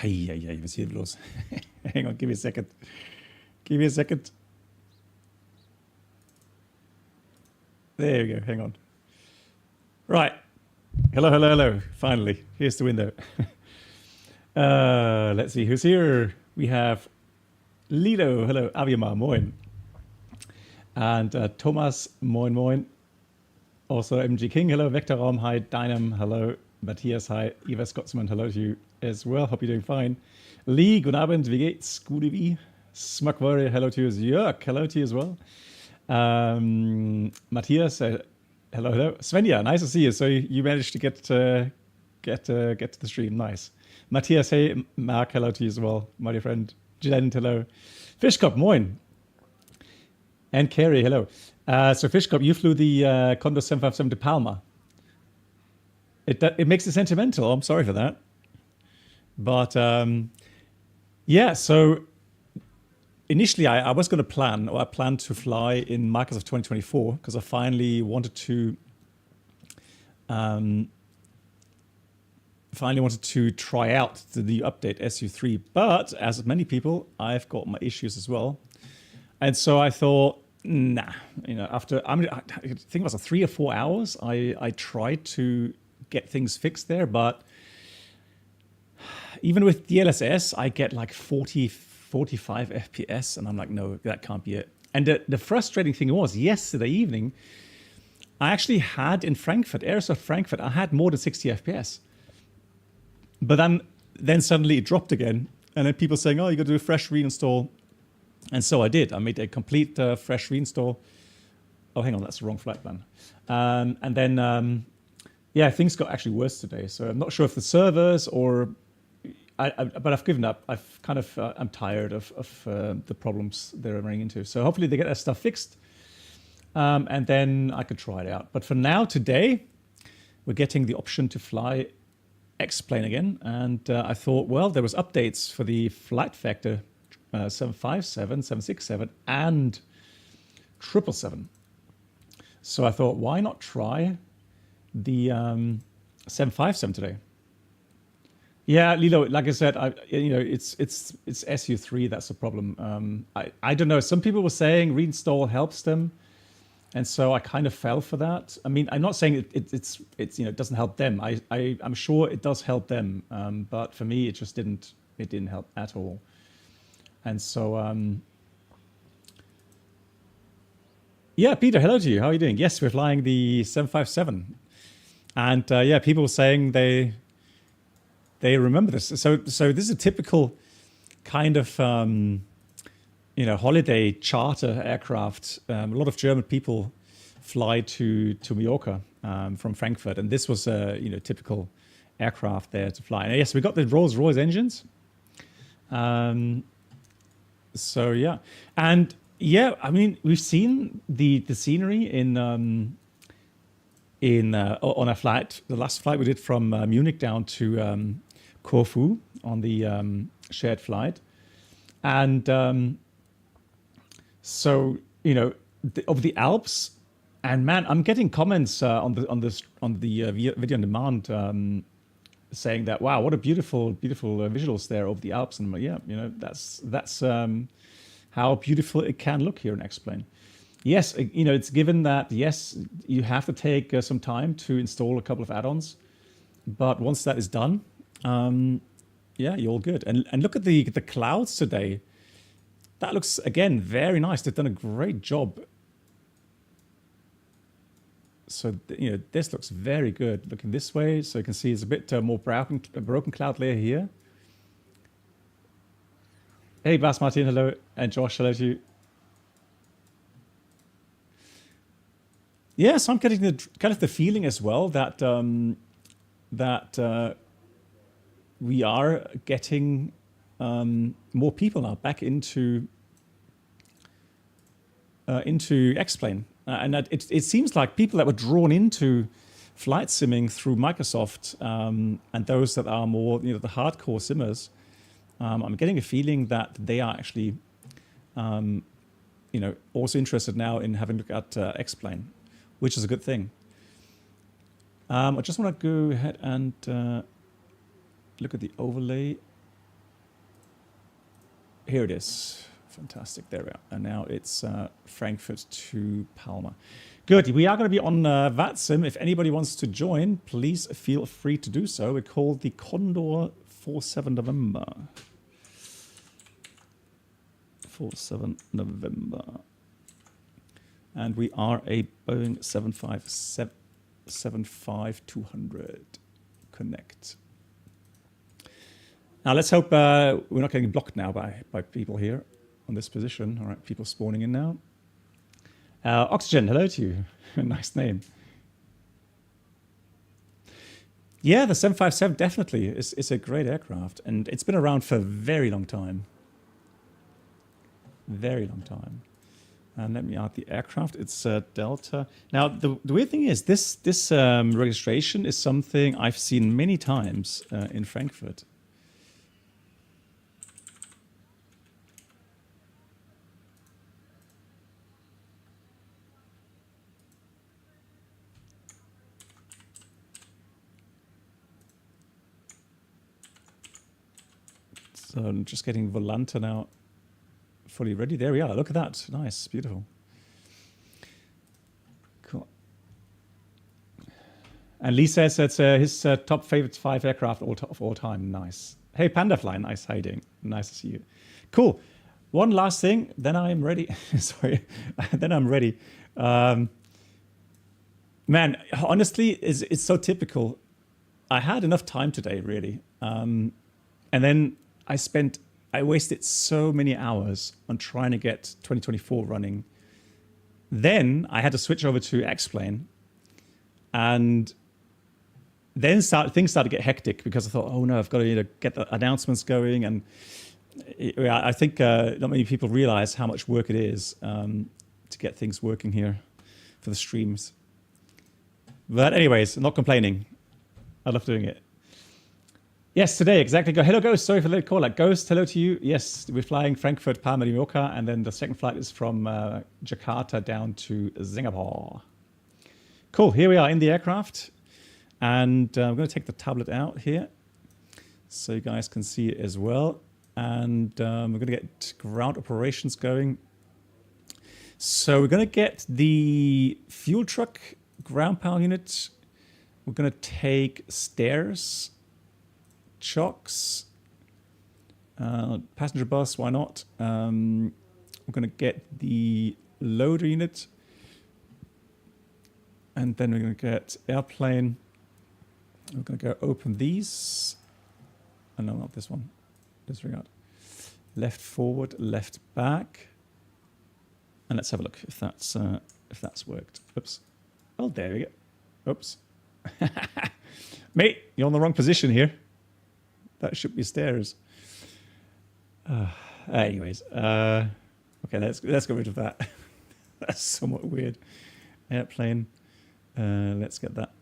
Eieiei, was ist hier los? Hang on, give me a second. Give me a second. There we go, hang on. Right. Hello, hello, hello. Finally, here's the window. Let's see who's here. We have Lido, hello, Aviamar, moin. And Thomas, moin, moin. Also MG King, hello, Vector Raum, hi, Dynam, hello, Matthias, hi, Eva Scotsman, hello to you as well, hope you're doing fine. Lee, guten Abend, wie geht's? Gute wie? Smugwari, hello to you. Jörg, hello to you as well. Matthias, hello, hello. Svenja, nice to see you. So you managed to get to the stream, nice. Matthias, hey, Mark, hello to you as well, my dear friend. Jen, hello. Fishkop, moin. And Carrie, hello. So Fishkop, you flew the Condor 757 to Palma. It makes it sentimental. I'm sorry for that. But yeah, so initially I was going to plan, or I planned to fly in Microsoft 2024 because I finally wanted to try out the new update SU3. But as many people, I've got my issues as well. And so I thought, nah, you know, after I think it was 3 or 4 hours, I tried to get things fixed there, but even with DLSS, I get like 40, 45 FPS, and I'm like, no, that can't be it. And the frustrating thing was, yesterday evening, I actually had in Frankfurt, Airsoft Frankfurt, I had more than 60 FPS. But then suddenly it dropped again, and then people saying, oh, you got to do a fresh reinstall. And so I did. I made a complete fresh reinstall. Oh, hang on, that's the wrong flight plan. And then, yeah, things got actually worse today. So I'm not sure if the servers or, but I've given up. I've kind of, I'm tired of the problems they're running into. So hopefully they get that stuff fixed, and then I could try it out. But for now, today, we're getting the option to fly X-plane again. And I thought, well, there was updates for the flight factor 757, 767, and 777. So I thought, why not try the 757 today? Yeah, Lilo, like I said, it's SU3 that's the problem. I don't know. Some people were saying reinstall helps them, and so I kind of fell for that. I mean, I'm not saying it's it doesn't help them. I'm sure it does help them, but for me, it just didn't help at all. And so, yeah, Peter, hello to you. How are you doing? Yes, we're flying the 757. And yeah, people were saying they remember this. So this is a typical kind of, holiday charter aircraft. A lot of German people fly to Mallorca from Frankfurt. And this was a, typical aircraft there to fly. And yes, we got the Rolls-Royce engines. So yeah, and yeah, I mean, we've seen the scenery on a flight. The last flight we did from Munich down to Corfu on the shared flight, and so of the Alps, and man, I'm getting comments on the video on demand. Saying that, wow, what a beautiful visuals there of the Alps, and yeah, that's how beautiful it can look here in X-plane. Yes, it's given that yes, you have to take some time to install a couple of add-ons, but once that is done, yeah, you're all good. And look at the clouds today. That looks again very nice. They've done a great job. So, this looks very good. Looking this way, so you can see it's a bit more broken cloud layer here. Hey, Bas Martin, hello. And Josh, hello to you. Yeah, so I'm getting the feeling as well that we are getting more people now back into X-plane. And it seems like people that were drawn into flight simming through Microsoft and those that are more, the hardcore simmers, I'm getting a feeling that they are actually, also interested now in having a look at X-plane, which is a good thing. I just want to go ahead and look at the overlay. Here it is. Fantastic. There we are. And now it's Frankfurt to Palma. Good. We are going to be on VATSIM. If anybody wants to join, please feel free to do so. We're called the Condor 47 November. 47 November. And we are a Boeing 757-200 Connect. Now let's hope we're not getting blocked now by people here on this position. All right, people spawning in now. Oxygen, hello to you. Nice name. Yeah, the 757 definitely is a great aircraft, and it's been around for a very long time. Very long time. And let me add the aircraft. It's Delta. Now, the weird thing is, this registration is something I've seen many times in Frankfurt. So I'm just getting Volante now fully ready. There we are. Look at that. Nice. Beautiful. Cool. And Lee says that's his top favorite 5 aircraft of all time. Nice. Hey, Pandafly. Nice. How you doing? Nice to see you. Cool. One last thing. Then I'm ready. Sorry. Then I'm ready. Man, honestly, it's so typical. I had enough time today, really. And then I wasted so many hours on trying to get 2024 running. Then I had to switch over to X-Plane. And then things started to get hectic because I thought, oh no, I've got to get the announcements going. And I think not many people realize how much work it is to get things working here for the streams. But anyways, I'm not complaining. I love doing it. Yes, today, exactly. Hello, Ghost. Sorry for the late call. Ghost, hello to you. Yes, we're flying Frankfurt, Palma, Mallorca, and then the second flight is from Jakarta down to Singapore. Cool. Here we are in the aircraft. And I'm going to take the tablet out here so you guys can see it as well. And we're going to get ground operations going. So we're going to get the fuel truck ground power unit. We're going to take stairs, chocks, passenger bus, why not? We're going to get the loader unit. And then we're going to get airplane. We're going to go open these. Oh, no, not this one. Disregard. Left forward, left back. And let's have a look if that's worked. Oops. Oh, there we go. Oops. Mate, you're on the wrong position here. That should be stairs. Anyways, okay, let's get rid of that. That's somewhat weird. Airplane. Let's get that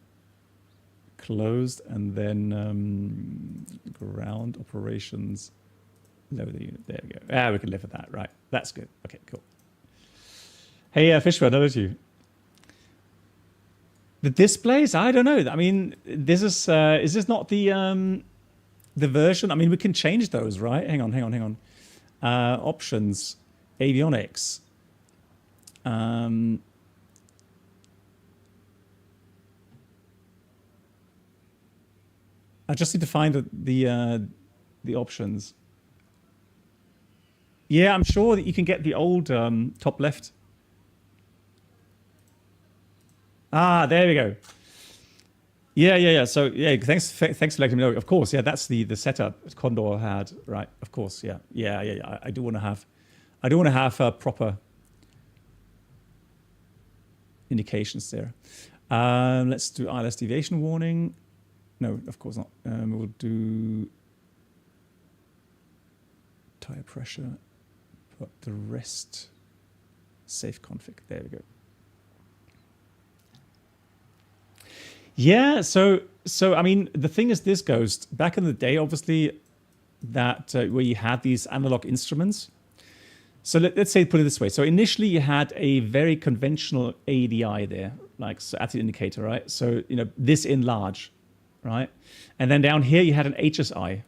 closed, and then ground operations. Lower the unit. There we go. We can live with that. Right. That's good. Okay, cool. Hey, Fishman, hello to you. The displays? I don't know. I mean, this is this not the version? I mean, we can change those, right? Hang on. Options, avionics. I just need to find the options. Yeah, I'm sure that you can get the old top left. Ah, there we go. Yeah. So yeah, thanks for letting me know. Of course, yeah, that's the setup Condor had, right? Of course, yeah. I do want to have proper indications there. Let's do ILS deviation warning. No, of course not. We'll do tire pressure, but the rest safe config. There we go. Yeah, so I mean, the thing is, this goes back in the day, obviously, that where you had these analog instruments. So let's say, put it this way. So initially, you had a very conventional ADI there, like so attitude indicator, right? So this in large, right? And then down here, you had an HSI,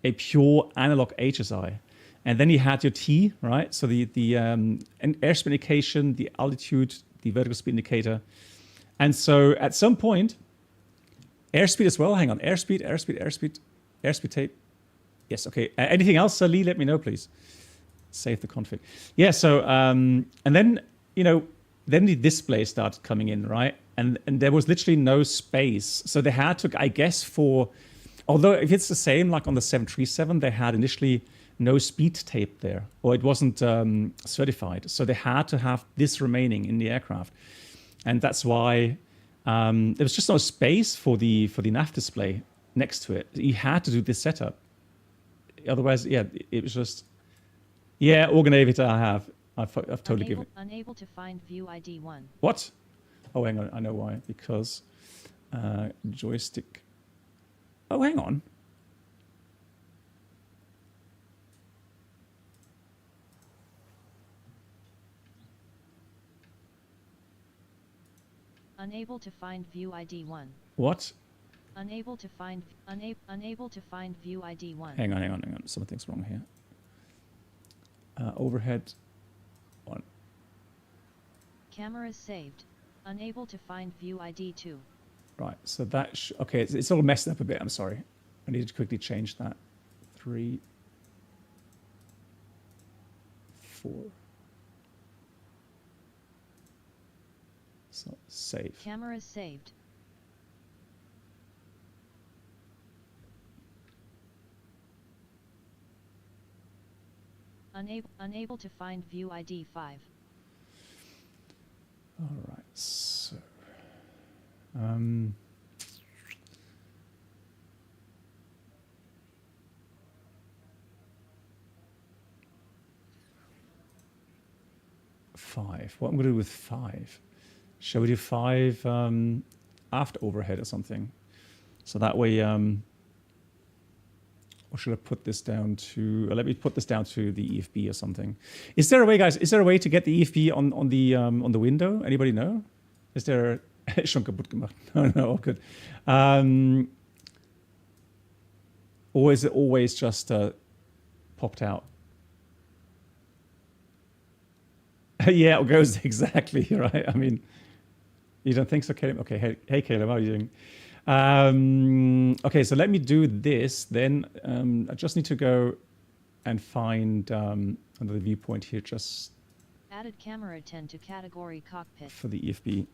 a pure analog HSI. And then you had your T, right? So the airspeed indication, the altitude, the vertical speed indicator. And so at some point, airspeed as well. Hang on, airspeed tape. Yes, okay. Anything else, Lee? Let me know, please. Save the config. Yeah. So and then then the display started coming in, right? And there was literally no space. So they had to, I guess, although if it's the same like on the 737, they had initially no speed tape there, or it wasn't certified. So they had to have this remaining in the aircraft, and that's why there was just no space for the nav display next to it. You had to do this setup. Otherwise, yeah, it was just Organ Aviator. I've totally given. Unable to find view ID 1. What? Oh, hang on. I know why. Because joystick. Oh, hang on. Unable to find view ID 1. What? Unable to find view ID 1. Hang on. Something's wrong here. Overhead 1. Cameras saved. Unable to find view ID 2. Right. So that okay. It's all messed up a bit. I'm sorry. I need to quickly change that. 3, 4. So save. Cameras saved. Unable to find view ID 5. All right. So 5. What am I going to do with 5? Shall we do 5 after overhead or something? So that way, or should I put this down to? Let me put this down to the EFB or something. Is there a way, guys? Is there a way to get the EFB on the window? Anybody know? Is there? Schon kaputt gemacht. No, all good. Or is it always just popped out? Yeah, it goes exactly right. I mean, you don't think so, Caleb? Okay, hey Caleb, how are you doing? Okay, so let me do this. Then I just need to go and find another viewpoint here, just added camera 10 to category cockpit for the EFB.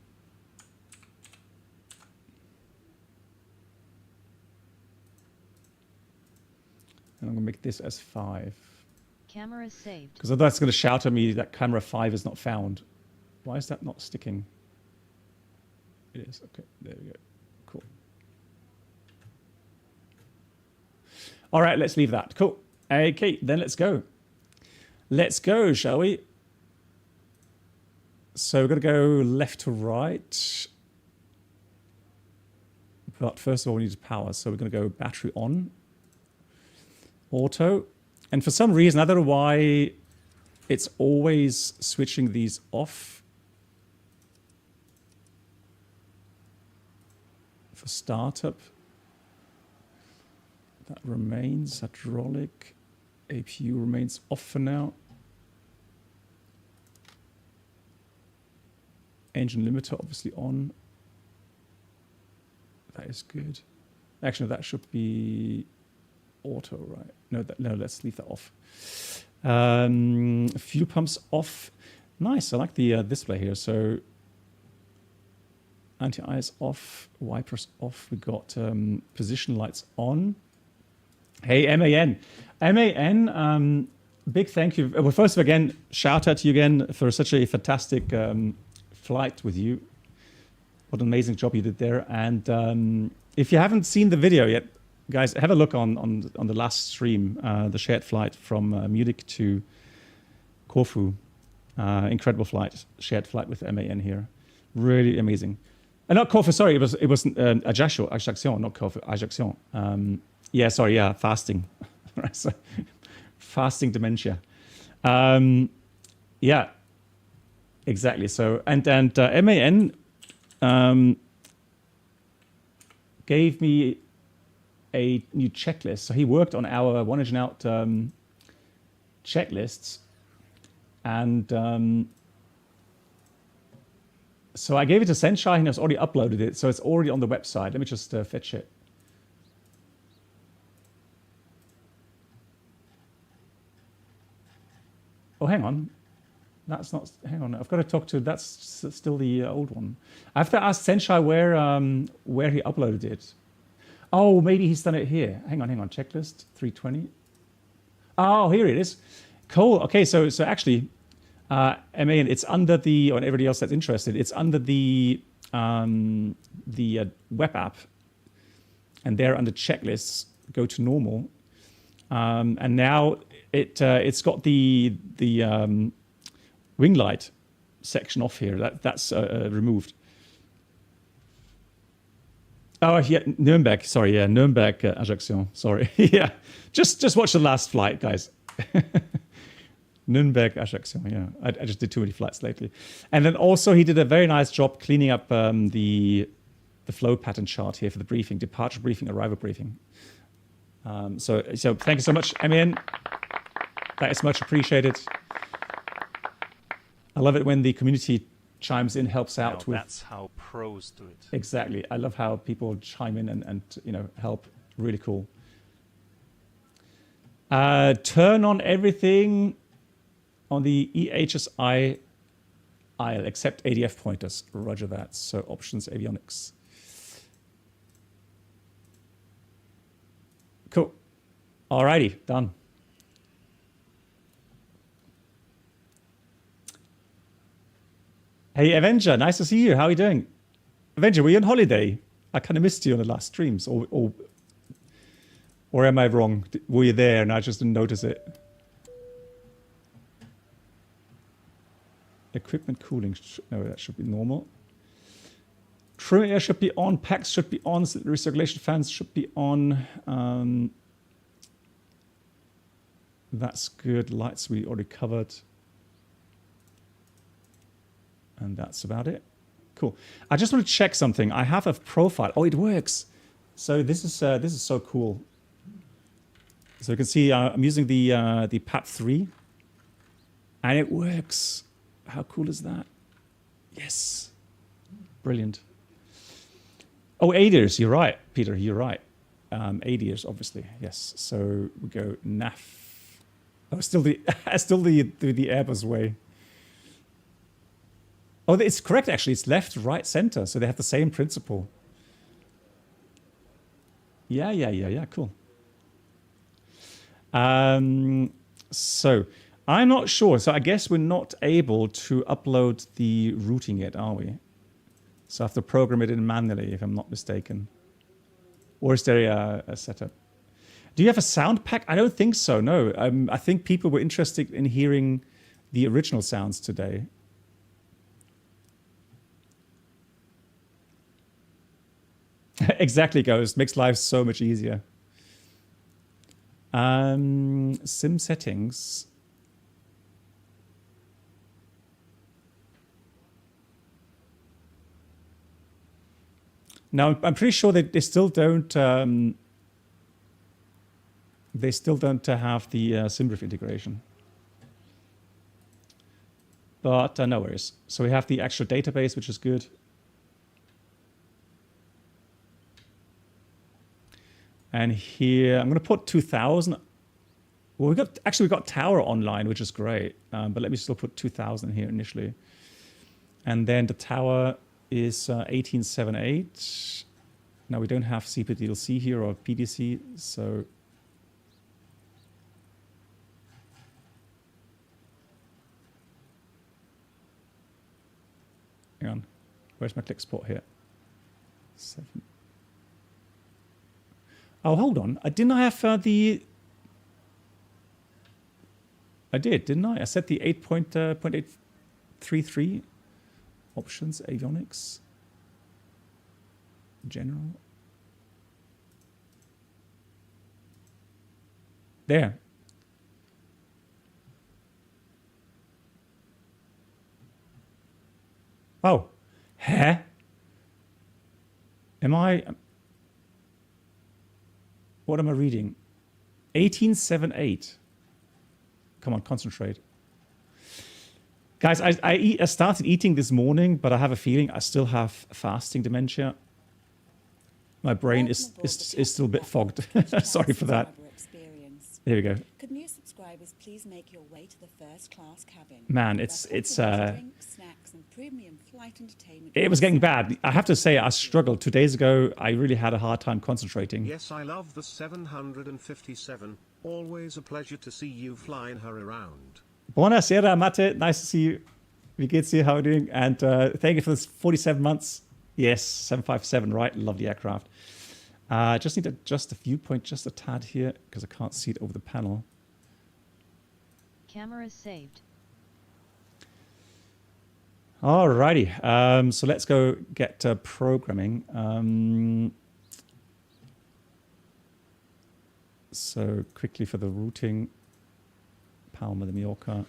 And I'm gonna make this as 5. Camera saved. Because otherwise it's gonna shout at me that camera 5 is not found. Why is that not sticking? It is. Okay, there we go. Cool. All right, let's leave that. Cool. Okay, then let's go. Let's go, shall we? So we're going to go left to right. But first of all, we need power. So we're going to go battery on. Auto. And for some reason, I don't know why it's always switching these off. For startup. That remains. Hydraulic. APU remains off for now. Engine limiter obviously on. That is good. Actually, that should be auto, right? No, let's leave that off. Fuel pumps off. Nice, I like the display here. So anti-ice off, wipers off. We got position lights on. Hey, MAN. Big thank you. Well, first of all, again, shout out to you again for such a fantastic flight with you. What an amazing job you did there. And if you haven't seen the video yet, guys, have a look on the last stream, the shared flight from Munich to Corfu. Incredible flight, shared flight with MAN here. Really amazing. Not Corfu, sorry, it was Ajaccio, not Corfu, Ajaccio. Fasting. Right, so, fasting dementia. Yeah, exactly. So, and MAN gave me a new checklist. So he worked on our one engine out checklists. And so I gave it to Senshai, and has already uploaded it. So it's already on the website. Let me just fetch it. Oh, hang on. That's not, hang on. I've got to talk to, that's still the old one. I have to ask Senshai where he uploaded it. Oh, maybe he's done it here. Hang on. Checklist 320. Oh, here it is. Cool. Okay, so actually, MAN, it's under the, or everybody else that's interested, it's under the web app, and there under checklists, go to normal, and now it's got the wing light section off here. That's removed. Oh yeah, Nuremberg. Sorry, yeah, Nuremberg Ajaccio. Sorry, yeah. Just watch the last flight, guys. Nuremberg Ajaccio. Yeah, I just did too many flights lately. And then also he did a very nice job cleaning up the flow pattern chart here for the briefing, departure briefing, arrival briefing. So thank you so much, MN. That is much appreciated. I love it when the community chimes in, helps out with. That's how pros do it. Exactly. I love how people chime in and help. Really cool. Turn on everything on the EHSI aisle except ADF pointers. Roger that. So options avionics. Cool. Alrighty, done. Hey, Avenger, nice to see you. How are you doing? Avenger, were you on holiday? I kind of missed you on the last streams. Or am I wrong? Were you there and I just didn't notice it? Equipment cooling. No, that should be normal. Trim air should be on. Packs should be on. Recirculation fans should be on. That's good. Lights we already covered. And that's about it. Cool. I just want to check something. I have a profile. Oh, it works. So this is so cool. So you can see I'm using the PAP3, and it works. How cool is that? Yes. Brilliant. Oh, ADIRS. You're right, Peter. You're right. ADIRS, obviously. Yes. So we go NAF. Oh, still the Airbus way. Oh, it's correct, actually. It's left, right, center. So they have the same principle. Yeah. Cool. So I'm not sure. So I guess we're not able to upload the routing yet, are we? So I have to program it in manually, if I'm not mistaken. Or is there a setup? Do you have a sound pack? I don't think so, no. I think people were interested in hearing the original sounds today. Exactly, Ghost. Makes life so much easier. Sim settings. Now, I'm pretty sure that they still don't. They still don't have the SimBrief integration. But no worries. So we have the actual database, which is good. And here, I'm going to put 2000. Well, we got Tower online, which is great. But let me still put 2000 here initially. And then the Tower is 1878. Now we don't have CPDLC here or PDC, so. Hang on, where's my click spot here? 7. Oh, hold on. Didn't I have the... I did, didn't I? I set the 8.833 options, avionics, general. There. Oh, huh? Am I... What am I reading? 1878. Come on, concentrate. Guys, I started eating this morning, but I have a feeling I still have fasting dementia. My brain is still a bit fogged. Sorry for that. Here we go. Could new subscribers please make your way to the first class cabin? Man, Drinks, snacks, and premium flight entertainment. it was getting bad. I have to say, I struggled. 2 days ago, I really had a hard time concentrating. Yes, I love the 757. Always a pleasure to see you flying her around. Buonasera, Mate. Nice to see you. Wie geht's dir? How are you doing? And thank you for this 47 months. Yes, 757, right? Lovely aircraft. Just need to adjust the viewpoint just a tad here because I can't see it over the panel. Camera saved. Alrighty. So let's go get programming. So quickly for the routing. Palma de Mallorca.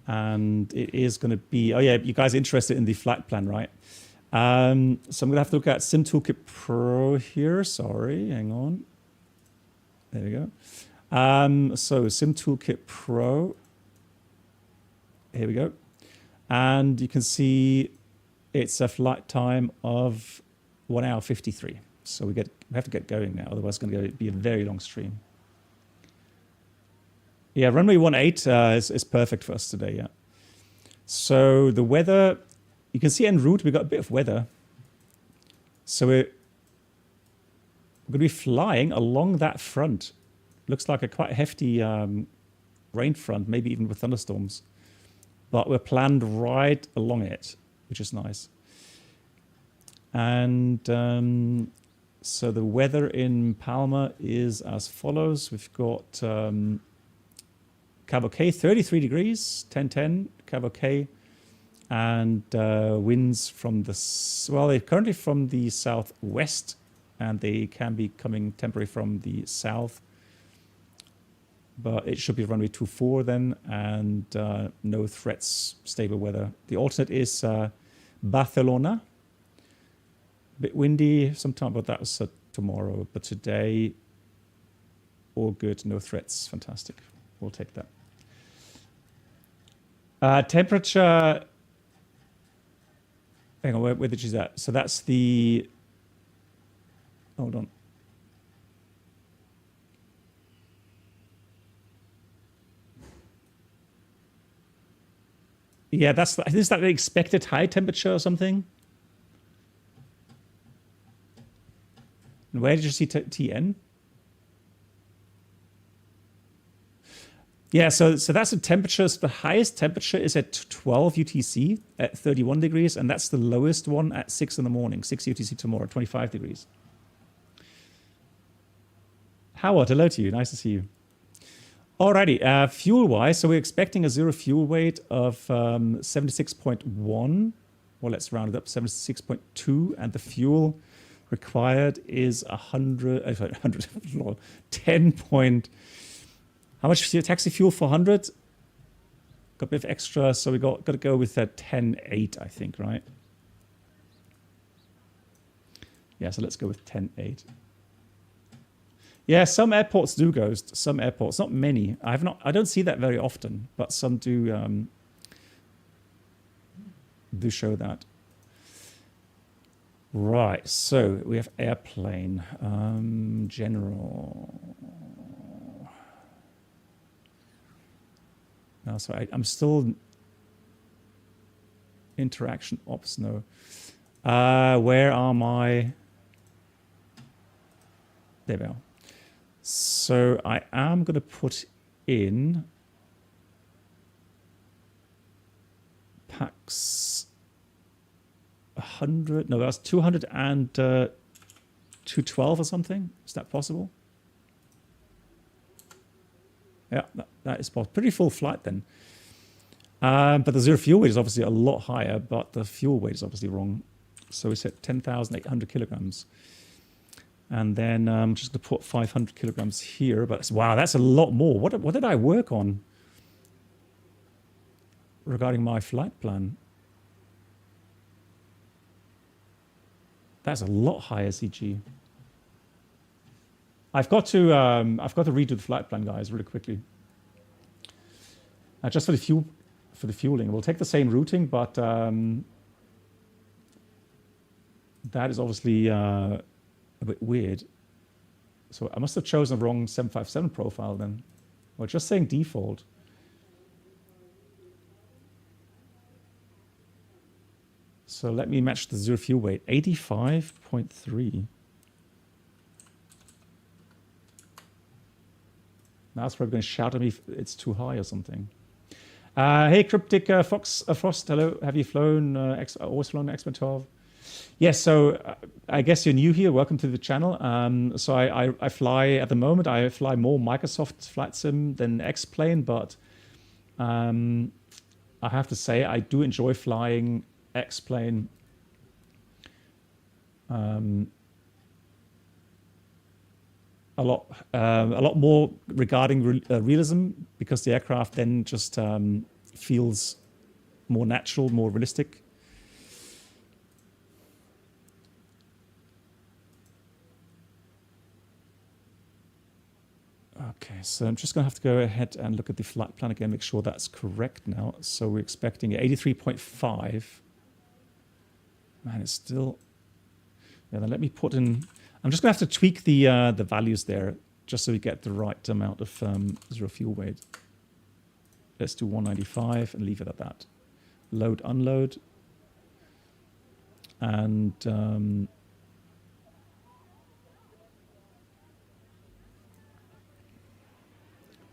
And it is going to be... Oh, yeah, you guys are interested in the flight plan, right? So I'm going to have to look at Sim Toolkit Pro here. Sorry, hang on. There we go. So Sim Toolkit Pro. Here we go. And you can see it's a flight time of 1 hour 53. So we have to get going now. Otherwise, it's going to be a very long stream. Yeah, runway 18 is perfect for us today, yeah. So the weather, you can see en route, we've got a bit of weather. So we're going to be flying along that front. Looks like a quite hefty rain front, maybe even with thunderstorms. But we're planned right along it, which is nice. And so the weather in Palma is as follows. We've got... Cabo K, 33 degrees, 1010, Cabo K, and winds from the, well, they're currently from the southwest, and they can be coming temporarily from the south, but it should be runway 24 then, and no threats, stable weather. The alternate is Barcelona, a bit windy sometime, but that was tomorrow, but today, all good, no threats, fantastic. We'll take that. Temperature. Hang on, where did she at? So that's the. Hold on. Yeah, is that the expected high temperature or something? And where did you see TN? Yeah, so that's the temperatures. The highest temperature is at 12 UTC at 31 degrees, and that's the lowest one at 6 in the morning, 6 UTC tomorrow, 25 degrees. Howard, hello to you. Nice to see you. Alrighty, fuel-wise, so we're expecting a zero fuel weight of 76.1. Well, let's round it up, 76.2, and the fuel required is 10 point... How much taxi fuel for 100? Got a bit of extra, so we got to go with that 10.8, I think, right? Yeah, so let's go with 10.8. Yeah, some airports do ghost. Some airports, not many. I don't see that very often, but some do show that. Right, so we have airplane, general. No, sorry, I'm still interaction ops. No, where are my? There we are. So I am going to put in packs 100. No, that's 200 and 212 or something. Is that possible? Yeah, that is possible. Pretty full flight then. But the zero fuel weight is obviously a lot higher, but the fuel weight is obviously wrong. So we set 10,800 kilograms. And then I'm just going to put 500 kilograms here. But wow, that's a lot more. What did I work on regarding my flight plan? That's a lot higher, CG. I've got to redo the flight plan, guys, really quickly. just for the fueling. We'll take the same routing, but that is obviously a bit weird. So I must have chosen the wrong 757 profile then. Or just saying default. So let me match the zero fuel weight. 85.3. Now it's probably going to shout at me if it's too high or something. Hey, Cryptic Fox Frost, hello. Have you flown, always flown XP12? Yes, so I guess you're new here. Welcome to the channel. So I fly, at the moment, I fly more Microsoft Flight Sim than X-Plane, but I have to say I do enjoy flying X-Plane. A lot more regarding realism, because the aircraft then just feels more natural, more realistic. Okay, so I'm just going to have to go ahead and look at the flight plan again, make sure that's correct now. So we're expecting 83.5. Man, it's still... Yeah, then let me put in... I'm just going to have to tweak the values there, just so we get the right amount of zero fuel weight. Let's do 195 and leave it at that. Load, unload. And...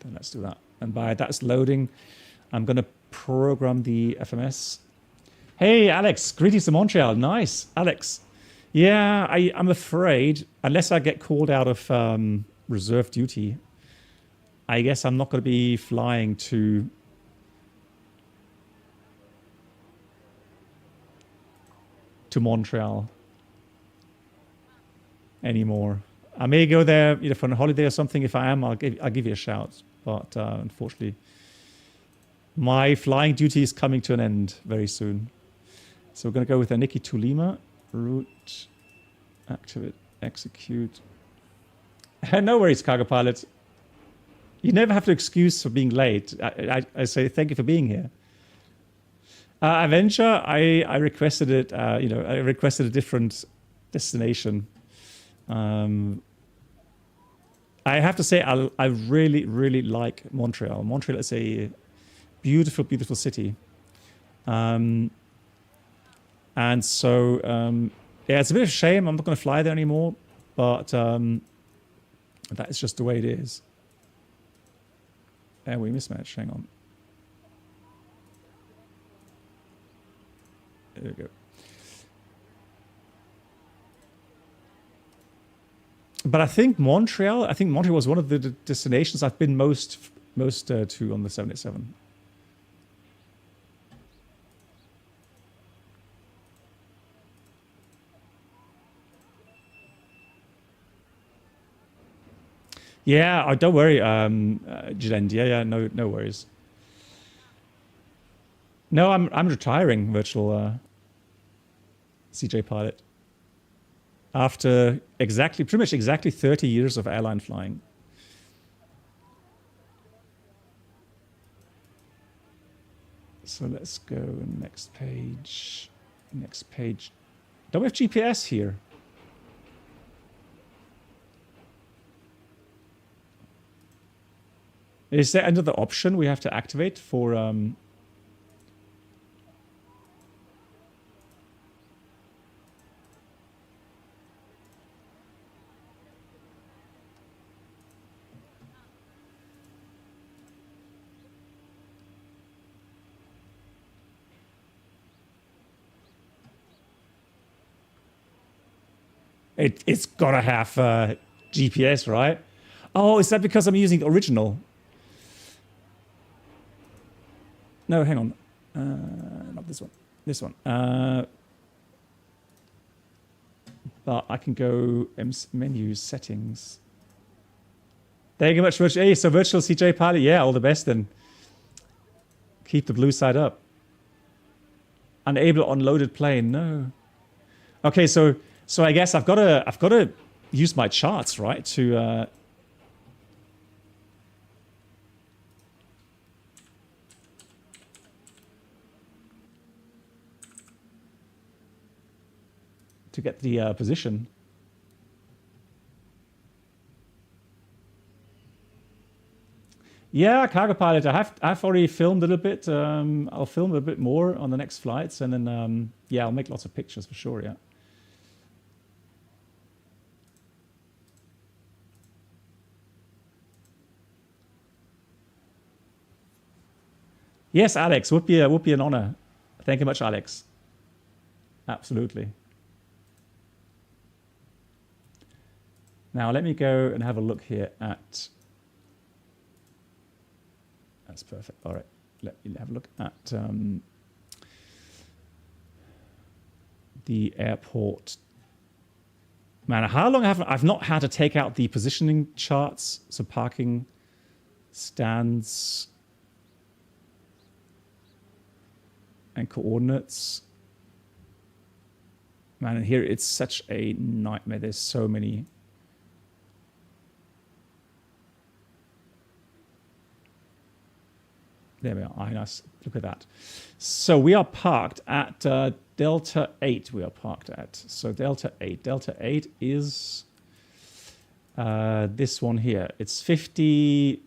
then let's do that. And by that's loading, I'm going to program the FMS. Hey, Alex, greetings to Montreal. Nice, Alex. Yeah, I'm afraid, unless I get called out of reserve duty, I guess I'm not going to be flying to Montreal anymore. I may go there either for a holiday or something. If I am, I'll give you a shout. But unfortunately, my flying duty is coming to an end very soon. So we're going to go with a Nikki to Lima. Route, activate, execute. No worries, cargo pilot. You never have to excuse for being late. I say thank you for being here. Avenger, I requested it. I requested a different destination. I have to say, I really, really like Montreal. Montreal is a beautiful, beautiful city. And so, yeah, it's a bit of a shame. I'm not going to fly there anymore, but that is just the way it is. And we mismatched. Hang on. There we go. But I think Montreal was one of the destinations I've been most to on the 787. Yeah, oh, don't worry, Jilend. Yeah, no worries. No, I'm retiring, virtual CJ pilot. After pretty much exactly 30 years of airline flying. So let's go next page. Next page. Don't we have GPS here? Is there another option we have to activate for It's gotta have GPS, right? Oh, is that because I'm using the original? No, hang on. Not this one. This one. But I can go menu settings. Thank you much, Virtual. Hey, so virtual CJ pilot. Yeah, all the best then. Keep the blue side up. Unable unloaded plane. No. Okay, so I guess I've got to use my charts, right, to to get the position. Yeah, cargo pilot. I've already filmed a little bit. I'll film a bit more on the next flights, and then yeah, I'll make lots of pictures for sure. Yeah. Yes, Alex, would be an honor. Thank you much, Alex. Absolutely. Now let me go and have a look here at. That's perfect. All right, let me have a look at the airport. Man, how long have I've not had to take out the positioning charts? So parking stands and coordinates. Man, and here it's such a nightmare. There's so many. There we are. Ah, nice. Look at that. So we are parked at Delta 8. We are parked at. So Delta 8. Delta 8 is this one here. It's 50.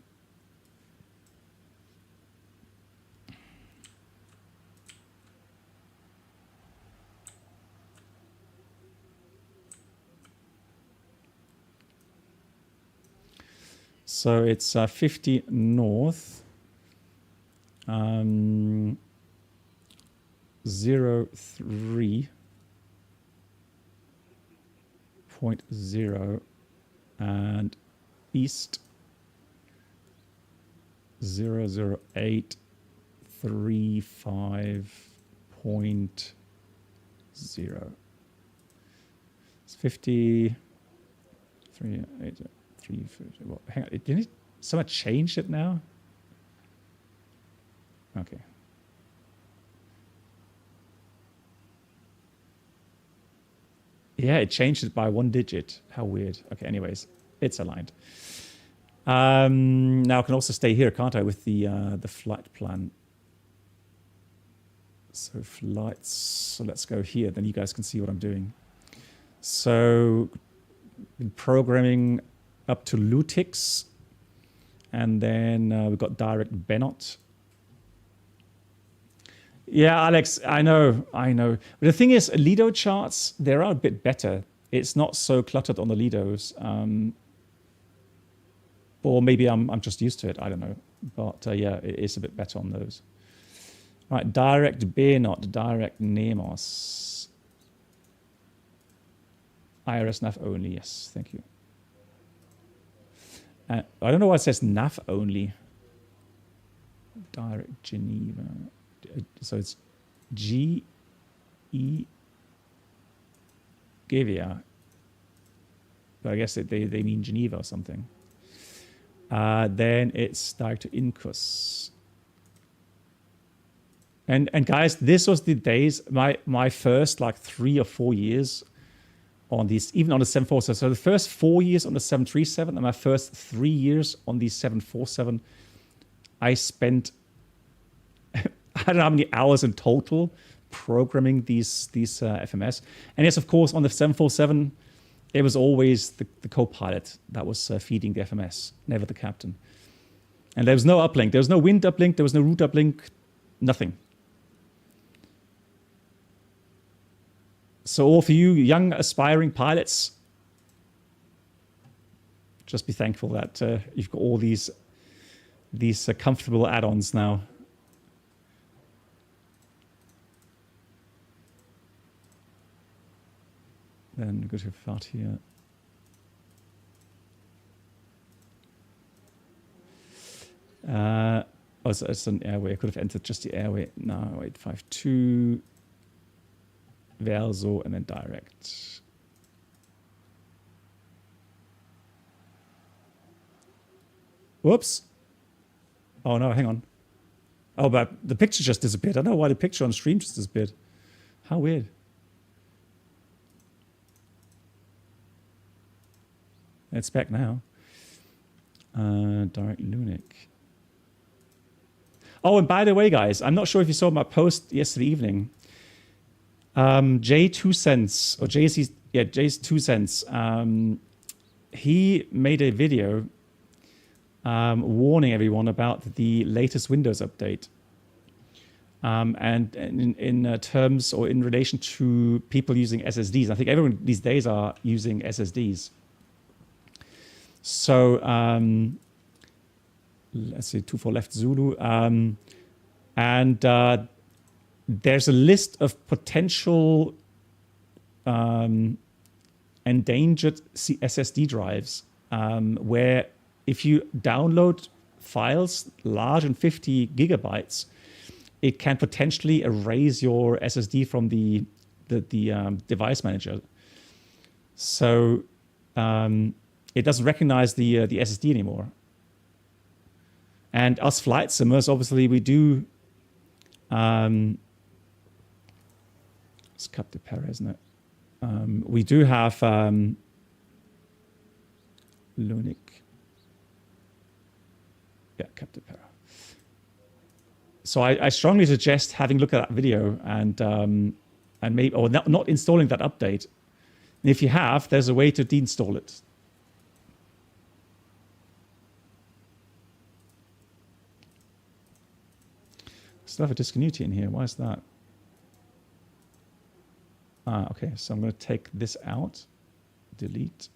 So it's 50 north. 03.0 and east 00835.0. It's 50. 3, well, hang on, didn't someone change it now? Okay. Yeah, it changed it by 1 digit. How weird. Okay, anyways, it's aligned. Now I can also stay here, can't I, with the flight plan. So flights, so let's go here, then you guys can see what I'm doing. So been programming up to Lutix, and then we've got direct Benot. Yeah, Alex, I know. But the thing is, Lido charts, they are a bit better. It's not so cluttered on the Lidos. Or maybe I'm just used to it. I don't know. But yeah, it is a bit better on those. All right, direct Benot, direct Nemos. IRS nav only, yes, thank you. I don't know why it says nav only. Direct Geneva. So it's G-E Gavia. But I guess they mean Geneva or something. Then it's direct to Incus. And guys, this was the days, my first like 3 or 4 years on these, even on the 747. So the first 4 years on the 737 and my first 3 years on the 747, I spent I don't know how many hours in total programming these FMS. And yes, of course, on the 747, it was always the co-pilot that was feeding the FMS, never the captain. And there was no uplink. There was no wind uplink. There was no route uplink. Nothing. So all for you young aspiring pilots, just be thankful that you've got all these comfortable add-ons now. Then go to FAT here. Oh, so it's an airway. I could have entered just the airway. No, 852, Verso, and then direct. Whoops. Oh no, hang on. Oh, but the picture just disappeared. I don't know why the picture on stream just disappeared. How weird. It's back now. Direct Lunic. Oh, and by the way, guys, I'm not sure if you saw my post yesterday evening. J2cents or JC, yeah, J's 2 cents. He made a video warning everyone about the latest Windows update. And in terms or in relation to people using SSDs, I think everyone these days are using SSDs. So let's see, 24 left Zulu. And there's a list of potential endangered SSD drives where if you download files larger than 50 gigabytes, it can potentially erase your SSD from the device manager. So it doesn't recognize the SSD anymore. And us flight simmers, obviously, we do. It's Captain Perez, isn't it? We do have Lunik. Yeah, Captain Perez. So I strongly suggest having a look at that video and maybe or not installing that update. And if you have, there's a way to deinstall it. Still have a discontinuity in here. Why is that? Okay, so I'm going to take this out, delete,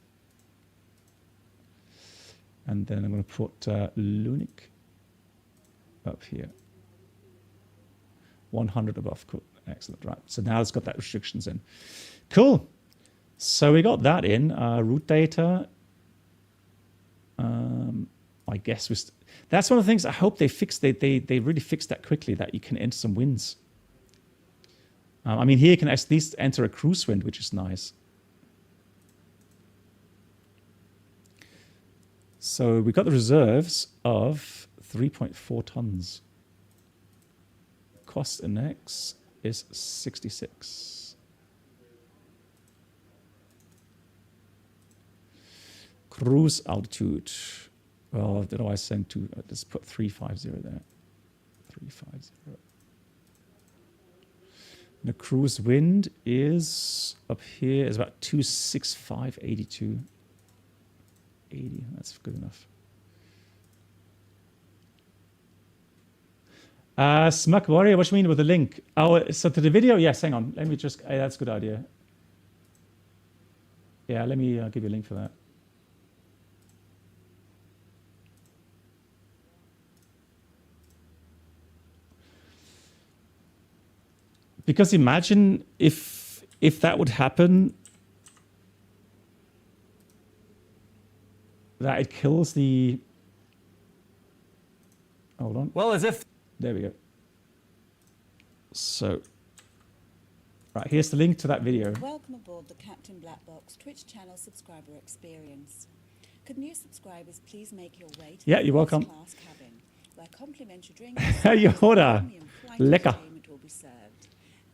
and then I'm going to put Lunik up here. 100 above. Cool. Excellent. Right. So now it's got that restrictions in. Cool. So we got that in. Root data. I guess that's one of the things I hope they fix. They really fixed that quickly, that you can enter some winds. I mean, here you can at least enter a cruise wind, which is nice. So we got the reserves of 3.4 tons. Cost index is 66. Cruise altitude. Well, did I send to? Let's put 350 there. 350. The cruise wind is up here. Is about 265.82. 80. That's good enough. Smuck Warrior, what do you mean with the link? Oh, so to the video? Yes, hang on. Let me just, that's a good idea. Yeah, let me give you a link for that. Because imagine if that would happen, that it kills the, hold on. Well, as if. There we go. So, right, here's the link to that video. Welcome aboard the Captain Black Box Twitch channel subscriber experience. Could new subscribers please make your way to Yeah, the you're welcome. class cabin, where complimentary drinks Yoda. Lekker. will be served.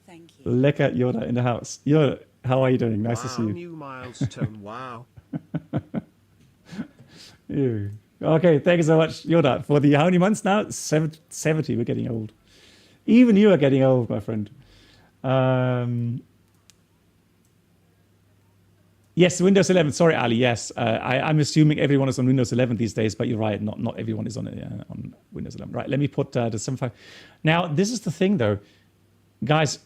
Thank you. Lekker Yoda in the house. Yoda, how are you doing? Nice to see you. New milestone, wow. Ew. Okay, thank you so much, Yoda, for the how many months now? 70. We're getting old. Even you are getting old, my friend. Yes, Windows 11. Sorry, Ali. Yes, I'm assuming everyone is on Windows 11 these days, but you're right. Not everyone is on Windows 11. Right. Let me put the 7.5. Now, this is the thing, though, guys.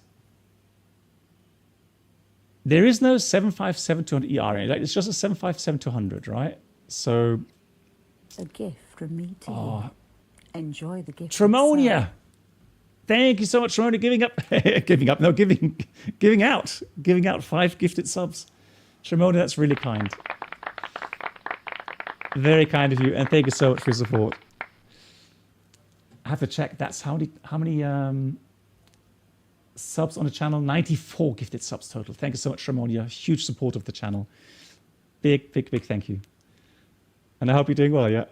There is no 757-200ER. It's just a 757-200, right? So. A gift from me to you. Enjoy the gift. Tremonia. Thank you so much, Tremonia, giving out 5 gifted subs. Tremonia, that's really kind. Very kind of you, and thank you so much for your support. I have to check. That's how many subs on the channel? 94 gifted subs total. Thank you so much, Tremonia. Huge support of the channel. Big thank you. And I hope you're doing well, yeah.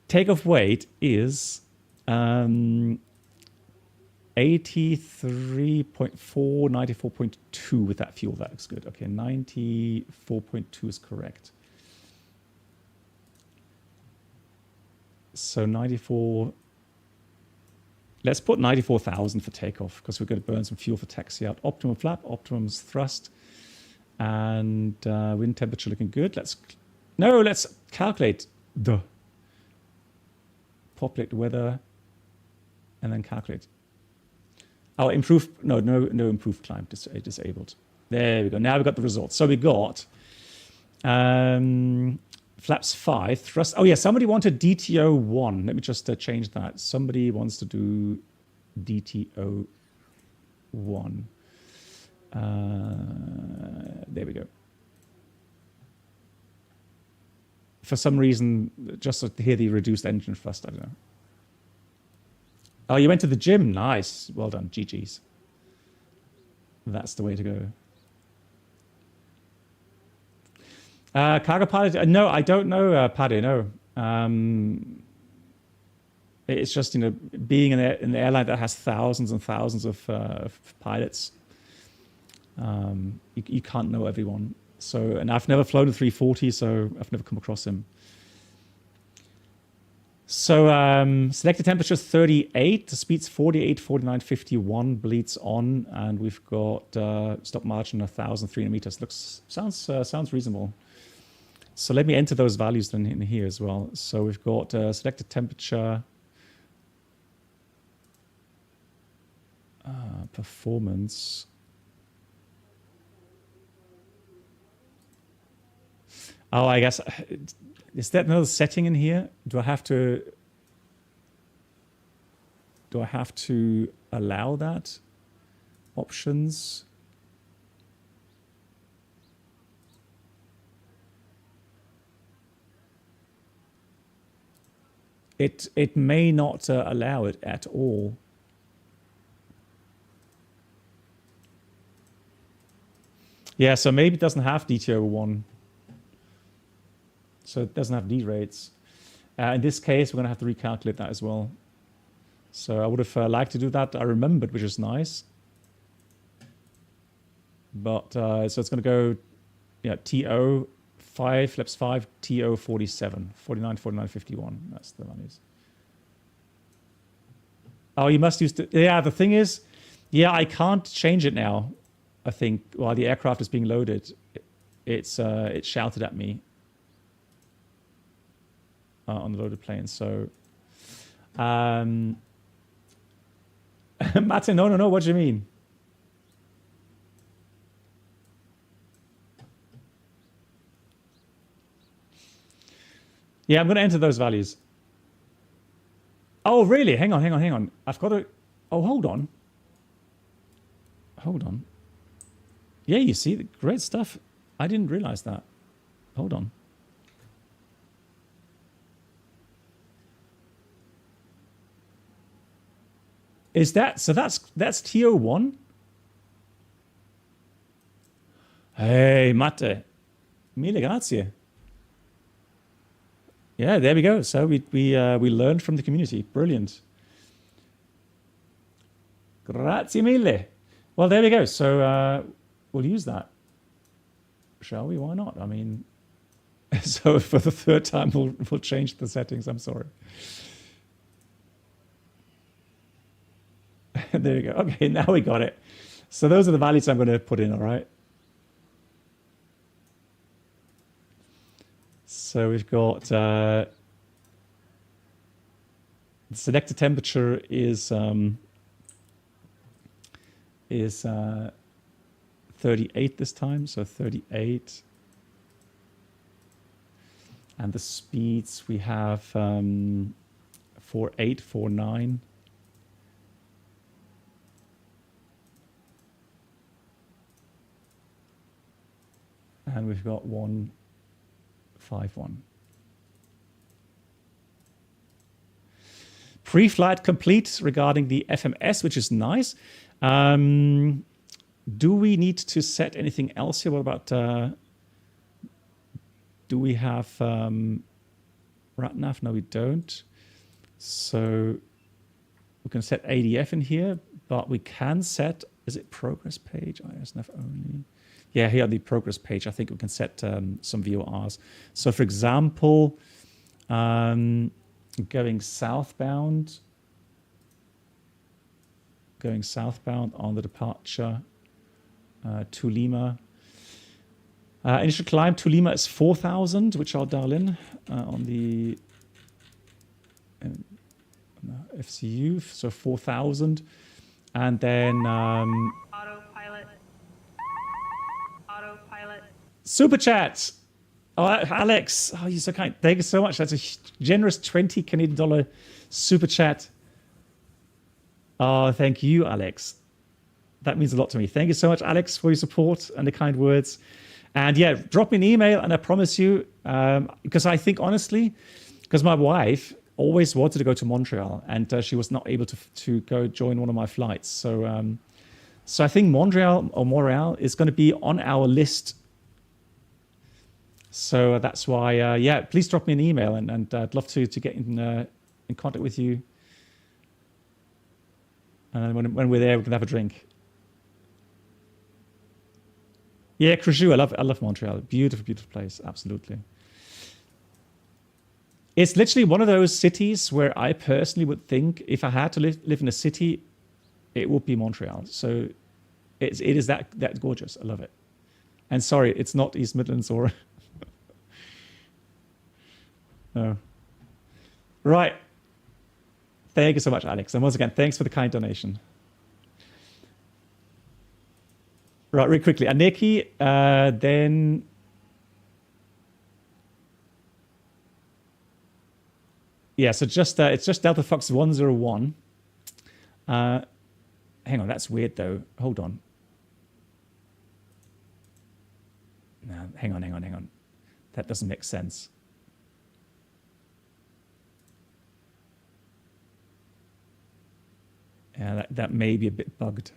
Takeoff weight is 83.4, 94.2 with that fuel. That looks good. Okay, 94.2 is correct. So 94. Let's put 94,000 for takeoff because we're going to burn some fuel for taxi out. Optimum flap, optimum thrust, and wind temperature looking good. Let's calculate the populate the weather and then calculate. Oh, no improved climb disabled. There we go. Now we've got the results. So we got flaps 5 thrust. Oh yeah, somebody wanted DTO 1. Let me just change that. Somebody wants to do DTO 1. There we go. For some reason, just to hear the reduced engine thrust, I don't know. Oh, you went to the gym. Nice. Well done. GG's. That's the way to go. Cargo pilot? No, I don't know, Paddy, no. It's just, being in an airline that has thousands and thousands of pilots, you can't know everyone. So, and I've never flown a 340, so I've never come across him. So, selected temperature 38, the speed's 48, 49, 51, bleeds on, and we've got stop margin 1,300 meters. Sounds reasonable. So let me enter those values then in here as well. So we've got selected temperature, performance. Oh, I guess, is that another setting in here? Do I have to allow that? Options. It may not allow it at all. Yeah, so maybe it doesn't have DTO 1. So it doesn't have D rates. In this case, we're going to have to recalculate that as well. So I would have liked to do that. I remembered, which is nice. But so it's going to go, TO 5, flaps 5, TO 47, 49, 49, 51. That's the values. Oh, you must use the thing is, I can't change it now. I think while the aircraft is being loaded, it's shouted at me on the loaded plane. So, Martin, no. What do you mean? Yeah, I'm going to enter those values. Oh, really? Hang on. I've got to... Oh, hold on. Yeah, you see, great stuff. I didn't realize that. Hold on. Is that... So that's TO1? Hey, Matte. Mille grazie. Yeah, there we go. So we learned from the community. Brilliant. Grazie mille. Well, there we go. So we'll use that. Shall we? Why not? I mean, so for the third time, we'll change the settings. I'm sorry. There we go. Okay, now we got it. So those are the values I'm going to put in, all right? So we've got the selected temperature is 38 this time, so 38. And the speeds we have 48, 49. And we've got 151. Pre-flight complete regarding the FMS, which is nice. Do we need to set anything else here? What about, do we have RATNAV? No, we don't. So we can set ADF in here, but we can set, is it progress page? ISNAV only. Yeah, here on the progress page, I think we can set some VORs. So for example, going southbound, going southbound on the departure to Lima. Initial climb to Lima is 4,000, which I'll dial in on the FCU, so 4,000. And then Autopilot. Super Chat. Oh, Alex, oh, you're so kind. Thank you so much. That's a generous 20 Canadian dollar super chat. Oh, thank you, Alex. That means a lot to me. Thank you so much, Alex, for your support and the kind words. And yeah, drop me an email, and I promise you, because I think honestly, because my wife always wanted to go to Montreal, and she was not able to go join one of my flights. So, so I think Montreal is going to be on our list. So that's why, yeah, please drop me an email, and I'd love to get in contact with you. And when we're there, we can have a drink. Yeah, Crujou, I love Montreal. Beautiful, beautiful place. Absolutely. It's literally one of those cities where I personally would think if I had to live in a city, it would be Montreal. So it is that gorgeous. I love it. And sorry, it's not East Midlands or... No. Right. Thank you so much, Alex. And once again, thanks for the kind donation. Right, really quickly. Aneki, then... Yeah, so just it's just Delta Fox 101. Hang on, that's weird though. Hold on. No, hang on. That doesn't make sense. Yeah, that may be a bit bugged.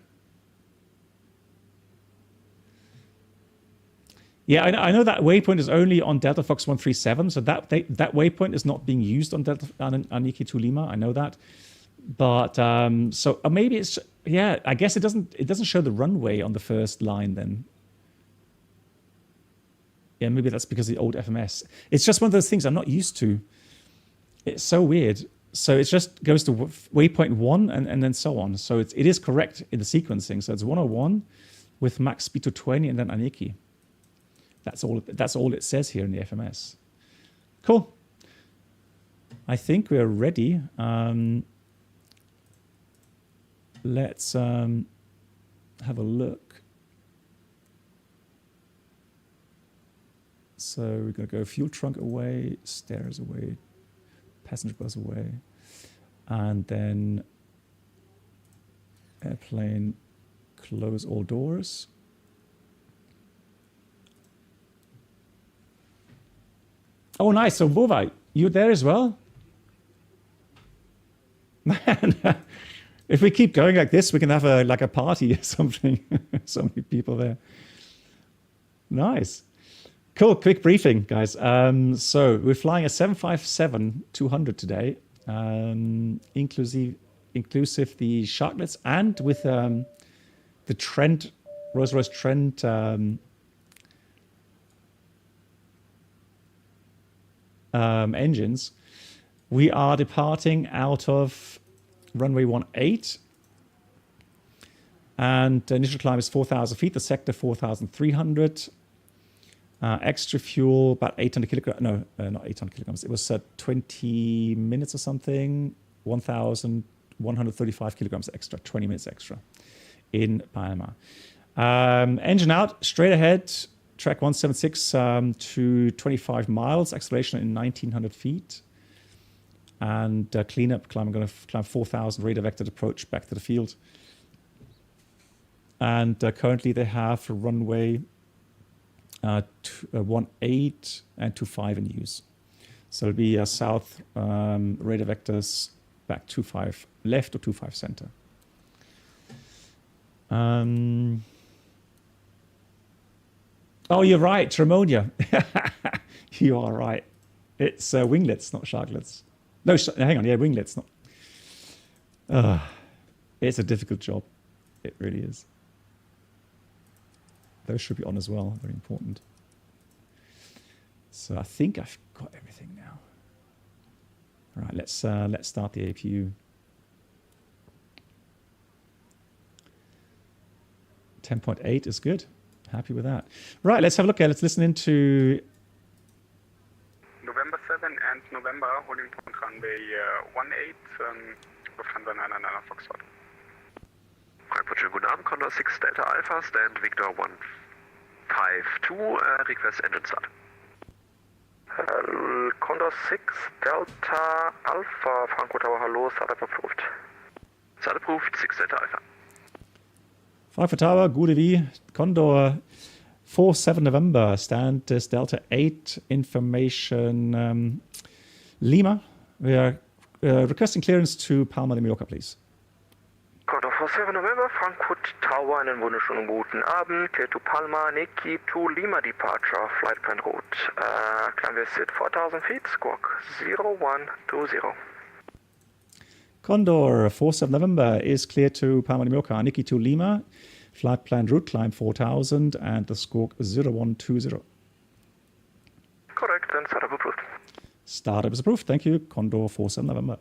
Yeah, I know that waypoint is only on Delta Fox 137, so that waypoint is not being used on Delta Aniki to Lima. I know that, but so maybe it's, yeah. I guess it doesn't show the runway on the first line then. Yeah, maybe that's because of the old FMS. It's just one of those things I'm not used to. It's so weird. So it just goes to waypoint 1 and then so on. So it is correct in the sequencing. So it's 101 with max speed to 20 and then Aniki. That's all it says here in the FMS. Cool. I think we're ready. Let's have a look. So we're going to go fuel trunk away, stairs away, passenger bus away, and then airplane, close all doors. Oh, nice. So, Bova, you there as well? Man, if we keep going like this, we can have a party or something. So many people there. Nice. Cool. Quick briefing, guys. So we're flying a 757-200 today, inclusive the Sharklets and with the Trent, Rolls-Royce Trent engines. We are departing out of runway 18, and the initial climb is 4,000 feet, the sector 4,300. Extra fuel, about 800 kilograms. No, not 800 kilograms. It was 20 minutes or something. 1,135 kilograms extra, 20 minutes extra in Palma. Engine out, straight ahead, track 176 to 25 miles, acceleration in 1,900 feet. And cleanup climb, I'm going to climb 4,000 radar vectored approach back to the field. And currently they have a runway 18 and 25 in use. So it'll be south radar vectors back 25 left or 25 center. Oh, you're right, Tremonia. You are right. It's winglets, not sharklets. No, hang on, yeah, winglets, not. It's a difficult job. It really is. Those should be on as well, very important. So I think I've got everything now. All right, let's start the APU. 10.8 is good. Happy with that. Right, let's have a look at it. Let's listen into... November 7 and November, holding point runway 18, Lufthansa 999 Foxtrot. Frankfurt, schönen guten Abend, Condor 6 Delta Alpha, stand Victor 152, request engine start. Condor 6 Delta Alpha, Frankfurt Tower, hello, startup approved. Start approved, 6 Delta Alpha. Frankfurt Tower, gute wie, Condor 47 November, stand is Delta 8, information Lima. We are requesting clearance to Palma de Mallorca, please. Condor 47 November, Frankfurt Tower, einen wunderschönen guten Abend. Clear to Palma, Nikki to Lima departure, flight plan route. Climb visit 4,000 feet, squawk 0120. Condor 47 November is clear to Palma de Mallorca, Nikki to Lima. Flight plan route, climb 4,000 and the squawk 0120. Correct, and startup approved. Startup is approved. Thank you, Condor 47 November.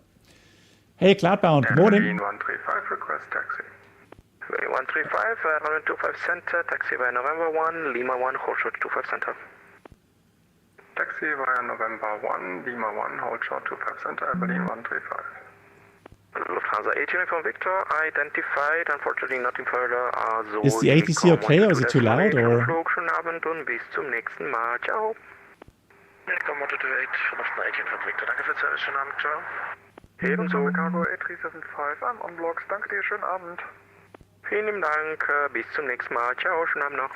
Hey, Cloudbound, good morning. 135, request taxi. 135, runway 25 center, taxi via November 1, Lima 1, hold short 25 center. Taxi via November 1, Lima 1, hold short 25 center, Berlin 135. Lufthansa 8 Uniform Victor, identified, unfortunately nothing further. Is the ATC okay or is it too loud? Or? Schönen Abend und bis zum nächsten Mal. Ciao. Willkommen, Motor 28, Lufthansa 8 Uniform Victor, danke für Service, schönen Abend, ciao. Ebenso, Cargo 8375, I'm on blocks, danke dir, schönen Abend. Vielen lieben Dank, bis zum nächsten Mal, ciao, schönen Abend noch.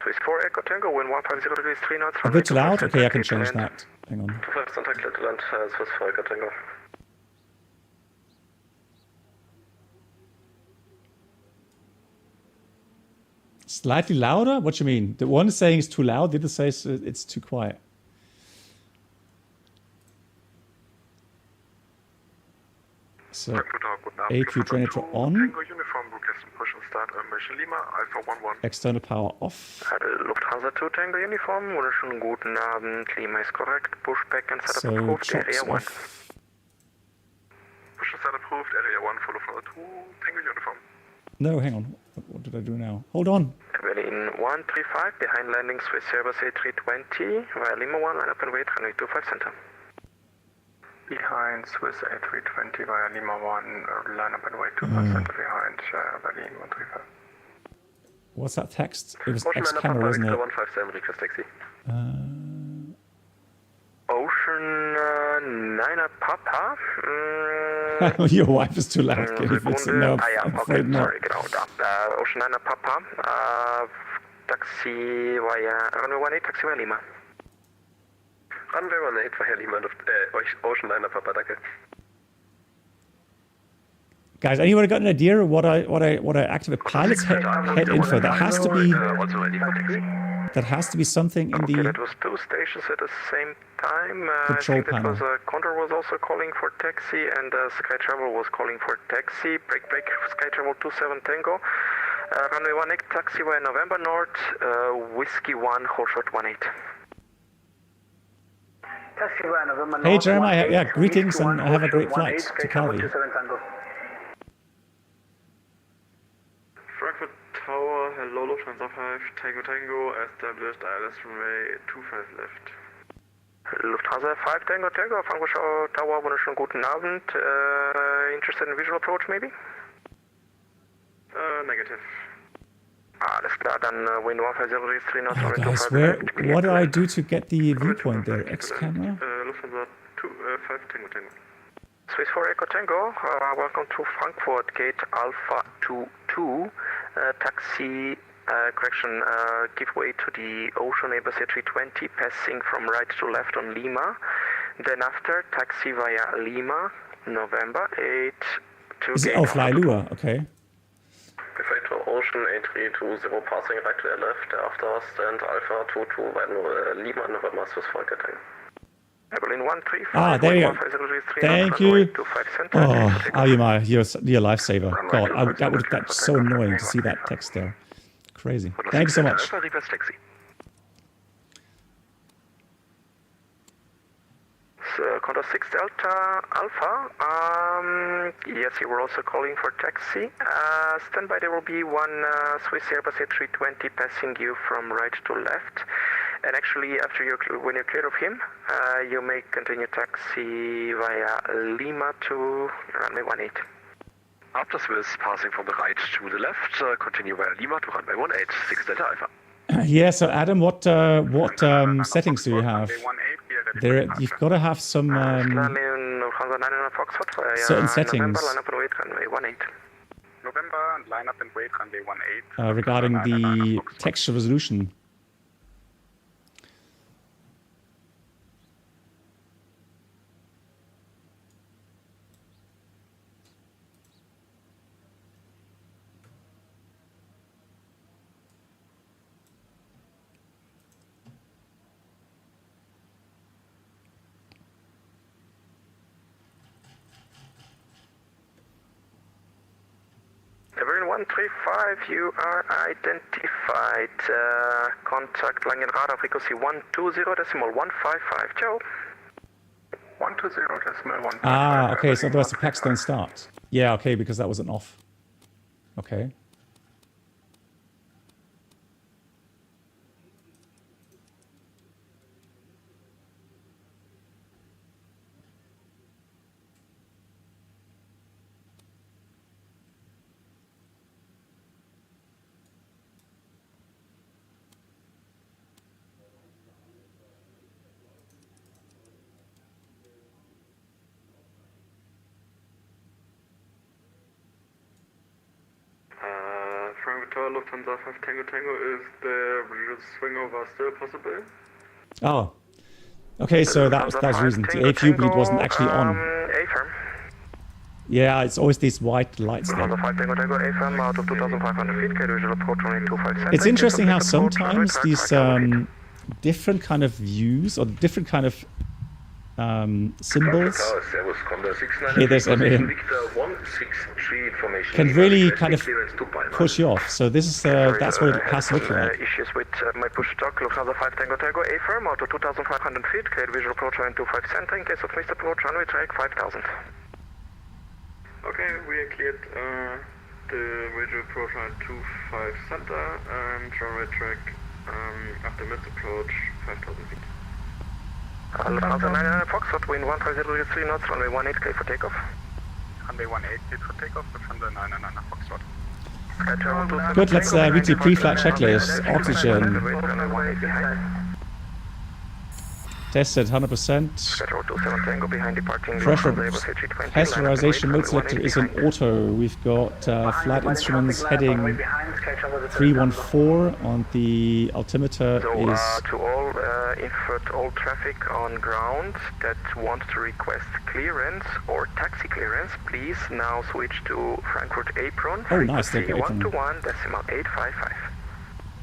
Swiss 4 Echo Tango, wind 150 degrees 3 knots. A bit too loud? Okay, I can change that. Hang on. 25 center, clear to land, Swiss 4 Echo Tango. Slightly louder? What do you mean? The one is saying it's too loud, the other says it's too quiet. So, AQ generator on. External power off. Lufthansa 2 Tango Uniform, wunderschönen guten Abend. Lima is correct. Pushback and setup So, approved. chocks Area 1. off. Push and set approved. Area 1 for Lufthansa 2 Tango Uniform. No, hang on. What did I do now? Hold on. Berlin 135, behind landing Swiss Airbus A320, via Lima 1, line up and wait, runway 25 center. Behind Swiss A320 via Lima 1, line up and wait 25 center behind Berlin 135. What's that text? It was X-camera, wasn't it? 157, request taxi. Ocean 9 Papa. Your wife is too loud. Can you fix it? No, I'm afraid not. Sorry, genau. Ocean 9 Papa. Taxi via runway 18, taxi via Lima. Runway 18 via Lima, Ocean 9 Papa, danke. Guys, anyone got an idea of what I activate pilot's head info? That has to be. Also ready for taxi. That has to be something in the. That was two stations at the same time. Control I think panel. That was Condor was also calling for taxi, and Sky Travel was calling for taxi. Break, Sky Travel 27 Tango. Runway 18, taxi via November North. Whiskey 1, hold short 18. Hey Jeremiah, yeah, greetings and have a great flight to Calvi. Frankfurt Tower, hello, Lufthansa 5, Tango, established, ILS runway 25 left. Lufthansa 5, Tango, Frankfurt Tower, wunderschönen guten Abend. Interested in visual approach, maybe? Negative. Alles klar, dann wind 150 3 knots, runway 25 left. What do I do to get the viewpoint there? X-camera? Lufthansa 5, Tango. Swiss 4 Echo Tango, welcome to Frankfurt, gate Alpha 22, taxi, give way to the Ocean Airbus A320, passing from right to left on Lima, then after, taxi via Lima, November 8 to Is it gate Fly Lua? Okay. Effect to Ocean A320, passing right to the left, after stand Alpha 22 via Lima, November Swiss 4 Echo Tango. Berlin 135. Ah, there you go. Thank you. Oh, Ayuma, you're a lifesaver. God, that's so annoying to see that text there. Crazy. Thank you so much. Condor 6 Delta Alpha. Yes, you were also calling for taxi. Stand by, there will be one Swiss Airbus A320 passing you from right to left. And actually, when you're clear of him, you may continue taxi via Lima to runway 18. After Swiss passing from the right to the left, continue via Lima to runway 18, 6 Delta Alpha. Yeah, so Adam, what settings do you have? There, you've got to have some certain settings regarding the texture resolution. Bavarian 135, you are identified. Contact Langenradar frequency 120.155. Ciao. 120.155. Ah, okay, so otherwise the packs don't start. Yeah, okay, because that wasn't off. Okay. Frankfurt Lufthansa 5 Tango Tango, is the swingover still possible? Oh, okay, so that's the reason. The AFU bleed wasn't actually on. A-firm. Yeah, it's always these white lights there. Lufthansa 5 Tango Tango, A-firm out of 2,500 feet, visual approach runway 25 It's interesting how sometimes these different kind of views or different kind of symbols, here there's can really kind of push you off. So this is that's what it has to look like. Issues with my push stock, Lufthansa 5 Tango Tango, A-firm out to 2,500 feet, cleared visual approach runway 25 center, in case of missed approach runway track 5,000. Okay, we are cleared the visual approach runway 25 center and runway track after missed approach 5,000 feet. Lufthansa 900 Foxtrot, wind 150.3 knots, runway 18, clear for takeoff. Runway 18, clear for takeoff, Lufthansa 900 Foxtrot. Good, let's read the pre-flight checklist. Oxygen. Tested 100%. Pressure pressurization mode selector is in auto. We've got flight instruments heading 314 on the altimeter is. To all invert all traffic on ground that want to request clearance or taxi clearance, please now switch to Frankfurt apron. Oh, nice, they've got apron. 121.855.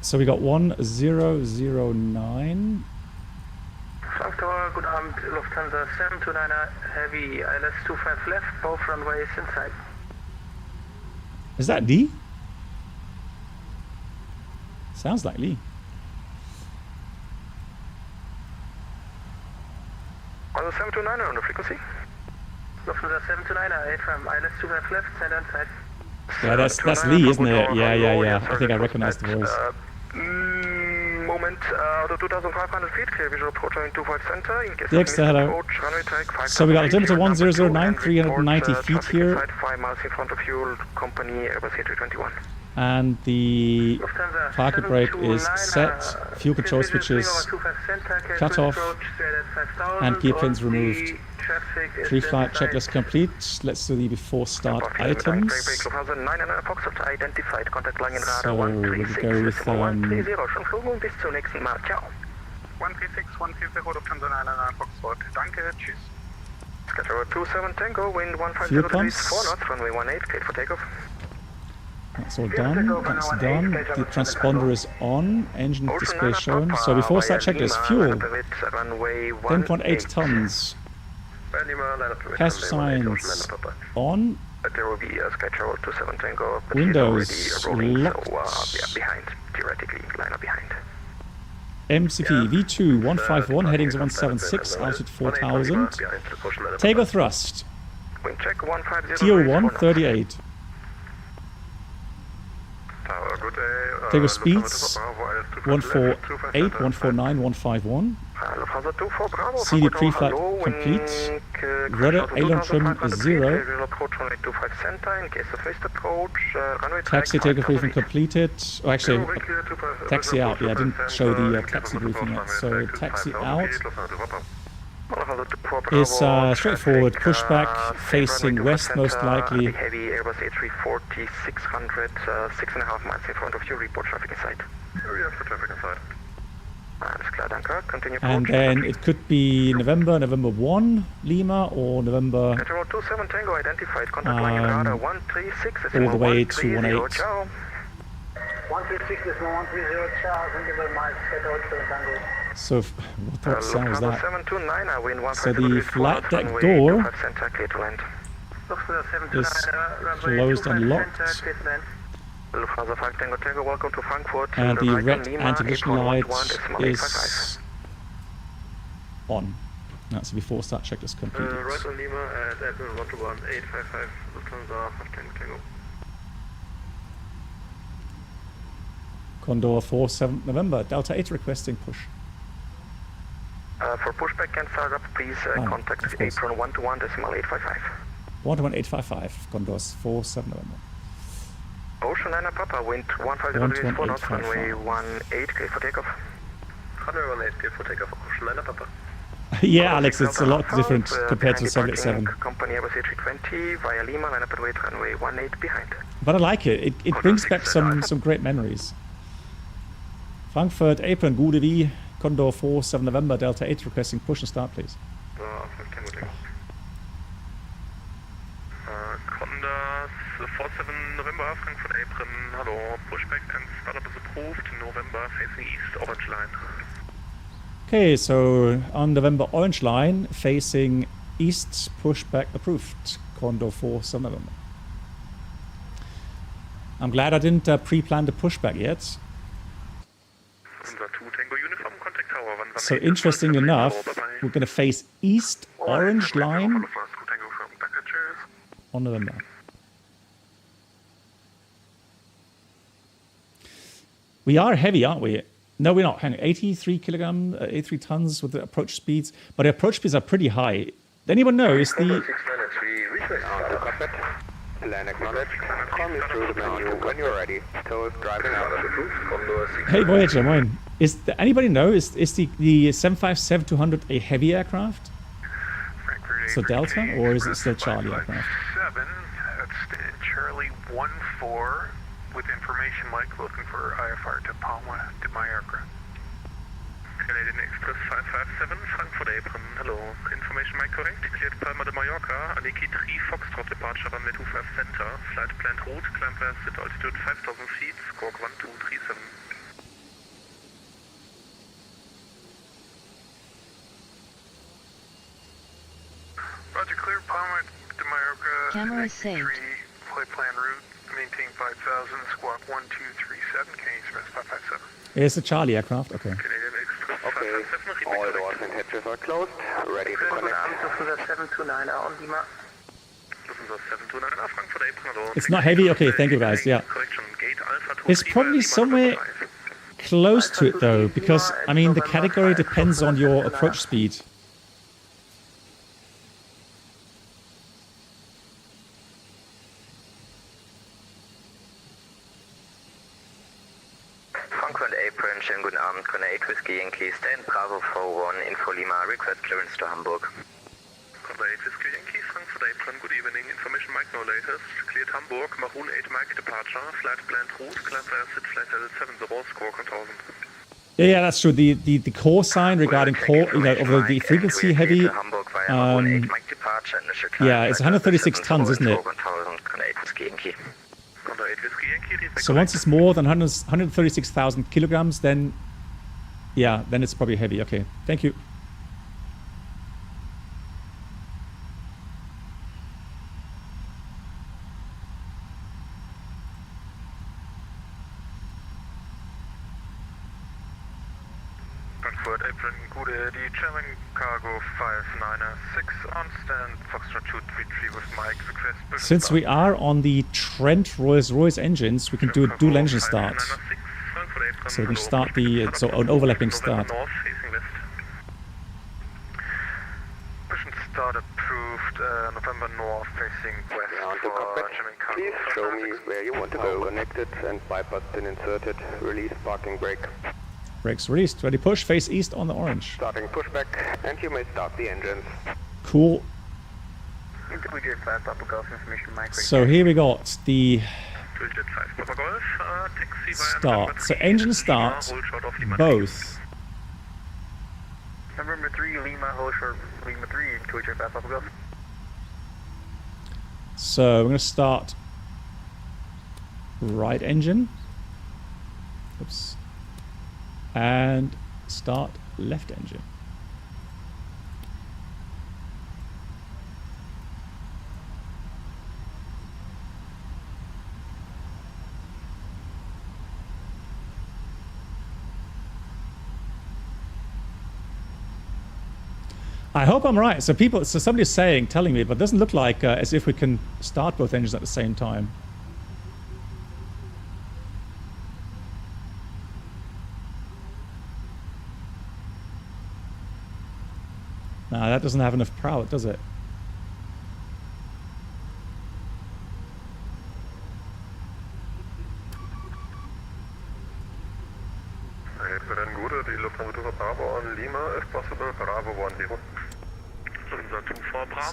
So we got 1009. South Tower, good Abend, Lufthansa 729er, heavy ILS 25 left, both runways inside. Is that Lee? Sounds like Lee. On the 729er on the frequency? Lufthansa 729er, from ILS 25 left, center inside. Yeah, that's Lee, isn't it? Yeah. I think I recognize the voice. Moment, out of 2,500 feet, clear visual approach runway 25 center. In case Dexter, hello. So we got altimeter 1009, 390 feet here. 5 miles in front of you, company Airbus A321. And the parking brake is set, fuel control switches cut off, and gear pins removed. Pre-flight checklist complete. Let's do the before start items. So we'll go with fuel pumps. 4 knots, runway 18, cleared for takeoff. That's all done. That's done. The transponder is on. Engine display shown. So before start checklist, fuel 10.8 tons. Passenger signs on. There will be a Skytravel 27 Tango. Windows locked. So, behind, theoretically, line up behind. MCP V2 151, headings 176, altitude 4000. Takeoff thrust. Wind check 150. TO1 38. Good day. Takeoff speeds 148, 149, 151. CD pre-flight complete. Rudder aileron trim is 0. Taxi takeoff briefing completed. Oh, actually, taxi out. Yeah, I didn't show the taxi briefing yet. So taxi out is straightforward. Pushback facing west, most likely. Heavy Airbus A340 600, 6.5 miles in front of you. Report traffic inside. Area for traffic inside. And then it could be November 1, Lima, or November 27 Tango identified. Contact line radar 136 all the way to 18. 136 is 130, ciao. Thank you very much. So what sound was that? 729, So the flight deck door is closed and locked. Welcome to Frankfurt. And the red anti-collision light is on. That's before start check is completed. Right on Lima at Admiral 121-855 Lufthansa 5 Tango. Condor 47 November, Delta 8 requesting push. For pushback and startup, please contact apron 121.855. 121.855, Condors 47 November. Ocean liner Papa, wind 15 degrees 4 knots, runway 18, clear for takeoff. Runway 18, clear for takeoff, Ocean liner Papa. Yeah, Alex, it's a lot different compared to 787. Company Airbus A320 via Lima, line up and wait, runway 18 behind. But I like it. It brings back some great memories. Frankfurt, apron, Gude V, Condor 47 November, Delta 8 requesting push and start, please. Condor 47 November, Frankfurt apron, hello, pushback and startup is approved, November facing east, orange line. Okay, so on November orange line, facing east, pushback approved, Condor 47 November. I'm glad I didn't pre-plan the pushback yet. So interesting enough, we're going to face east orange line on November. We are heavy, aren't we? No, we're not. Hang on, 83 kilograms, 83 tons with the approach speeds, but the approach speeds are pretty high. Anyone know is the... Hey Voyager, moin. Anybody know, is the 757-200 a heavy aircraft? So Delta, or is it still Charlie aircraft? 7, that's Charlie 14 with information Mike looking for IFR to Palma to my aircraft. Canadian Express 557, Frankfurt apron, hello. Information Mike correct, cleared Palma de Mallorca, Aleki 3 Foxtrot departure runway 25 center, flight planned route, climb path at altitude 5000 feet, squawk 1237. Roger, clear Palma de Mallorca. Camera saved. Flight plan route, maintain 5000, squawk 1237, Canadian Express 557. It's a Charlie aircraft, okay. Canadian Express 557, all doors and hatches are closed, ready to connect. Lufthansa 729 on Lima. Lufthansa 729, Frankfurt apron, hello. It's not heavy? Okay, thank you guys, yeah. It's probably somewhere close to it though, because, I mean, the category depends on your approach speed. Frankfurt apron, schönen guten Abend, Conner 8 Whiskey Yankee, stand Bravo 41, Info Lima, request clearance to Hamburg. Conner 8 Whiskey Yankee, Frankfurt apron, good evening, information Mike no latest, cleared Hamburg, Maroon 8 Mike departure, flight planned route, climb fire sit flight level 70, score 1000. Yeah, that's true. The call sign regarding call, of the frequency heavy. Yeah, it's 136 tons, isn't it? So once it's more than 136,000 kilograms, then yeah, then it's probably heavy. Okay, thank you. Frankfurt, apron, Gude, the German cargo 596 on stand, Foxtrot 233 with Mike, request push Since start. we are on the Trent Rolls-Royce engines, we can do a dual engine start. 596, Frankfurt apron, So we can hello, start the, so an overlapping start. North, facing west. Push and start approved, November North, facing west for German cargo. Please show me where you want to go. Connected and bypass pin inserted. Release parking brake. Brakes released. Ready push. Face east on the orange. Starting pushback, and you may start the engines. Cool. So here we got the start. So engine start, both. November 3, Lima, hold short, Lima 3, 285 Papa Golf. So we're going to start right engine. Oops. And start left engine. I hope I'm right. So somebody's saying, telling me, but it doesn't look like as if we can start both engines at the same time. Nah, that doesn't have enough power, does it?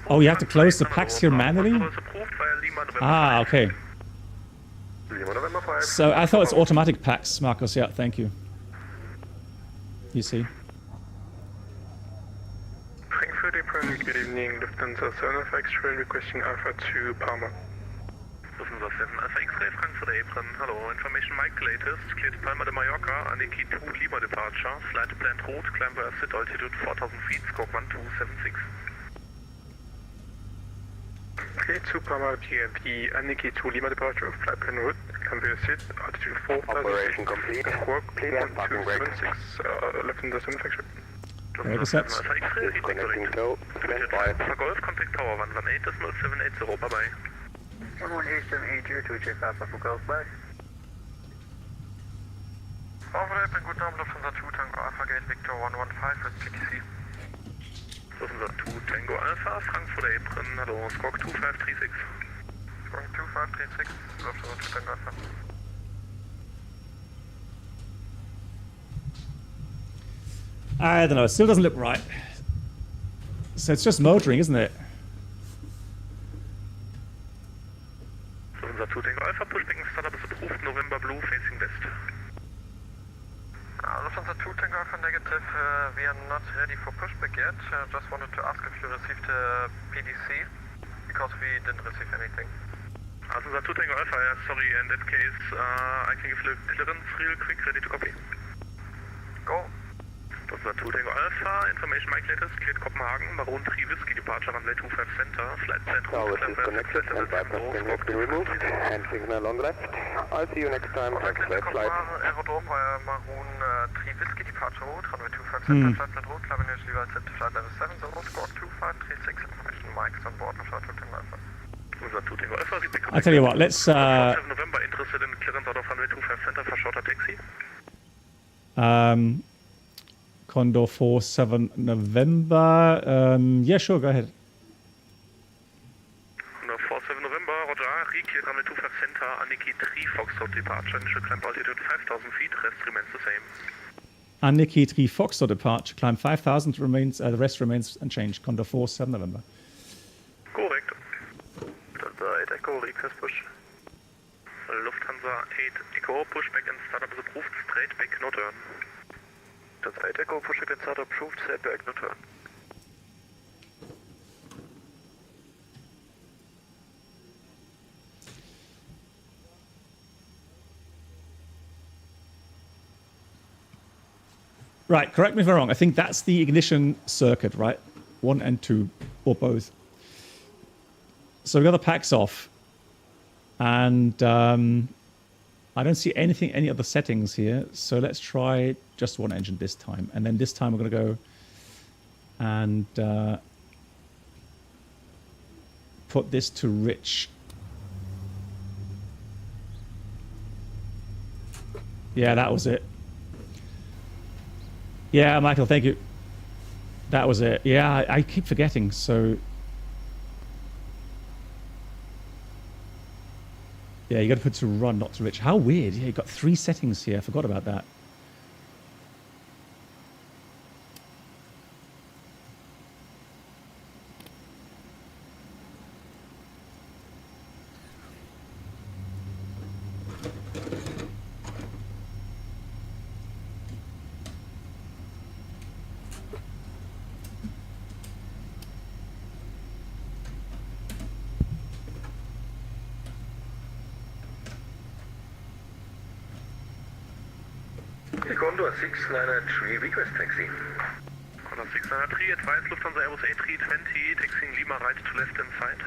Oh, you have to close the packs here manually? Ah, okay. So I thought it's automatic packs, Marcos. Yeah, thank you. You see. Frankfurt apron, good evening, Lufthansa 7 Alpha X-ray requesting Alpha to Palma. Lufthansa 7 Alpha X-ray, Frankfurt apron, hello, information Mike latest, cleared Palma de Mallorca, Aniki 2 Lima departure, flight planned route, climb by ascent altitude 4000 feet, squawk 1276. Okay, to Palma GMP, Aniki 2 Lima departure, flight planned route, climb by ascent altitude 4000 Operation complete. squawk Please end parking brake. 1276, Lufthansa 7 Alpha X-ray. Connecting go. Stand by. Golf, contact tower 118.780, bye bye. 118.780, 285 Papa Golf, bye. Overlap, good number, Lufthansa 2 Tango Alpha Gate Victor 115 with PTC. Lufthansa 2 Tango Alpha, Frankfurt apron, hello, squawk 2536. Squawk 2536, Lufthansa 2 Tango Alpha. I don't know, it still doesn't look right. So it's just motoring, isn't it? Lufthansa 2 Tango Alpha, pushback startup is approved, November Blue facing west. Lufthansa 2 Tango Alpha negative, we are not ready for pushback yet. Just wanted to ask if you received a PDC, because we didn't receive anything. Lufthansa 2 Tango Alpha, yeah, sorry, in that case, I can give you clearance real quick, ready to copy. Go. Lufthansa 2 Tango Alpha, information Mike latest, cleared Copenhagen, Baron 3 Whiskey departure, runway 25 center, flight center. Tower is connected and bypass pin has been removed. Hand signal on left. I'll see you next time. X-ray flight. Aerodrome Maroon 3 Whiskey departure route, runway 25 center, flight plan route, cabin is level set to flight level 7, so squawk 2536, information Mike is on board, flight 2 Tango Alpha. Lufthansa 2 Tango Alpha, I tell you what, let's 7 November, interested in clearance out of runway 25 center for shorter taxi. Condor 47 November. Yeah, sure, go ahead. Condor 47 November, Roger, re-cleared runway 25 center, Aniki 3 Foxtrot departure, initial climb altitude 5000 feet, rest remains the same. Aniki 3 Foxtrot departure, climb 5000, remains, the rest remains unchanged. Condor 47 November. Correct. Delta 8 Echo, request push. Lufthansa 8 Echo, pushback and startup is approved, straight back, no turn. Delta 8 Echo, pushback and startup approved, straight back, no turn. Right, correct me if I'm wrong. I think that's the ignition circuit, right? 1 and 2, or both. So we've got the packs off. And I don't see anything, any other settings here. So let's try just one engine this time. And then this time we're going to go and put this to rich. Yeah, that was it. Yeah, Michael, thank you. That was it. Yeah, I keep forgetting, so... Yeah, you got to put to run, not to rich. How weird. Yeah, you got 3 settings here. I forgot about that. Condor 693, request taxi. Condor 693, advise Lufthansa Airbus A320, taxiing Lima right to left inside.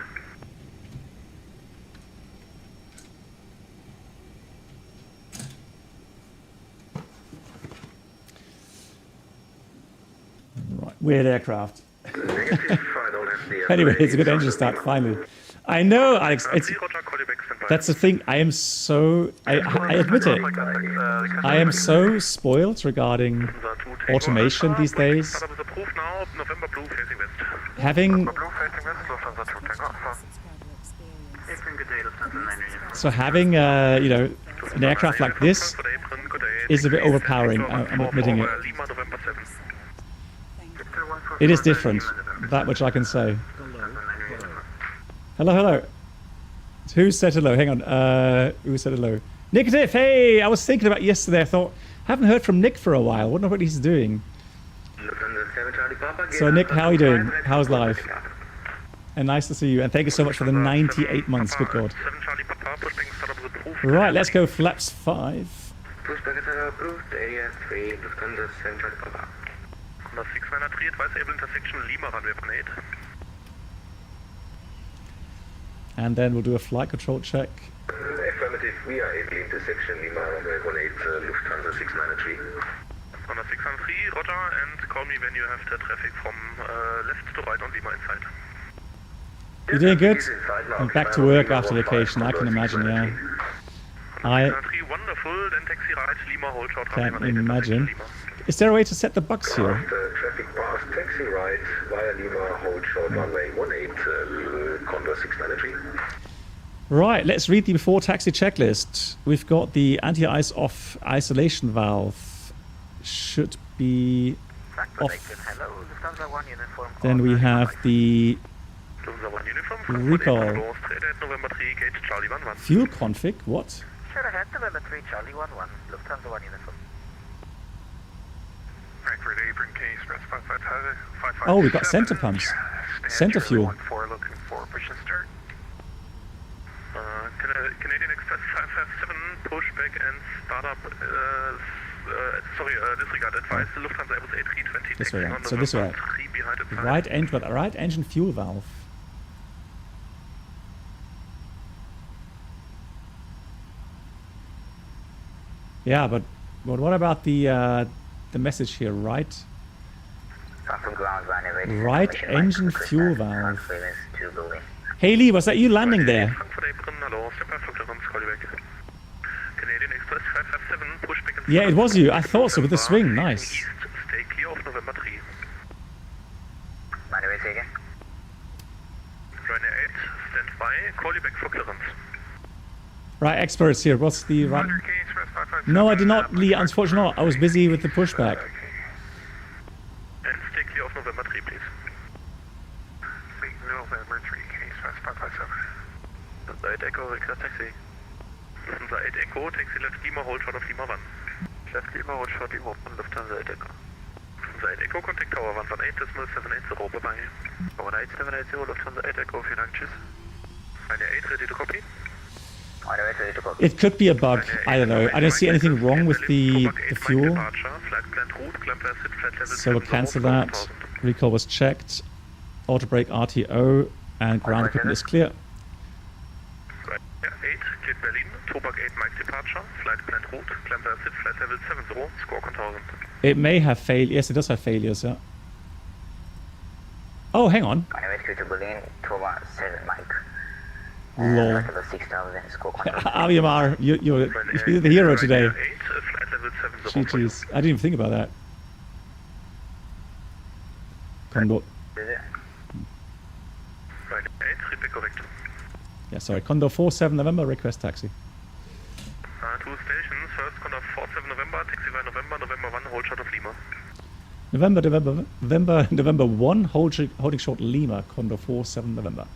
Right, weird aircraft. Negative, I don't have the... Anyway, it's a good engine start, finally. I know, Alex, that's the thing. I am so... I admit it. I am so spoiled regarding automation these days. Having... So having, you know, an aircraft like this is a bit overpowering, I'm admitting it. It is different, that much I can say. Hello, hello. Who said hello? Hang on. Who said hello? Negative! Hey! I was thinking about yesterday. I thought, haven't heard from Nick for a while. Wonder what he's doing. So, Nick, how are you doing? How's life? And nice to see you. And thank you so much for the 98 months. Good God. Right, let's go flaps 5. Pushback is approved, area 3, Lufthansa 7 Charlie Papa. Condor 693, advise able intersection Lima runway 18. And then we'll do a flight control check. Affirmative, we are able intersection Lima runway 18, Lufthansa 693. Condor 693, roger, and call me when you have the traffic from left to right on Lima inside. You're doing good? I'm back to work after vacation, I can imagine, yeah. I can't imagine. Is there a way to set the bugs here? Traffic past taxi right via Lima, hold short runway 18, Condor 693. Right, let's read the before taxi checklist. We've got the anti-ice off isolation valve. Should be off. Then we have the recall. Fuel config, what? Frankfurt apron K express 557. Oh, we got center pumps. Center fuel. Looking for push and start. Canadian Express 557 pushback and startup. Disregard advice. Lufthansa Airbus A320. This way, right. So this way. Right engine fuel valve. Yeah, but what about the message here, right? Right engine fuel valve. Haley, was that you landing there? Yeah, it was you. I thought so with the swing. Nice. Stay clear of November 3. Ryanair 8, stand by. Call you back for clearance. Right, experts here. What's the right? No, I did not, Lee. Unfortunately, not. I was busy with the pushback. And stay clear of November 3, please. November 3, K-Express 557. Lufthansa 8 Echo, request taxi. Lufthansa 8 Echo, taxi left Lima, hold short of Lima 1. Left Lima, hold short Lima 1, Lufthansa 8 Echo. Lufthansa 8 Echo, contact tower 118.780, bye-bye. Tower 8780, Lufthansa 8 Echo, vielen Dank, tschüss. Ryanair 8, ready to copy? It could be a bug. I don't know. I don't see anything wrong with the fuel. So we'll cancel that. Recall was checked. Auto brake RTO and ground equipment is clear. cleared Berlin, Tobak 8 Mike departure, flight plan route, climb asset, flight level 70, score 1000. It may have failed. Yes, it does have failures, yeah. Oh, hang on. To Berlin, Tobak 7 Mike. Lol. Level 6000, score 1000. Aviamar, you're the hero today. 8, flight level 70. GG's. I didn't even think about that. Condor. Right 8, repeat correct. Yeah, sorry. Condor 47 November, request taxi. 2 stations, first Condor 47 November, taxi via November, November 1, hold short of Lima. November 1, holding short Lima, Condor 47 November.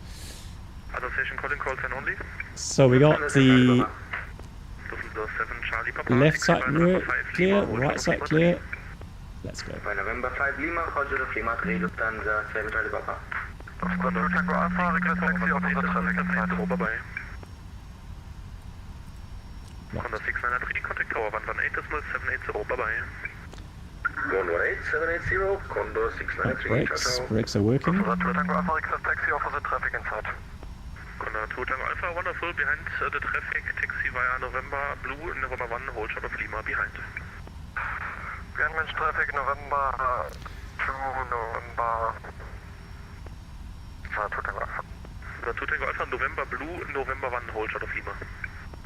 Other station calling call 10 only. So we got the Düsseldorf 7 Charlie Papa. left side clear, right side clear. Let's go. By November 5 Lima, hold short of Lima, 3 Lufthansa 7 Charlie Papa. Condor Tango Alpha, request taxi off the traffic inside, over by. Condor 693, contact tower 118.780, bye bye. 118.780, Condor 693. Brakes are working. Condor 2 Tango Alpha, request taxi off the traffic inside. Condor 2 Tango Alpha, wonderful, behind the traffic, taxi via November Blue, November 1, hold short of Lima, behind. Behind Mensch traffic, November 2, November... 2 Tango Alpha. Condor 2 Tango Alpha, November Blue, November 1, hold short of Lima.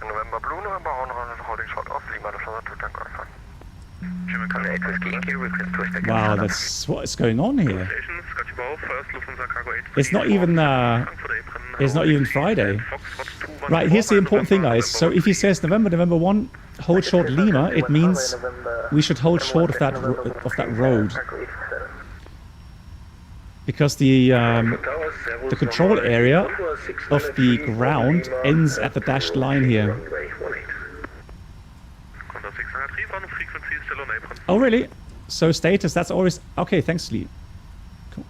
November Blue, November 1, holding short of Lima, November 2 Tango Alpha. Wow, that's what's going on here. It's not even Friday. Right, here's the important thing, guys. So if he says November 1, hold short Lima, it means we should hold short of that road. Because the control area of the ground ends at the dashed line here. Oh really? So status, that's always... Okay, thanks Lee. Cool.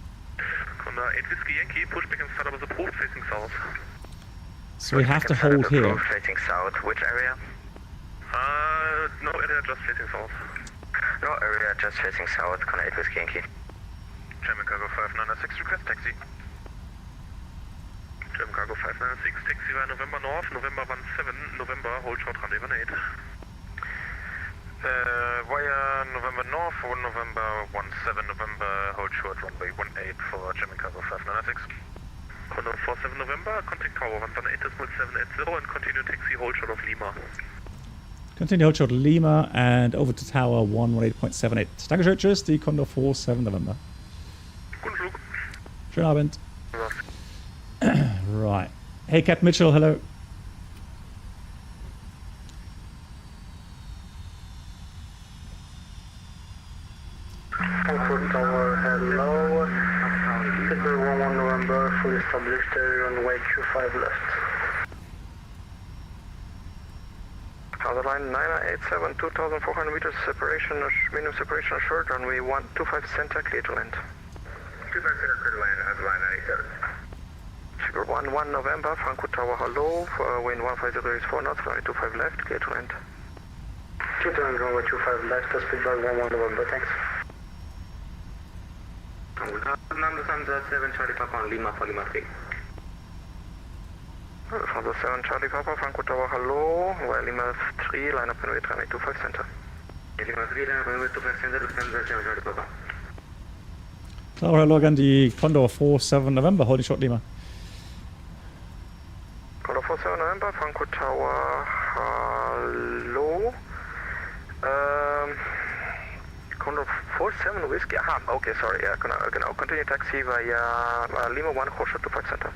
So we have to hold here. Facing south, which area? No area just facing south. No area just facing south, Connor 8 Whiskey Yankee. German Cargo 596, request taxi. German Cargo 596, taxi via November North, November 17, November, hold short rendezvous 8. Via November North, November 17, November, hold short runway 18 for German Cargo 596. Condor 47 November, contact tower 118.780 and continue taxi hold short of Lima. Continue hold short Lima and over to tower 118.78. Dankeschön, tschüss, die Condor 47 November. Guten Flug. Schönen Abend. Right. Hey, Cat Mitchell, hello. Frankfurt Tower, hello. Pittsburgh 11 November, fully established runway Q5 left. Other line 987, 2,400 meters separation, minimum separation assured, runway 125 center, clear to land. 25 center, clear to land, other line 987. Figure 11 November, Frankfurt Tower, hello, wind 150 is 4 knots, runway 25 left, clear to land. Clear to land, runway 25 left, Pittsburgh 11 November, thanks. Lufthansa 7 Charlie Papa on Lima for Lima 3. Lufthansa 7 Charlie Papa, Frankfurt Tower, hello, via Lima 3, line up runway 3825 center. Lima 3, line up runway 25 center, Lufthansa 7 Charlie Papa. Tower, hello again, die Condor 47 November, holding short Lima. Condor 47 November, Frankfurt Tower, hello. Condor 47 Whiskey, okay, sorry, yeah, genau, continue taxi via Lima 1, hold short 25 center.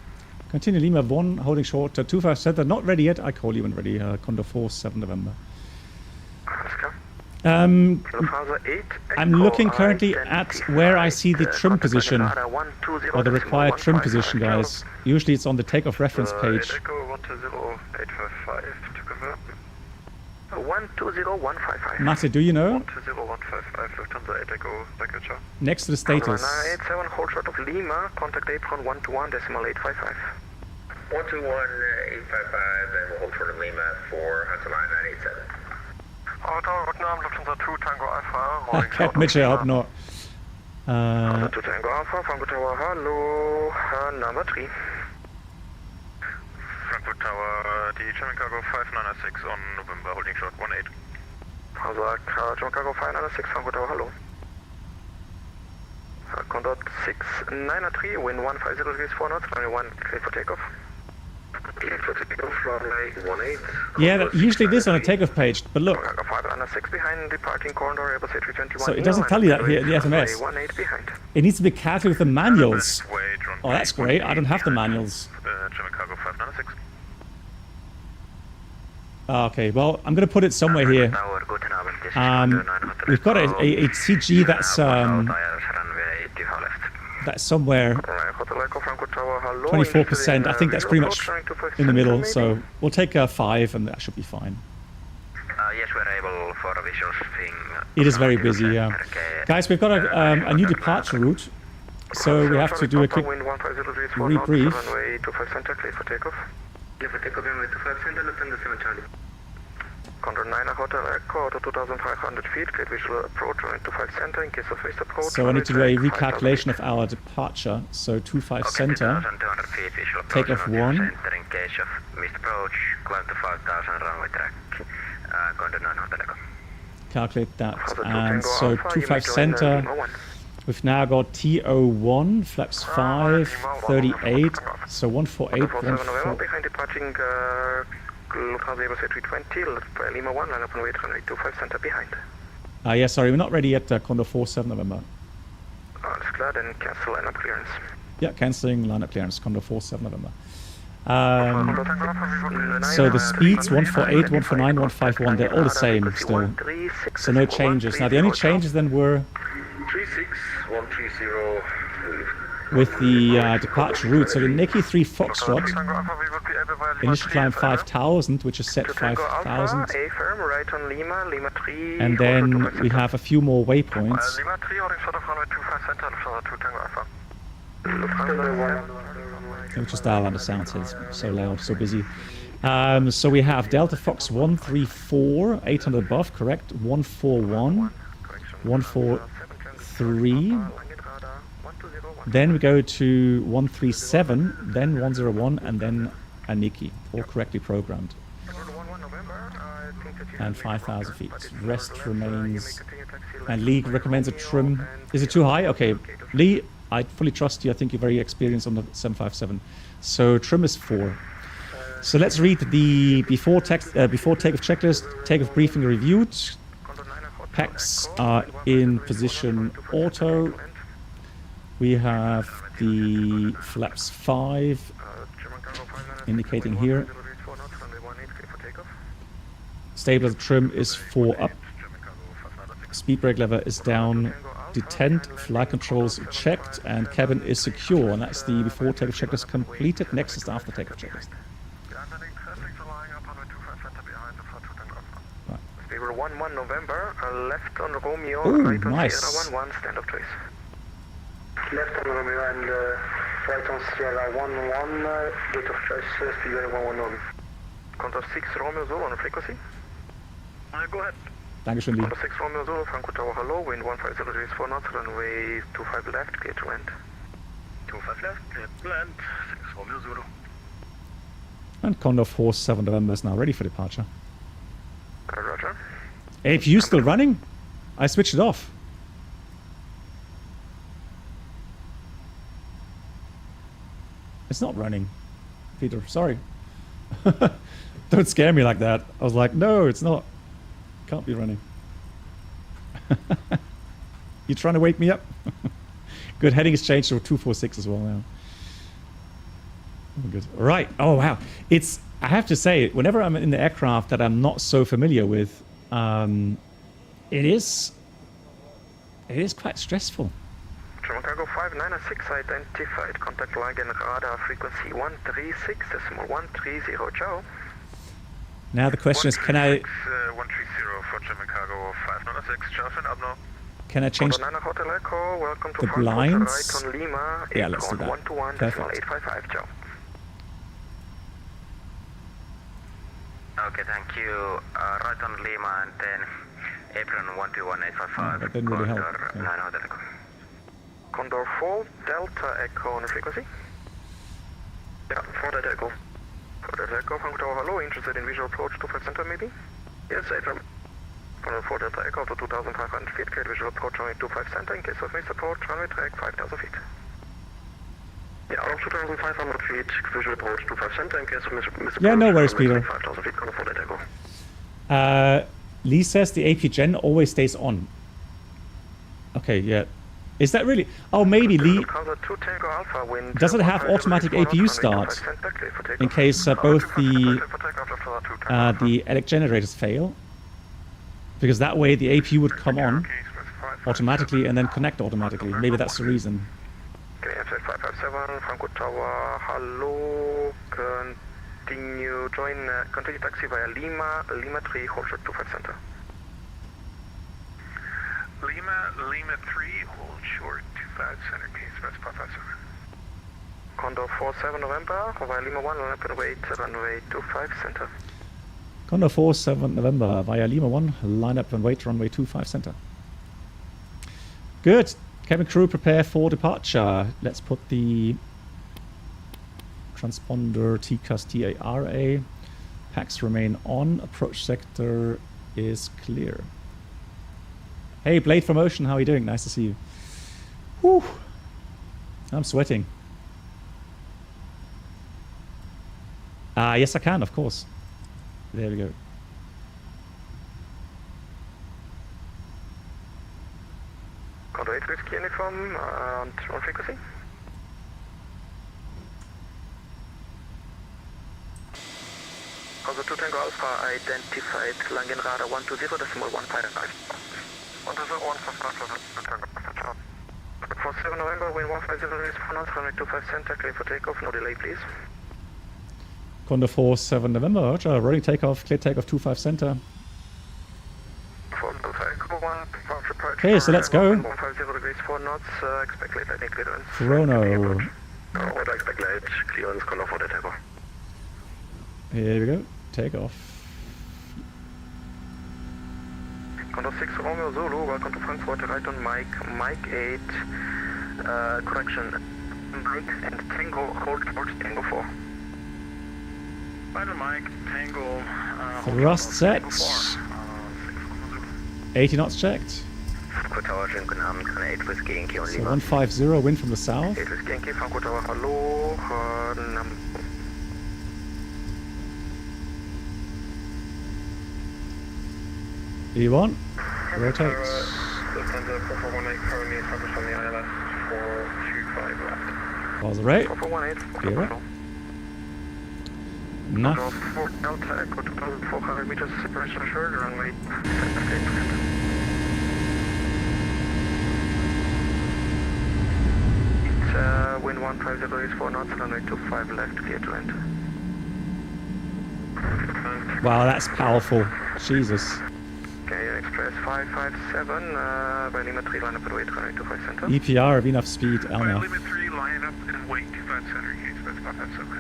Continue Lima 1, holding short 25 center, not ready yet, I call you when ready, Condor 47 November. Alles klar. I'm looking currently at where I see the trim position, or the required trim position, guys. Usually it's on the takeoff reference page. Echo 120855 to confirm. 120155. Mate, do you know? 120155, Lufthansa 8 Echo, Baggage. Next to the status. 987, hold short of Lima, contact apron 121.855. 121.855, and we'll hold short of Lima for Hunter Line 987. Tower, guten Abend, Lufthansa 2 Tango Alpha. Cat Mitchell, I hope not. 2 Tango Alpha, Frankfurt Tower, hello, number 3. Frankfurt Tower, die German Cargo 596 on November, holding short 18. Also, German Cargo 596, Frankfurt Tower, hello. Condor 693, wind 150 degrees 4 knots, runway 1, clear for takeoff. Clear for takeoff, runway 18. Yeah, that usually it is on a takeoff page, but look. 506 behind, departing corridor, Airbus A321. So it doesn't tell you that here in the FMS. 18 behind. It needs to be calculated with the manuals. Oh, that's great. I don't have the manuals. German Cargo 596. Okay, well, I'm going to put it somewhere here. We've got a CG that's somewhere 24%. I think that's pretty much in the middle, so we'll take a 5 and that should be fine. Yes, we're able for a visual thing. It is very busy, yeah. Guys, we've got a new departure route, so we have to do a quick rebrief. Condor 9 Hotel Echo, 2,500 feet, gate visual approach, runway 25 center in case of missed approach. So I need to do a recalculation of our departure. So 25 center, takeoff 1. In case of missed approach, climb to 5,000 runway track. Condor 9 Hotel Echo. Calculate that. And so 25 center, we've now got TO1, flaps 5, 38, so 148, 148. Behind departing Lufthansa Airbus A320, Lima 1, line up on way 25 center behind. Yeah, sorry, we're not ready yet, Condor 47 November. Alles klar, then cancel line up clearance. Yeah, cancelling line up clearance, Condor 47 November. So the speeds 148, 149, 151, they're all the same still. So no changes. Now the only changes then were 36130 with the departure route. So the Nikki 3 Foxtrot, initial climb 5000, which is set 5000. And then we have a few more waypoints. Let me just dial down the sound, it's so loud, so busy. So we have Delta Fox 134, 800 above, correct, 141, 143. Then we go to 137, then 101, and then a Nikki, all correctly programmed. And 5,000 feet. Rest remains. And Lee recommends a trim. Is it too high? Okay, Lee, I fully trust you. I think you're very experienced on the 757. So trim is 4. So let's read the before takeoff checklist. Takeoff briefing reviewed. Packs are in position auto. We have the flaps 5 indicating here. Stabilizer trim is 4 up. Speed brake lever is down. Detent, flight controls checked, and cabin is secure. And that's the before takeoff checklist completed. Next is the after takeoff checklist. Right. Stable 11 November, left on Romeo. Ooh, right on nice. Sierra 11, stand of choice. Left on Romeo and right on Sierra 11, gate of choice, speedway 11. Condor 6 Romeo Zulu on frequency. Go ahead. Dankeschön, Lee. Condor 6 Romeo Zulu, Frankfurt Tower, hello, wind 150 degrees 4 knots, runway 25 left, clear to land. 25 left, clear to land, 6 Romeo Zulu. And Condor 47 November is now ready for departure. Roger. Hey, if you're still running, I switched it off. It's not running, Peter, sorry. Don't scare me like that. I was like, no, it's not. Can't be running. You trying to wake me up? Good, heading is changed to 246 as well now. Oh, good. Right. Oh, wow. I have to say, whenever I'm in the aircraft that I'm not so familiar with, it is quite stressful. German Cargo 596 identified. Contact line and radar frequency 136.130. Ciao. Now the question is, can I... 130 for German Cargo 596, Charleston, up now. Can I change Hotel Echo, welcome to the blinds? Right on Lima, Yeah, let's do that. 121, Perfect. 855, ciao. Okay, thank you. Right on Lima and then apron 121855. That didn't really help. Condor 9 Hotel Echo. Condor 4 Delta Echo on frequency. Yeah, 4 Delta Echo. For the takeoff, Frankfurt Tower, hello, interested in visual approach to 5 center maybe? Yes, Adrian. For the takeoff to 2,500 feet, create visual approach runway 25 center, in case of missed approach, runway track 5,000 feet. Yeah, out of 2,500 feet, visual approach to 5 center, in case of missed approach. Yeah, no worries, Peter. 5,000 feet, for the takeoff. Lee says the AP Gen always stays on. Okay, yeah. Is that really? Oh, maybe Lee. Does it have automatic APU start in case both the elect generators fail? Because that way the APU would come on automatically and then connect automatically. Maybe that's the reason. Okay, FF757, Frankfurt Tower, hello. Continue taxi via Lima 3, hold short 25 center. Lima 3, hold short 25 center, case specify 57. Condor 47 November, via Lima 1, line up and wait, runway 25 center. Condor 47 November, via Lima 1, line up and wait, runway 25 center. Good. Cabin crew, prepare for departure. Let's put the transponder TCAS TARA. Packs remain on. Approach sector is clear. Hey, Blade from Ocean, how are you doing? Nice to see you. Whew. I'm sweating. Yes, I can, of course. There we go. Condor 8 Whiskey uniform on frequency. Condor 2 Tango Alpha identified Langen radar 120.155. 47 November, wind 150 degrees, 4 knots, runway 25 center, clear for takeoff, no delay please. Condor 47 November, Roger, rolling takeoff, clear takeoff 25 center. Okay, so let's go. 150 degrees, 4 knots, expect late lightning clearance. Chrono. What I expect late clearance, Condor for the takeoff. Here we go, takeoff. Condor 6 Romeo Zulu, welcome to Frankfurt, right on Mike 8, correction, Mike and Tango, hold short, Tango 4. Right on Mike, Tango, Thrust set. 80 knots checked. Frankfurt Tower, schönen guten Abend, Kanal 8 Whiskey Yankee on So Lima. 150, wind from the south. 8 Whiskey Yankee, Frankfurt Tower, hallo, E1, rotates. Lufthansa 4418 currently focused on the ILS 425 left. Pause the rate. 4418, Clear it. Enough. 4 Delta Echo 2400 meters separation assured, runway 78%. Wind 150 degrees, 4 knots, runway 25 left, clear to enter. Wow, that's powerful. Jesus. Okay, Express 557, by Lima 3, line up and wait, runway 25 center. EPR of enough speed, By Elna. Lima 3, line up and wait 25 center, case specify 57.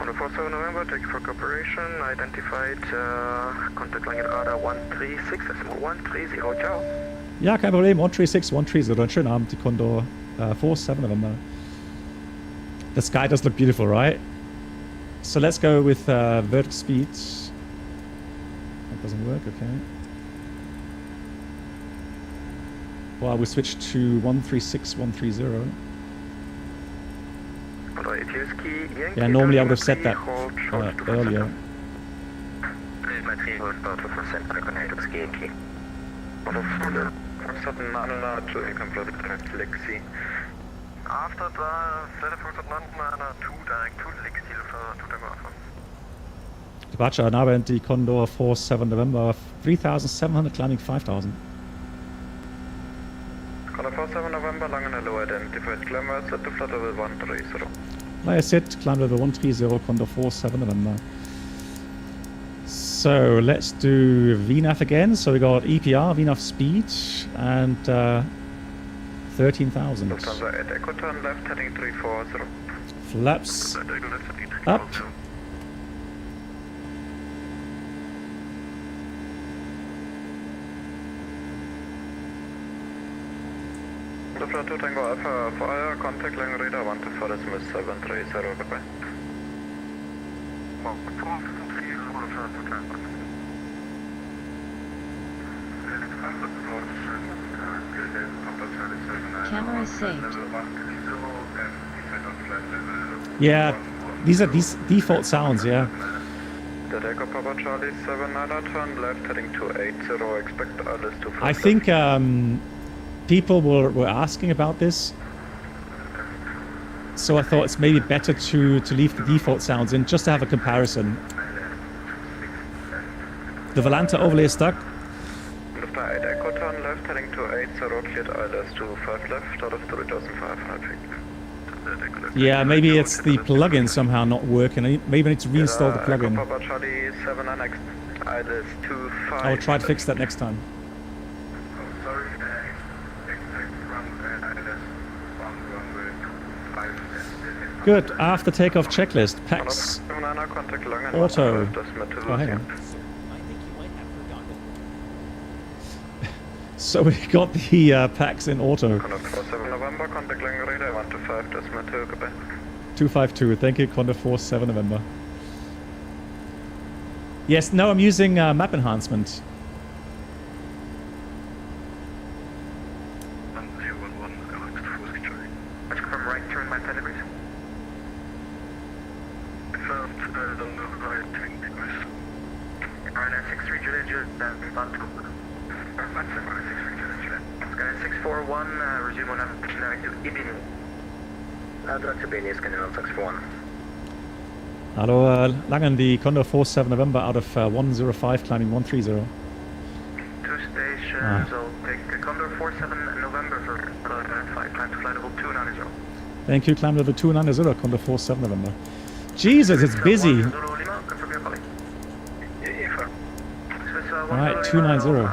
On the 47 November, thank you for cooperation. Identified contact line radar 136, decimal 130, ciao. Ja, kein Problem. 136, 130. Schönen Abend, die Condor 47 November. The sky does look beautiful, right? So let's go with vertical speed. That doesn't work, okay. Well, we switched to 136, 130. Yeah, normally I would have set that earlier. After the Frankfurt London 2 direct to Lexi Lufthansa. Departure Nabend, die Condor 47 November, 3,700 climbing 5,000. Condor 47 November, Langen hello, identified climber, set to flight level 130. Like set, climb level 130, Condor 47 November. So let's do VNAV again. So we got EPR, VNAV speed, and 13,000. Lufthansa at Echo turn left, heading 340. Flaps up. Lufthansa 2 Tango Alpha, fire, contact line radar 124, decimal 730, goodbye. Camera saved. Yeah, these are these default sounds, yeah. The Takeoff Papa Charlie 79er, turn left heading to 80, expect others to I think people were asking about this. So I thought it's maybe better to leave the default sounds in just to have a comparison. The Volante overlay is stuck. After 8 Echo, turn left heading to 80, cleared ILS to 5 left out of 3,500 feet. Yeah, maybe it's the plugin somehow not working. Maybe I need to reinstall the plugin. Papa Charlie 7 next, ILS to 5. I'll try to fix that next time. Good. After takeoff checklist. PAX. Auto. Oh, hang on. So we got the PAX in auto. 252. Thank you, Condor 47 November. Yes, no, I'm using map enhancement. Hallo, Langen, die Condor 47 November out of 105 climbing 130. 2 stations, I'll take Condor 47 November for 5, climb to flight level 290. Thank you, climb level 290, Condor 47 November. Jesus, it's busy. Alright, 290.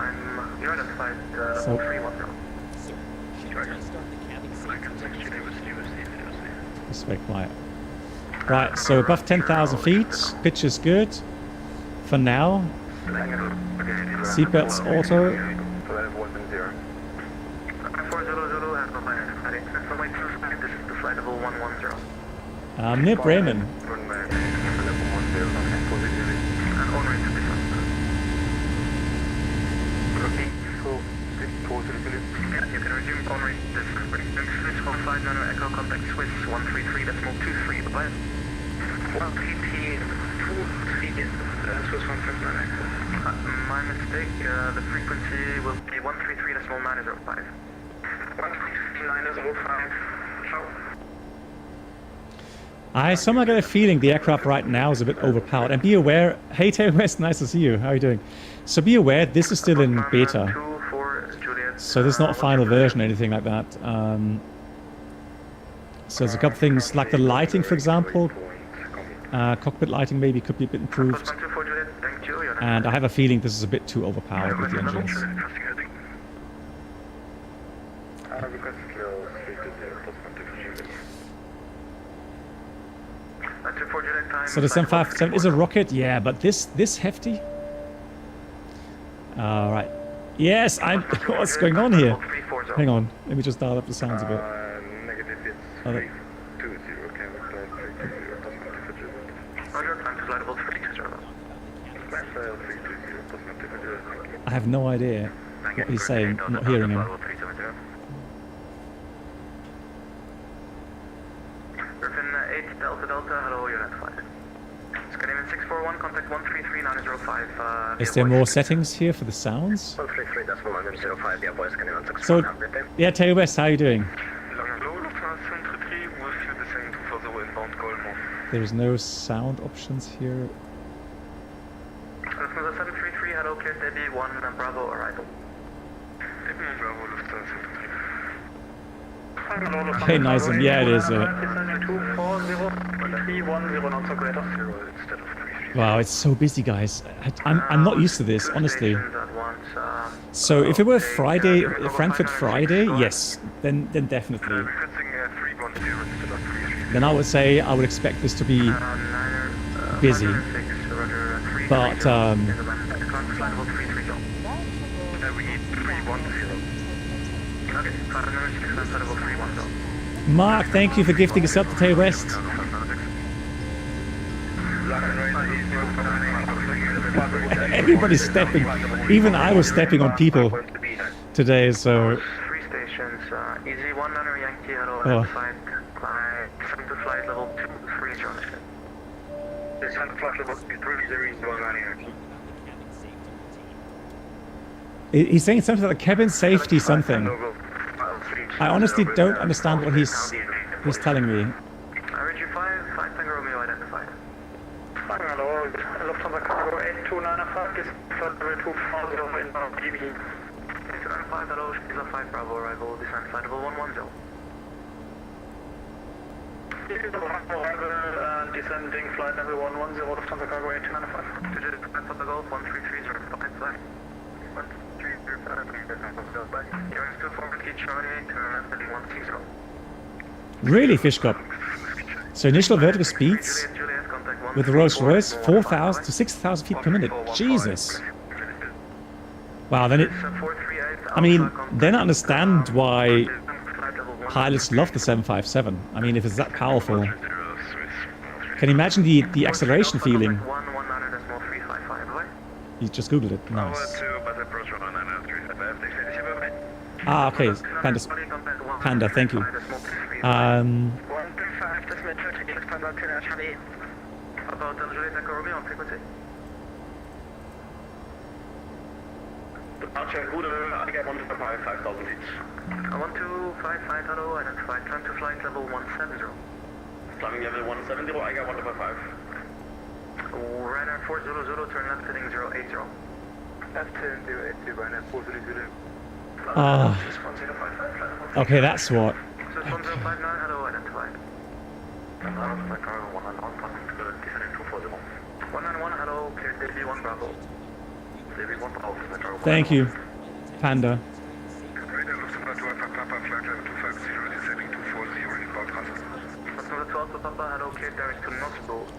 So, just very quiet. Right, so above 10,000 feet, pitch is good for now. Seatbelts auto. Near Bremen. You can resume on rate Swiss 459 Echo contact Swiss 133.23, bye-bye. 133, Swiss 159 Echo. My mistake, the frequency will be 133.905. 133.905, ciao. I somehow get a feeling the aircraft right now is a bit overpowered. And be aware, hey Taylor West, nice to see you. How are you doing? So be aware, this is still in beta. So there's not a final version or anything like that. So there's a couple things like the lighting, for example. Cockpit lighting maybe could be a bit improved. And I have a feeling this is a bit too overpowered with the engines. So the 757 is a rocket, yeah, but this hefty. All right. Yes, what's going on here? Hang on, let me just dial up the sounds a bit. I have no idea what he's saying. I'm not hearing him. Is there more settings here for the sounds? So, yeah, Taylor West, how are you doing? There's no sound options here. Lufthansa 733, hello, clear Debbie, 1 Bravo arrival. Hey, nice, yeah, it is. Wow, it's so busy, guys. I'm not used to this, honestly. So if it were Friday, Frankfurt Friday, yes, then definitely. Then I would say I would expect this to be busy. But Mark, thank you for gifting us up to Tay West. Everybody's stepping. Even I was stepping on people today, so... 3 stations, easy 1 under Yankee, hello, Oh. flight, send to flight level 2, 3, John. Send to flight level 2, 3, 0, 1 He's saying something like cabin safety something. I honestly don't understand what he's telling me. RG5, 5 Tango Romeo identified. Hello, Lufthansa Cargo 8295 is flight level 240 inbound DB. 295, hello, Spiegel 5 Bravo, arrival, descent flight level 110. Arrival, descending flight level 110, Lufthansa Cargo 8295. To the Papa Golf 1330, flight flight. 1335, bye. You're still forward, key Charlie, turn left, heading 160. Really, Fishkop? So initial vertical speeds with the Rolls-Royce, 4,000 to 6,000 feet per minute. Jesus. Wow, then it... I mean, then I understand why pilots love the 757. I mean, if it's that powerful. Can you imagine the acceleration feeling? You just googled it. Nice. Ah, okay. Panda, thank you. Departure, good, I get 125, 5,000 feet. 1255, hello, identified, climb to flight level 170. Climbing level 170, I got 155. Ryanair 400, turn left heading 080. F10 080, Ryanair 400. Ah. Okay, that's what. So 1059, hello, identified. 191, hello, cleared Davy 1 Bravo. Davy 1 Bravo. Thank you, Panda.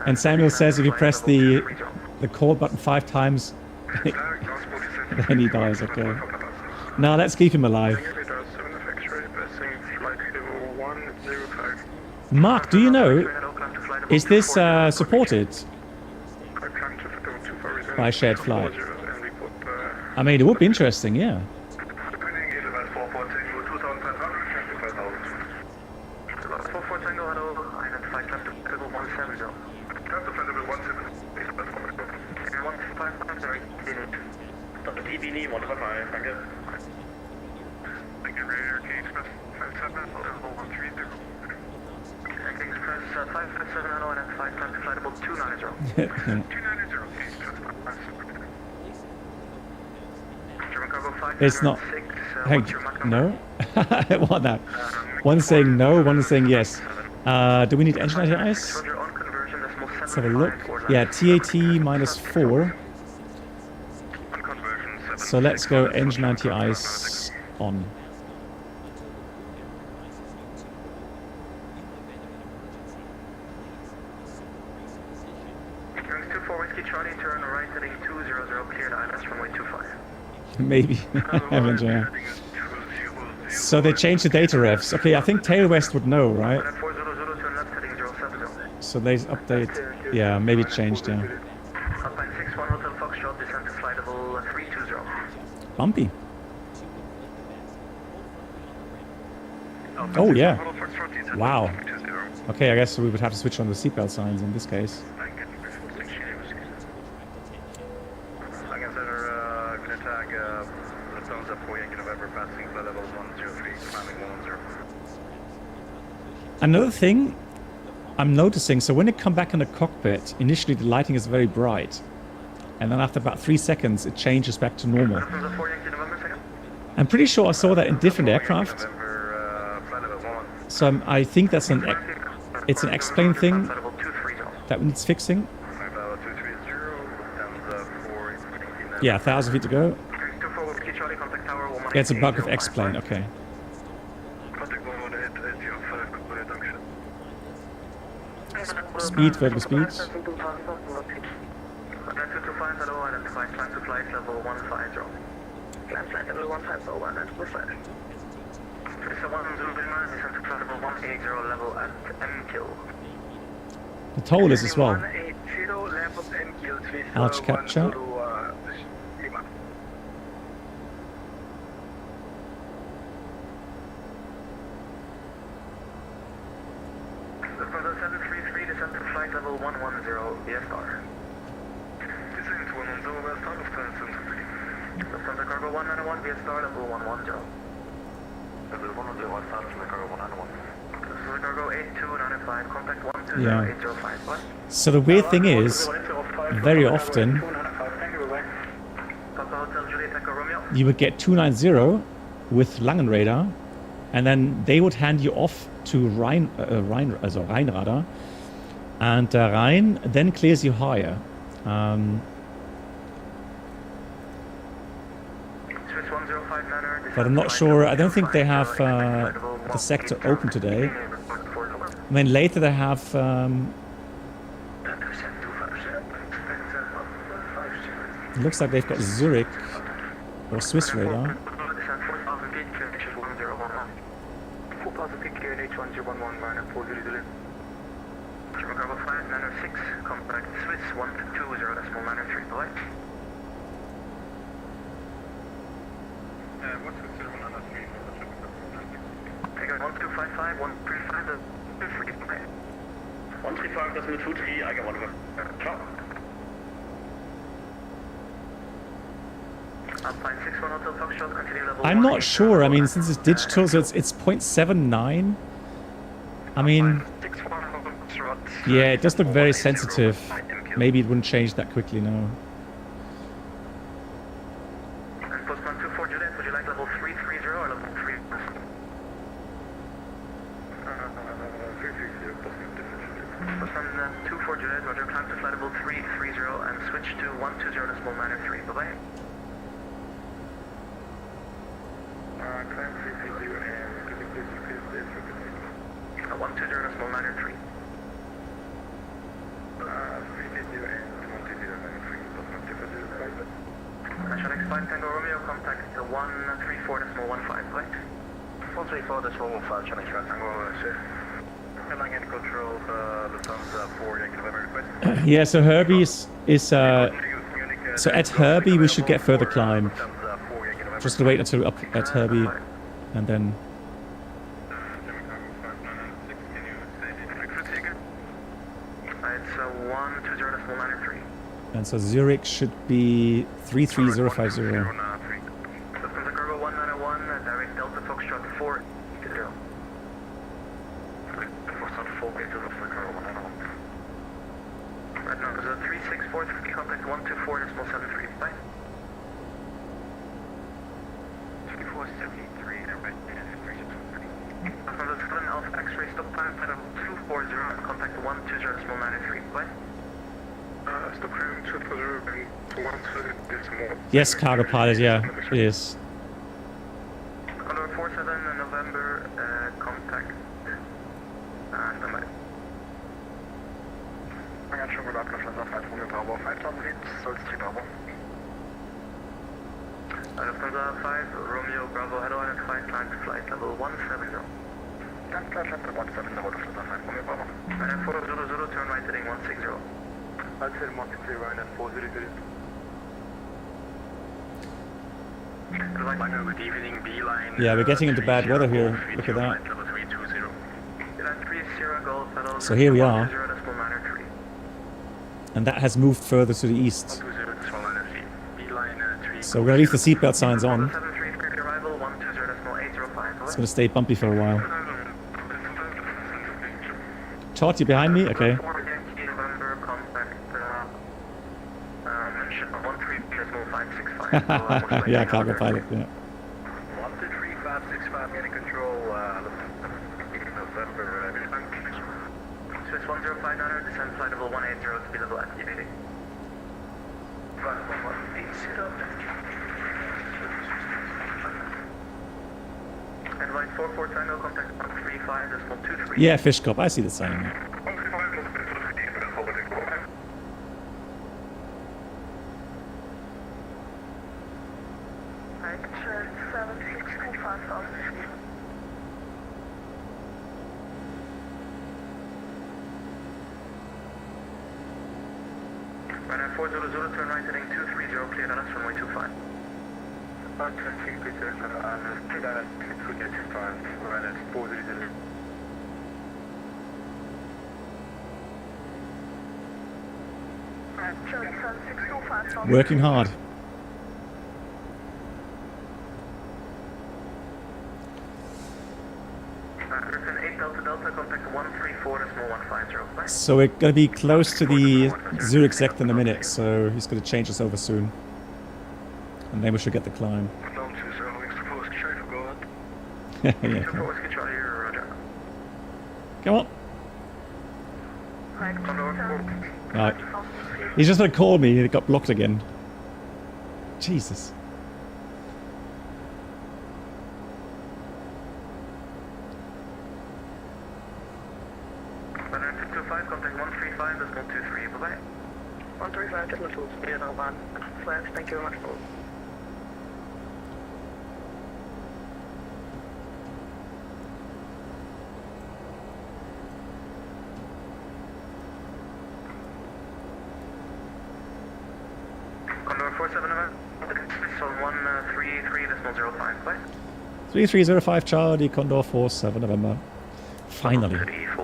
And Samuel says if you press the call button 5 times, then he dies. Okay. Now let's keep him alive. Mark, do you know, is this supported by shared flight? I mean, it would be interesting, yeah. It's not. Hey, no? What that? One saying no, one is saying yes. Do we need engine anti-ice? Let's have a look. Yeah, TAT -4. So let's go engine anti-ice on. Maybe. So they changed the data refs. Okay, I think Tail West would know, right? So they update. Yeah, maybe it changed, yeah. Bumpy. Oh, yeah. Wow. Okay, I guess we would have to switch on the seatbelt signs in this case. Another thing I'm noticing, so when you come back in the cockpit, initially the lighting is very bright. And then after about 3 seconds, it changes back to normal. I'm pretty sure I saw that in different aircraft. So I think that's it's an X-plane thing that needs fixing. Yeah, 1,000 feet to go. Yeah, it's a bug with X-plane, okay. Speed, vertical speed. The toll is as well. Arch capture. Lufthansa 733, descent to flight level 110 VSR. Descent 110 VSR, Lufthansa 733. Lufthansa cargo 191 VSR level 110. Level 110 VSR, Lufthansa cargo 191. Lufthansa cargo 8295, contact 120805. What? So the weird thing is, very often, you would get 290 with Langenradar, and then they would hand you off to Rheinradar, and Rhein then clears you higher. But I'm not sure. I don't think they have the sector open today. I mean, later they have. It looks like they've got Zurich or Swiss radar. Chicago 5906, contact Swiss 1220.93, delay. What's the 193? Take 1255, 135, 135, that's with 23, I got one of them. Ciao. I'm not sure. I mean, since it's digital, so it's 0.79. I mean, yeah, it does look very sensitive. Maybe it wouldn't change that quickly, no. And postman 24 Juliet, would you like level 330 or level 3? 330, postman 24 Juliet, roger, climb to flight level 330 and switch to 120.93, bye-bye. Climb 330 and could you please repeat the frequency? 120.93. 330 and 120.93, postman 240. National X5 Tango Romeo, contact 134.15, right? 134.15, Channel X5 Tango Romeo, sir. Airline and control, Lufthansa 4 November request. Yeah, so Herbie's is so at Herbie we should get further climb. Just to wait until up at Herbie, and then. It's 120.93. And so Zurich should be 33050. Lufthansa cargo 191, direct Delta Foxtrot 4 0. Right now, there's a 3643, contact 124.73, bye. 3473, right, Lufthansa 7 Alpha X-ray, stop time, flight level 240, contact 120.93, bye. Stop cruising 240 to 120. Yes, cargo pilot, yeah, it is. Condor 47 November, contact. Standby. I'm not sure we're not going to fly 5 Bravo 5000 feet, so it's 3 Bravo. Lufthansa 5, Romeo Bravo, head on 5, climb to flight level 170. Climb to flight level 170, Lufthansa 5, Romeo Bravo. And then 400, turn right heading 160. I'll say 160 and then 400. Good evening, B-line. Yeah, we're getting into bad weather here. Look at that. So here we are. And that has moved further to the east. So we're going to leave the seatbelt signs on. It's going to stay bumpy for a while. Todd, you behind me? Okay. Yeah, cargo pilot, yeah. 123.565, getting control, November, Swiss 1059, descend flight level 180, speed level activating. 51180. Advise 44 Tango, contact 135.23. Yeah, fish cop, I see the sign. 400, turn right heading 230, clear on us, runway 25. Working hard. So we're going to be close to the Zurich sector in a minute, so he's going to change us over soon. And then we should get the climb. Yeah. Come on. Right. He's just going to call me and it got blocked again. Jesus. Thank you very much. Condor 47, on 133.05, bye. 3305 Charlie, Condor 47 November. Finally. 340.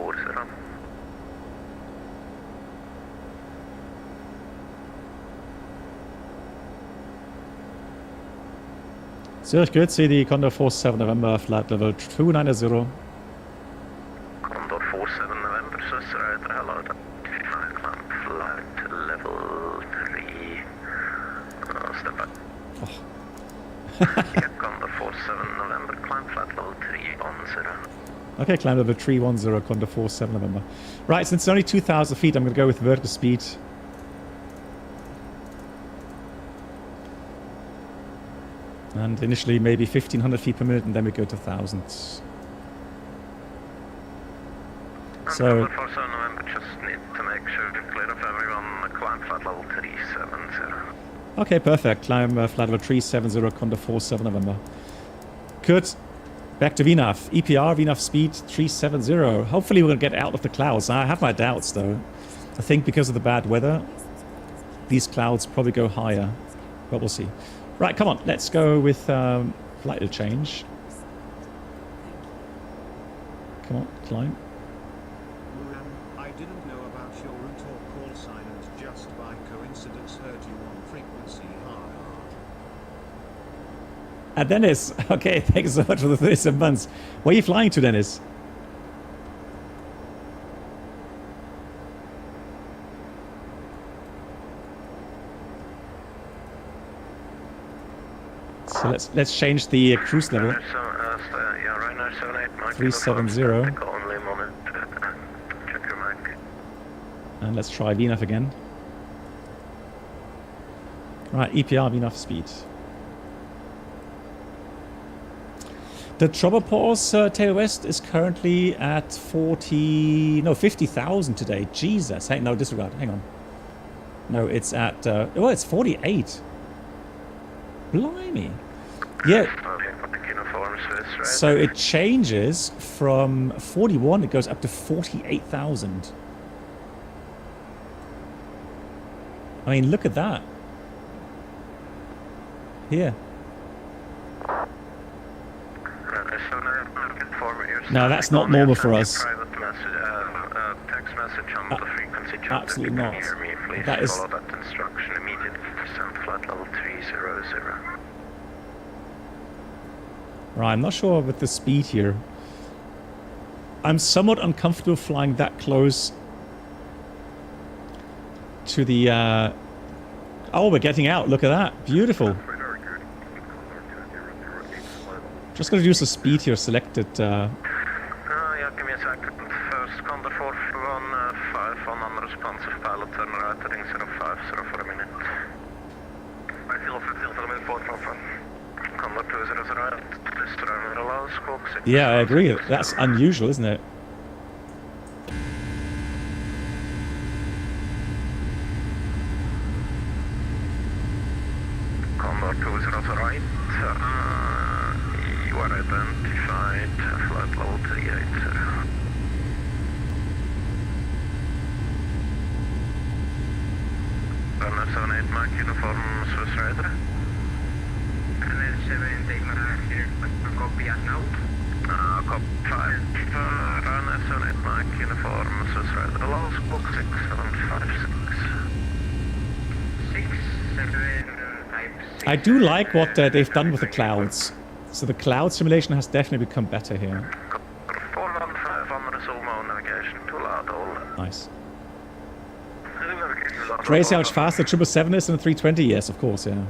Zurich, good. See the Condor 47 November, flight level 290. Condor 47 November, so hello. Flight level 3. Step back. Oh. Yeah, Condor 47 November, climb flight level 310. Okay, climb level 310, Condor 47 November. Right, since it's only 2,000 feet, I'm going to go with vertical speed. And initially maybe 1,500 feet per minute, and then we go to 1,000. So, just need to make sure to clear up everyone, climb flight level 370. okay, perfect. Climb flight level 370, Condor 47 November. Good. Back to VNAV. EPR, VNAV speed 370. Hopefully we're going to get out of the clouds. I have my doubts though. I think because of the bad weather, these clouds probably go higher. But we'll see. Right, come on, let's go with flight change. Come on, climb. I didn't know about your route or call sign and just by coincidence heard you on frequency. Dennis, okay, thanks so much for the 37 months. Where are you flying to, Dennis? So let's change the cruise level. 370. And let's try VNAV again. Right, EPR VNAV speed. The Tropopause Tail West is currently at 50,000 today. Jesus. Hey, no, disregard. Hang on. No, it's at, oh, it's 48. Blimey. Yeah. So it changes from 41, it goes up to 48,000. I mean, look at that. Here. No, that's not normal for us. Absolutely not. That is... Right, I'm not sure with the speed here. I'm somewhat uncomfortable flying that close to the... Oh, we're getting out. Look at that. Beautiful. Just going to use the speed here selected. Yeah, give me a second. First, Condor 415 on unresponsive pilot, turn right heading 050 for a minute. I feel 50 for a minute, 455. Condor 200, this turn allows squawk 6. Yeah, I agree. That's unusual, isn't it? Condor 200 right. You are identified, flight level 380. Runner 78 Mike, uniform Swiss Rider. Runner 78 Mike, copy at now. Cop 5, runner 78 Mike, uniform Swiss Rider. Last book 6756. 6756. I do like what they've done with the clouds. So the cloud simulation has definitely become better here. 415 on Resumo navigation, too loud, all. Nice. Crazy how much faster 777 is than a 320? Yes, of course, yeah.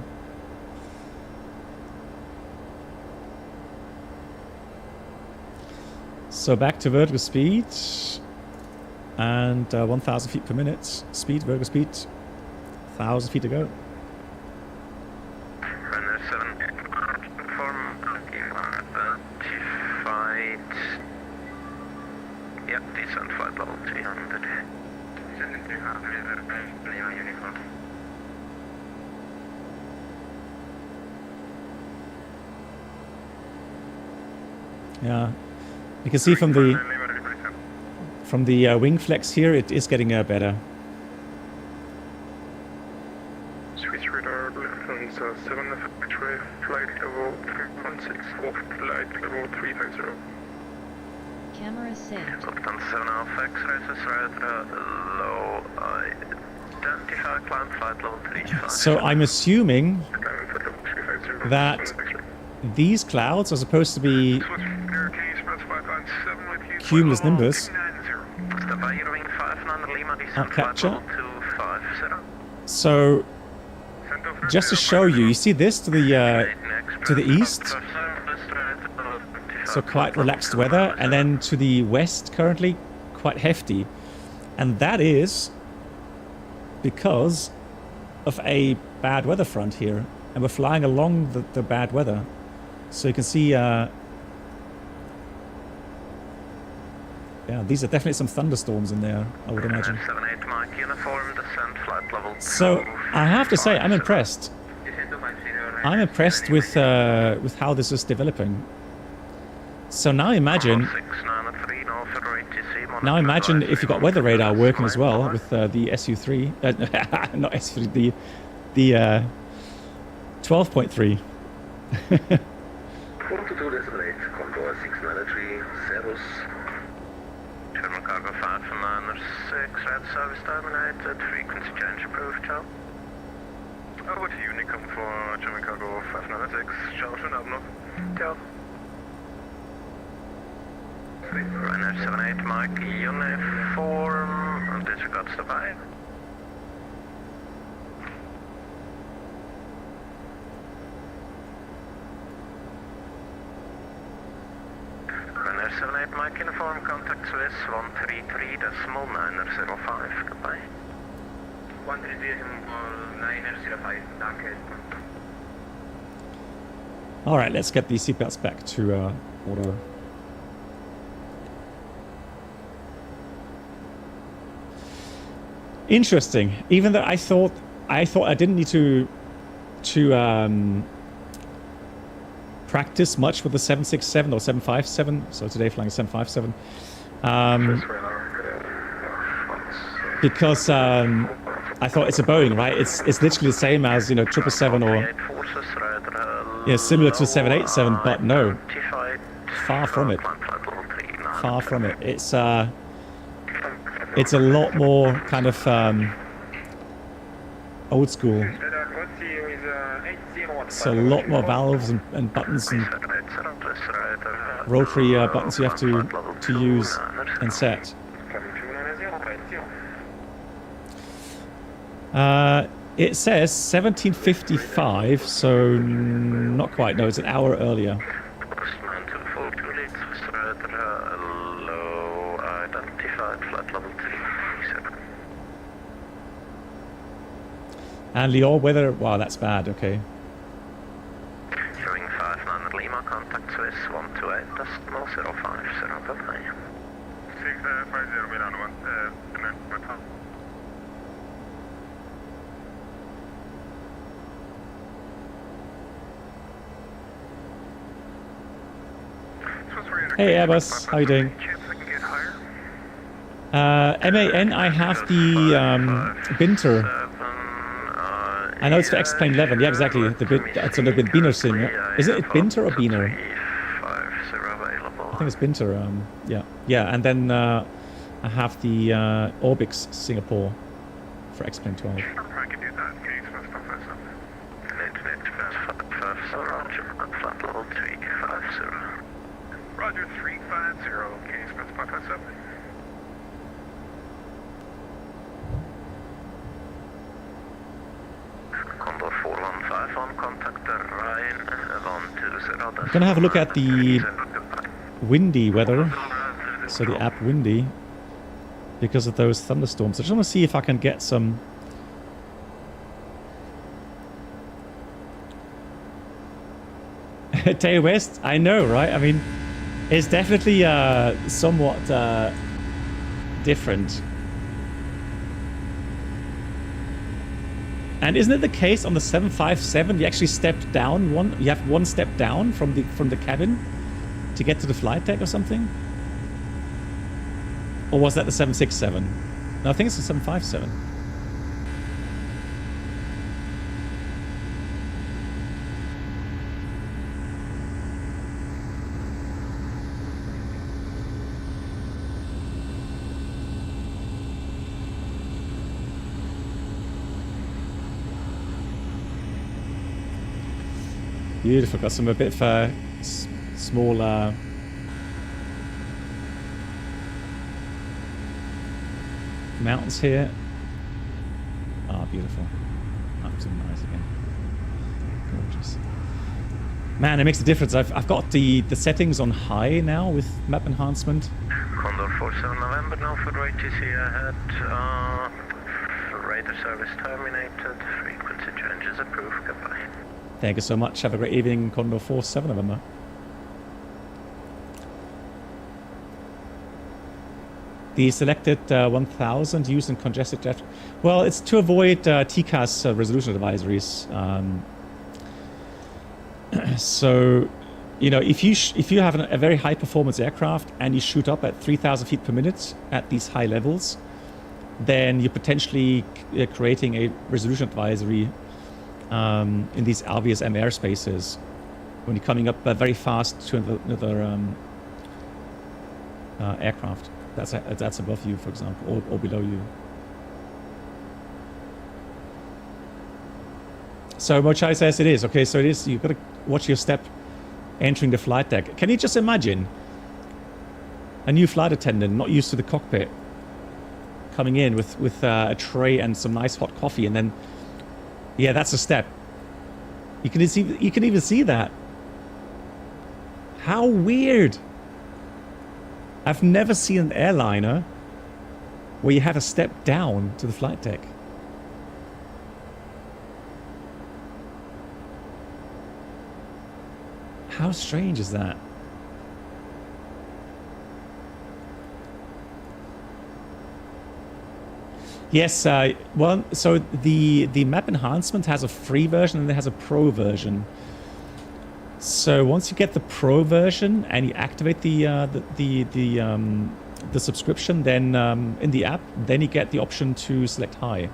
So back to vertical speed. And 1,000 feet per minute. Speed, vertical speed. 1,000 feet to go. Runner 78 uniform, identified. Yep, descent flight level 300. Uniform. Yeah, you can see from the wing flex here, it is getting better. Swiss radar, Lufthansa 7 X-ray, flight level 3164, flight level 350. Camera saved. Lufthansa 7 Alpha X-ray, Swiss radar, low, identify, climb flight level 35. So I'm assuming that these clouds are supposed to be cumulus nimbus at capture. So just to show you, you see this to the east, so quite relaxed weather, and then to the west currently quite hefty, and that is because of a bad weather front here, and we're flying along the bad weather. So you can see, yeah, these are definitely some thunderstorms in there, I would imagine. So I have to say, I'm impressed. I'm impressed with how this is developing. So now imagine if you've got weather radar working as well with the SU3, not SU3, the 12.3. 42 desolate, Condor 693, Servus. German cargo 596, red service terminated, frequency change approved, ciao. Over to Unicom for German cargo 596, ciao, schönen Abend noch. Ciao. Runner 78 Mike, uniform, and disregards the vibe. Runner 78 Mike, uniform, contact Swiss 133.905, goodbye. 133.905, danke. Alright, let's get these seatbelts back to order. Interesting. Even though I thought I didn't need to practice much with the 767 or 757. So today flying a 757. Because I thought it's a Boeing, right? It's literally the same as, you know, 777 or similar to 787, but no, far from it. Far from it. It's a lot more kind of old school. So a lot more valves and buttons and rotary buttons you have to use and set. It says 1755, so not quite. No, it's an hour earlier. And Lyon weather, wow, that's bad, okay. Showing 59 Lima, contact Swiss 128, decimal 050, bye-bye. 650 Milano 1, Hey Airbus, how you doing? MAN, I have the Binter I know it's for XP11. Yeah, exactly. It's a little bit Beaner sim. Yeah. Is it Binter or Beaner? I think it's Binter. Yeah, yeah. And then I have the Orbix Singapore for XP12. I can do that. Can you express 557? Flat level 350. Roger 350. Can you express 557? Condor 415 on contact the Rhine 120. I'm gonna have a look at the windy weather, so the app windy, because of those thunderstorms. I just want to see if I can get some. Tail West, I know, right? I mean, it's definitely somewhat different. And isn't it the case on the 757 you actually step down you have one step down from the cabin to get to the flight deck or something? Or was that the 767? No, I think it's the 757. Beautiful. Got some a bit of small mountains here. Ah, beautiful. Up to nice again. Gorgeous. Man, it makes a difference. I've got the settings on high now with map enhancement. Condor 47 November, no food ATC ahead. Radar service terminated. Frequency changes approved. Goodbye. Thank you so much. Have a great evening, Condor 47 November. The selected 1000 used in congested jet. Well, it's to avoid TCAS resolution advisories. So, you know, if you have a very high performance aircraft and you shoot up at 3,000 feet per minute at these high levels, then you're potentially creating a resolution advisory in these LVSM airspaces when you're coming up very fast to another aircraft that's above you, for example, or below you. So Mochai says it is. Okay, so it is. You've got to watch your step entering the flight deck. Can you just imagine a new flight attendant not used to the cockpit coming in with a tray and some nice hot coffee, and then yeah, that's a step. You can even see that. How weird. I've never seen an airliner where you have a step down to the flight deck. How strange is that? Yes, well, so the map enhancement has a free version and it has a pro version. So once you get the pro version and you activate the subscription, then in the app, then you get the option to select high.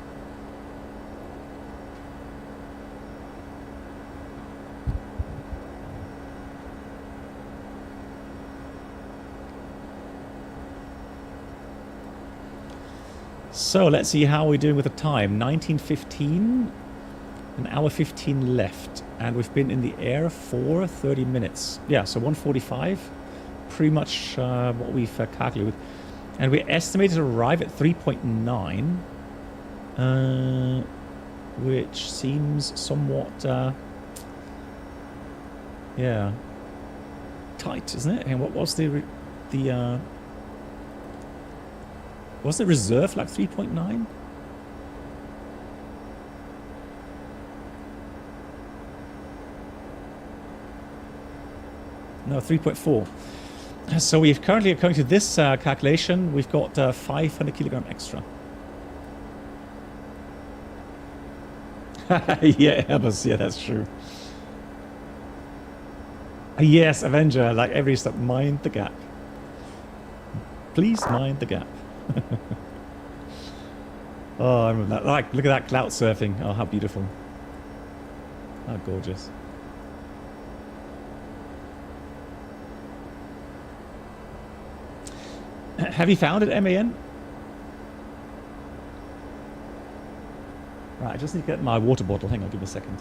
So let's see how we're doing with the time. 19:15, an hour 15 left, and we've been in the air for 30 minutes. Yeah, so 1:45, pretty much what we've calculated. And we're estimated to arrive at 3.9, which seems somewhat, yeah, tight, isn't it? And what was was the reserve like 3.9? No, 3.4. So we've currently, according to this calculation, we've got 500 kilogram extra. Yeah, Airbus, yeah, that's true. Yes, Avenger, like every step, mind the gap. Please mind the gap. Oh, I remember that. Like, look at that clout surfing. Oh, how beautiful. How gorgeous. Have you found it, MAN? Right, I just need to get my water bottle. Hang on, give me a second.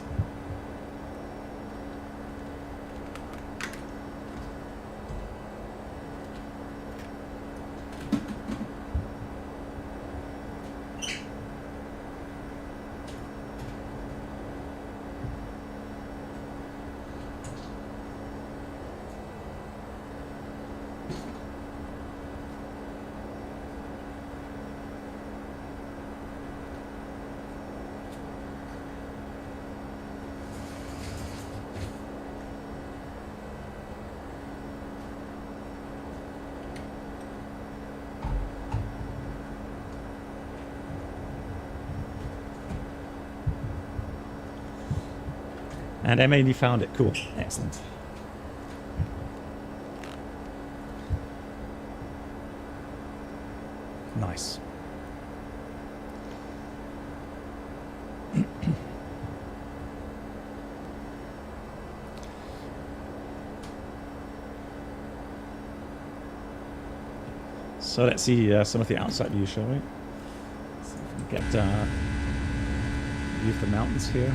And Emma, you found it. Cool. Excellent. Nice. So let's see some of the outside view, shall we? So if we can get view of the mountains here.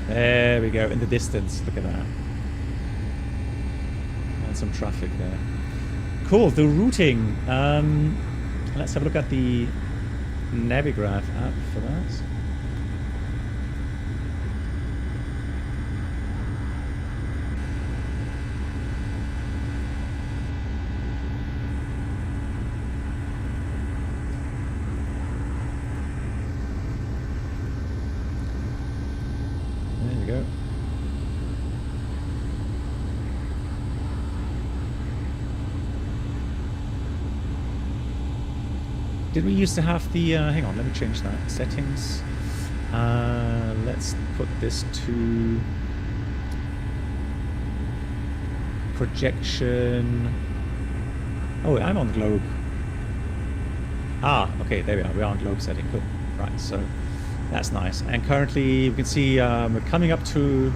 There we go, in the distance. Look at that. And some traffic there. Cool, the routing. Let's have a look at the Navigraph app for that. Did we used to have the, hang on, let me change that. Settings. Let's put this to projection. Oh, I'm on globe. Ah, okay, there we are. We're on globe setting. Cool. Right, so that's nice. And currently, you can see we're coming up to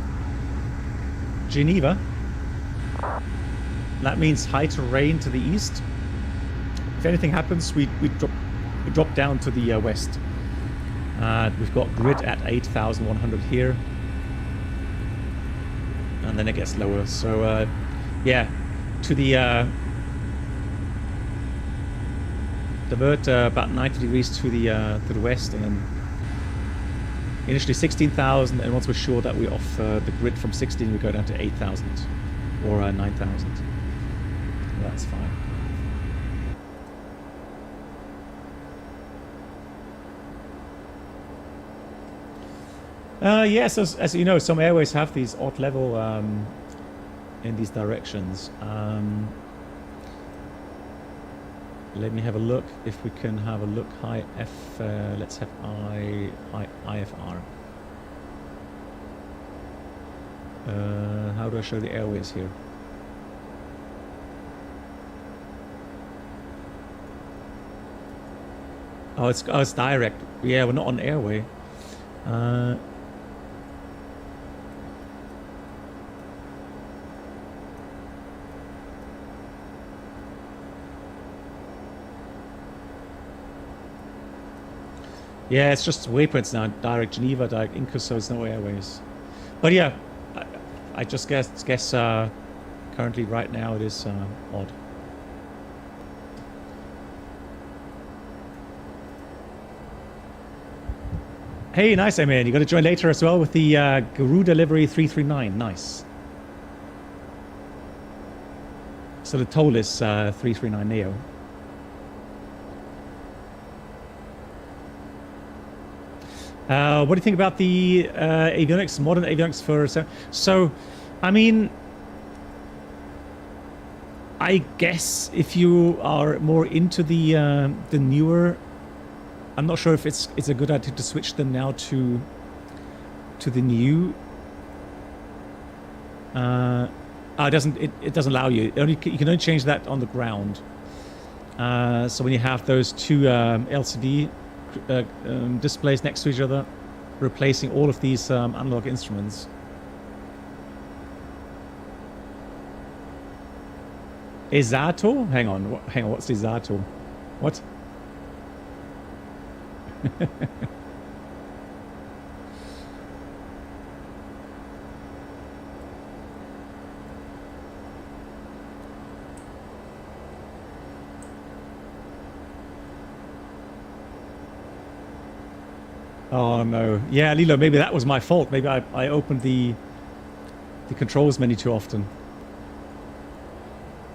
Geneva. That means high terrain to the east. If anything happens, we drop down to the west. We've got grid at 8,100 here, and then it gets lower. So yeah, to the divert about 90 degrees to the west, and then initially 16,000, and once we're sure that we're off the grid from 16, we go down to 8,000 or 9,000. That's fine. Yes, as you know, some airways have these odd level in these directions. Let me have a look if we can have a look. High F. Let's have IFR. How do I show the airways here? Oh, it's direct. Yeah, we're not on airway. Yeah, it's just waypoints now. Direct Geneva, direct Incus, so it's no airways. But yeah, I just guess currently right now it is odd. Hey, nice, man. You got to join later as well with the Guru Delivery 339. Nice. So the toll is 339 Neo. What do you think about the avionics, modern avionics for... So, I mean, I guess if you are more into the newer... I'm not sure if it's a good idea to switch them now to the new. It doesn't allow you. You can only change that on the ground. So when you have those two LCD displays next to each other, replacing all of these analog instruments. Esato? Hang on, what's Esato? What? Oh no. Yeah, Lilo, maybe that was my fault. Maybe I opened the controls menu too often.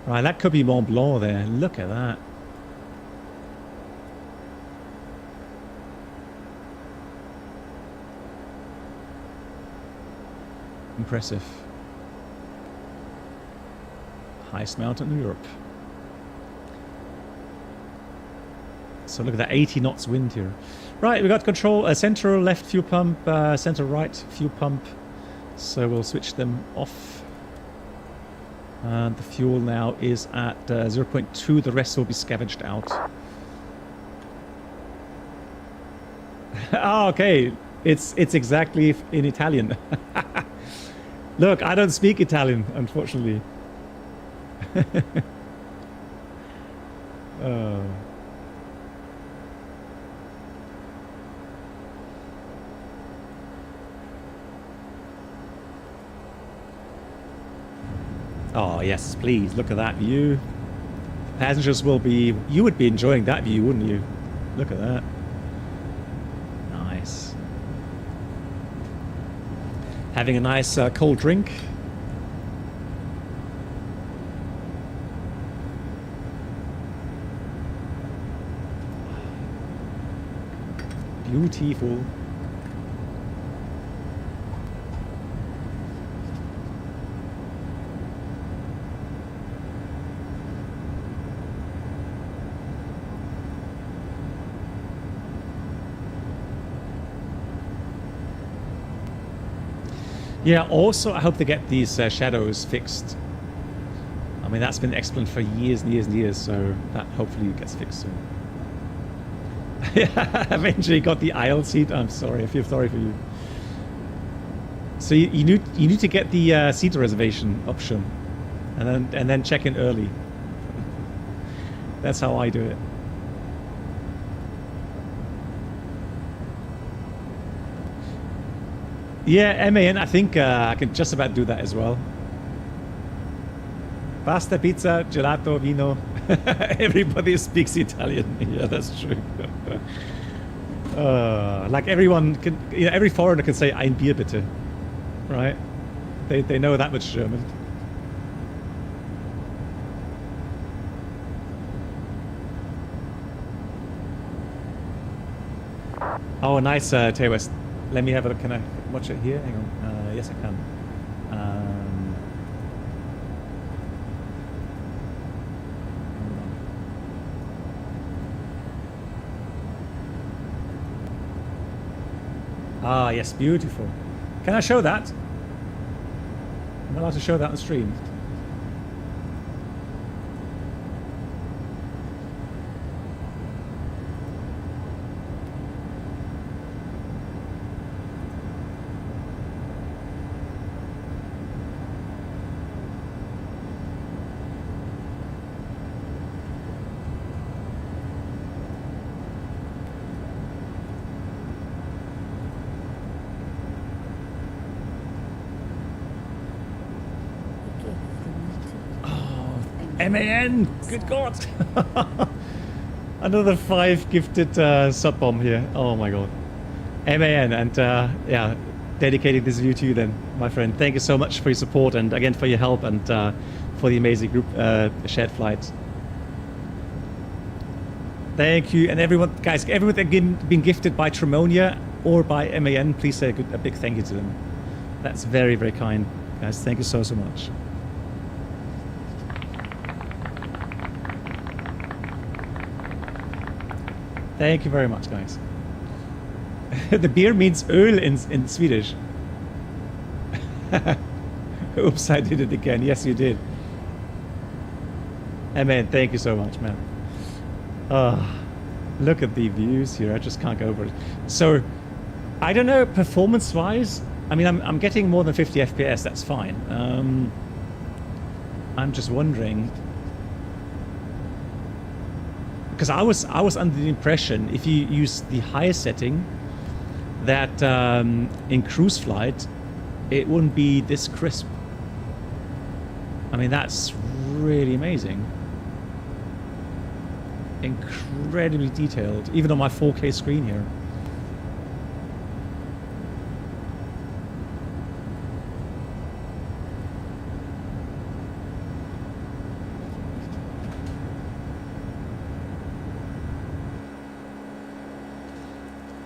Right, that could be Mont Blanc there. Look at that. Impressive. Highest mountain in Europe. So look at that, 80 knots wind here. Right, we got control, center left fuel pump, center right fuel pump. So we'll switch them off. And the fuel now is at 0.2. The rest will be scavenged out. Oh, okay. It's exactly in Italian. Look, I don't speak Italian, unfortunately. Oh, yes, please, look at that view. Passengers will be... You would be enjoying that view, wouldn't you? Look at that. Nice. Having a nice cold drink. Beautiful. Yeah, also I hope they get these shadows fixed. I mean, that's been excellent for years and years and years, so that hopefully gets fixed soon. Yeah, eventually got the aisle seat. I'm sorry, I feel sorry for you. So you need to get the seat reservation option, and then check in early. That's how I do it. Yeah, MAN, I think I can just about do that as well. Pasta, pizza, gelato, vino. Everybody speaks Italian. Yeah, that's true. Like everyone can, you know, every foreigner can say "ein Bier bitte," right? They know that much German. Oh, nice, Tay West. Let me have a look. Can I watch it here? Hang on. Yes, I can. Ah, yes, beautiful. Can I show that? Am I allowed to show that on stream? MAN! Good God! Another 5 gifted sub bomb here. Oh my God. MAN, and yeah, dedicating this view to you then, my friend. Thank you so much for your support and again for your help and for the amazing group shared flight. Thank you, and everyone, guys, everyone that been gifted by Tremonia or by MAN, please say a big thank you to them. That's very, very kind, guys. Thank you so much. Thank you very much, guys. The beer means öl in Swedish. Oops, I did it again. Yes, you did. Man, thank you so much, man. Look at the views here. I just can't go over it. So, I don't know, performance-wise. I mean, I'm getting more than 50 FPS. That's fine. I'm just wondering, because I was under the impression if you use the highest setting that in cruise flight it wouldn't be this crisp. I mean, that's really amazing. Incredibly detailed, even on my 4K screen here.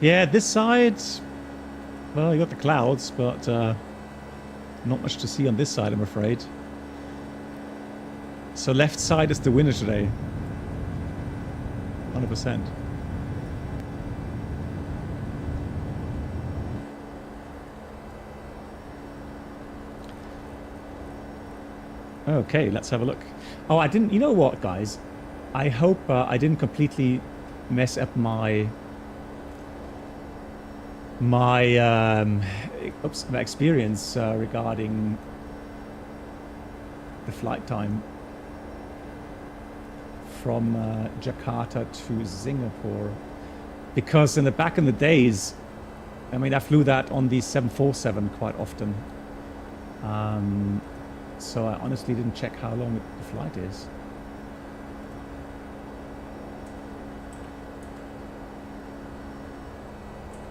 Yeah, this side, well, you got the clouds, but not much to see on this side, I'm afraid. So left side is the winner today. 100%. Okay, let's have a look. Oh, I didn't, you know what, guys? I hope I didn't completely mess up my experience regarding the flight time from Jakarta to Singapore, because in the back in the days, I mean, I flew that on the 747 quite often, so I honestly didn't check how long the flight is.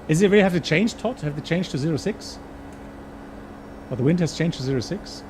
Is it really have to change, Todd? Have to change to 06? Or the wind has changed to 06?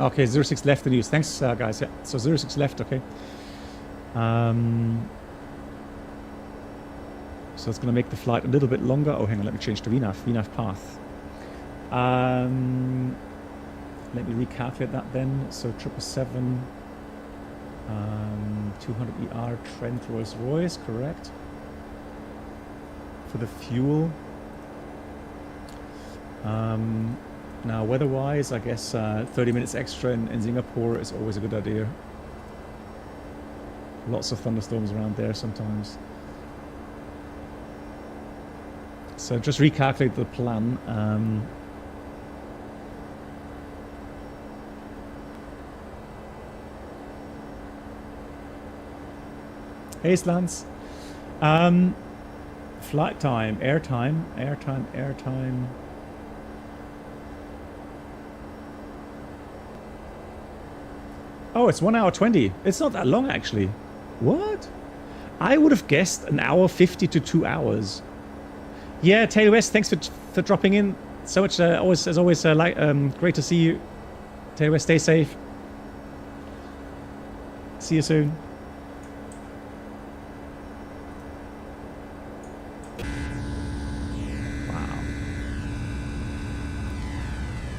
Okay, 06 left the news. Thanks, guys. Yeah, so 06 left, okay. So it's going to make the flight a little bit longer. Oh, hang on, let me change to VNAV. VNAV path. Let me recalculate that then. So 777, 200 ER, Trent Rolls Royce, correct? For the fuel. Now, weather-wise, I guess 30 minutes extra in Singapore is always a good idea. Lots of thunderstorms around there sometimes. So just recalculate the plan. Hey, Slants. Flight time, airtime. Oh, it's 1 hour 20. It's not that long, actually. What? I would have guessed an hour 50 to 2 hours. Yeah, Taylor West, thanks for dropping in. So much, always, as always, great to see you. Taylor West, stay safe. See you soon.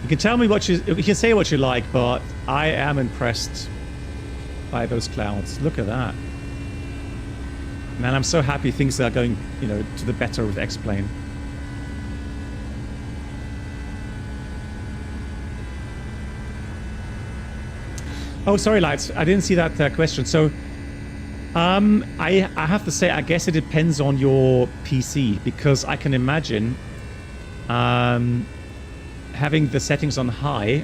You can tell me what you can say what you like, but I am impressed by those clouds. Look at that. Man, I'm so happy things are going, you know, to the better with X-Plane. Oh, sorry, Lights. I didn't see that question. So, I have to say, I guess it depends on your PC, because I can imagine having the settings on high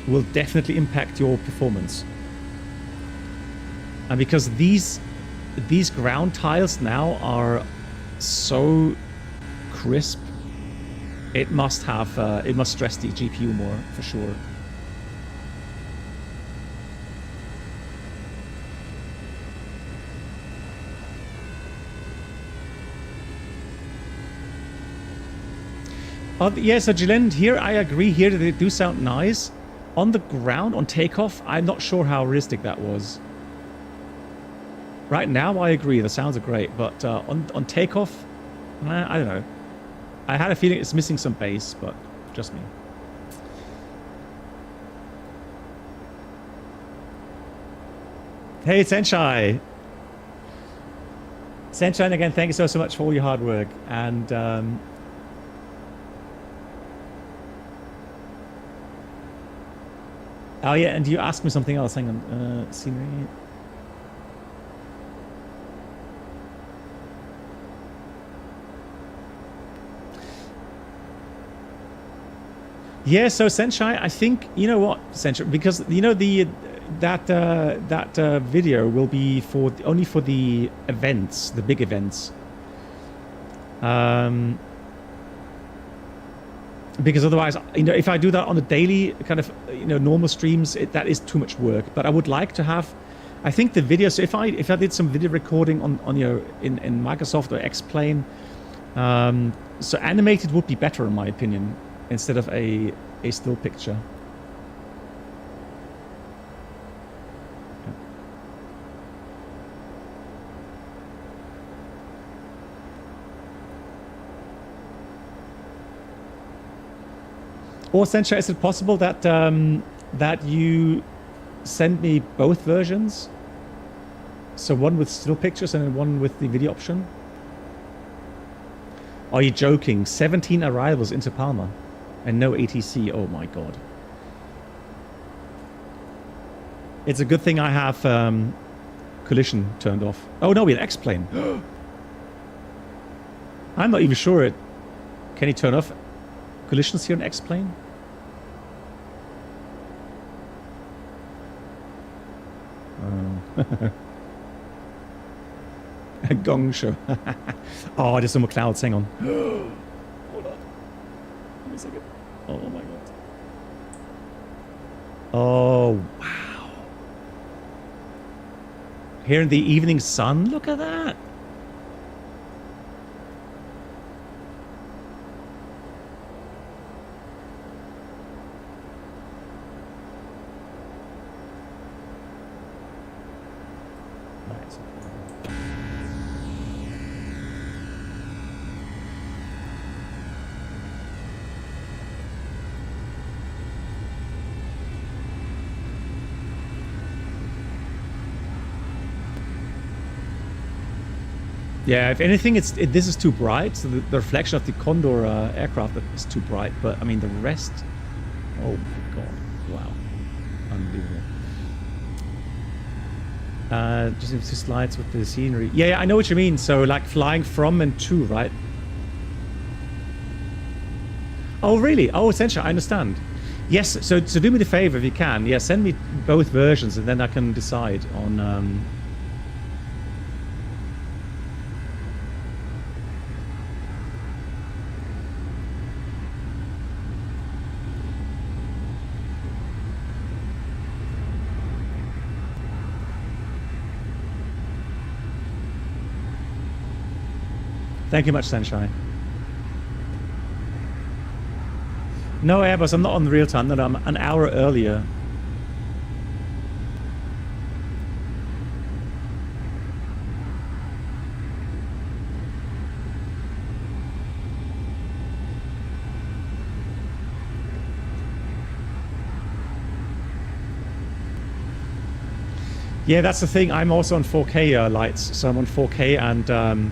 will definitely impact your performance. And because these ground tiles now are so crisp, it must stress the GPU more for sure. Yeah, so Gillen, here I agree here that they do sound nice. On the ground, on takeoff, I'm not sure how realistic that was. Right now, I agree, the sounds are great, but on takeoff, I don't know. I had a feeling it's missing some bass, but just me. Hey, Senshai! Senshai, again, thank you so much for all your hard work. And oh yeah, and you asked me something else. Hang on. Scenery. Yeah, so Senshai, I think, you know what, Senshai, because you know that video will be only for the events, the big events. Because otherwise, you know, if I do that on a daily kind of, you know, normal streams, that is too much work. But I would like to have, I think the video. So if I did some video recording on you know in Microsoft or X-Plane, so animated would be better in my opinion instead of a still picture. Or Sencha, is it possible that that you send me both versions? So one with still pictures and one with the video option? Are you joking? 17 arrivals into Palma and no ATC. Oh my god. It's a good thing I have collision turned off. Oh no, we had X-Plane. I'm not even sure it... Can you turn off collisions here on X-Plane? A gong show. Oh, there's some more clouds. Hang on. Hold on. Give me a second. Oh my god. Oh, wow. Here in the evening sun. Look at that. Yeah, if anything, this is too bright. So the reflection of the Condor aircraft is too bright. But I mean, the rest. Oh my god! Wow, unbelievable. Just two slides with the scenery. Yeah, I know what you mean. So like flying from and to, right? Oh really? Oh, essentially, I understand. Yes. So do me the favor if you can. Yeah, send me both versions, and then I can decide on. Thank you much, Sunshine. No, Airbus, I'm not on the real time. No, I'm an hour earlier. Yeah, that's the thing. I'm also on 4K lights, so I'm on 4K, and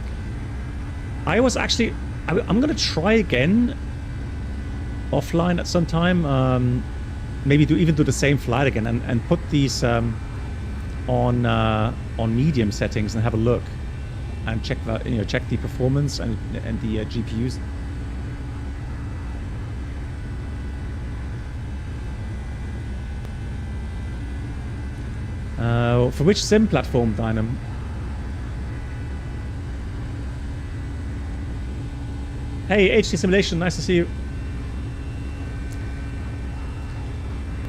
I was actually... I'm going to try again offline at some time. Maybe even do the same flight again and put these on medium settings and have a look and check the check the performance and the GPUs. For which sim platform, Dynam? Hey, HD Simulation, nice to see you.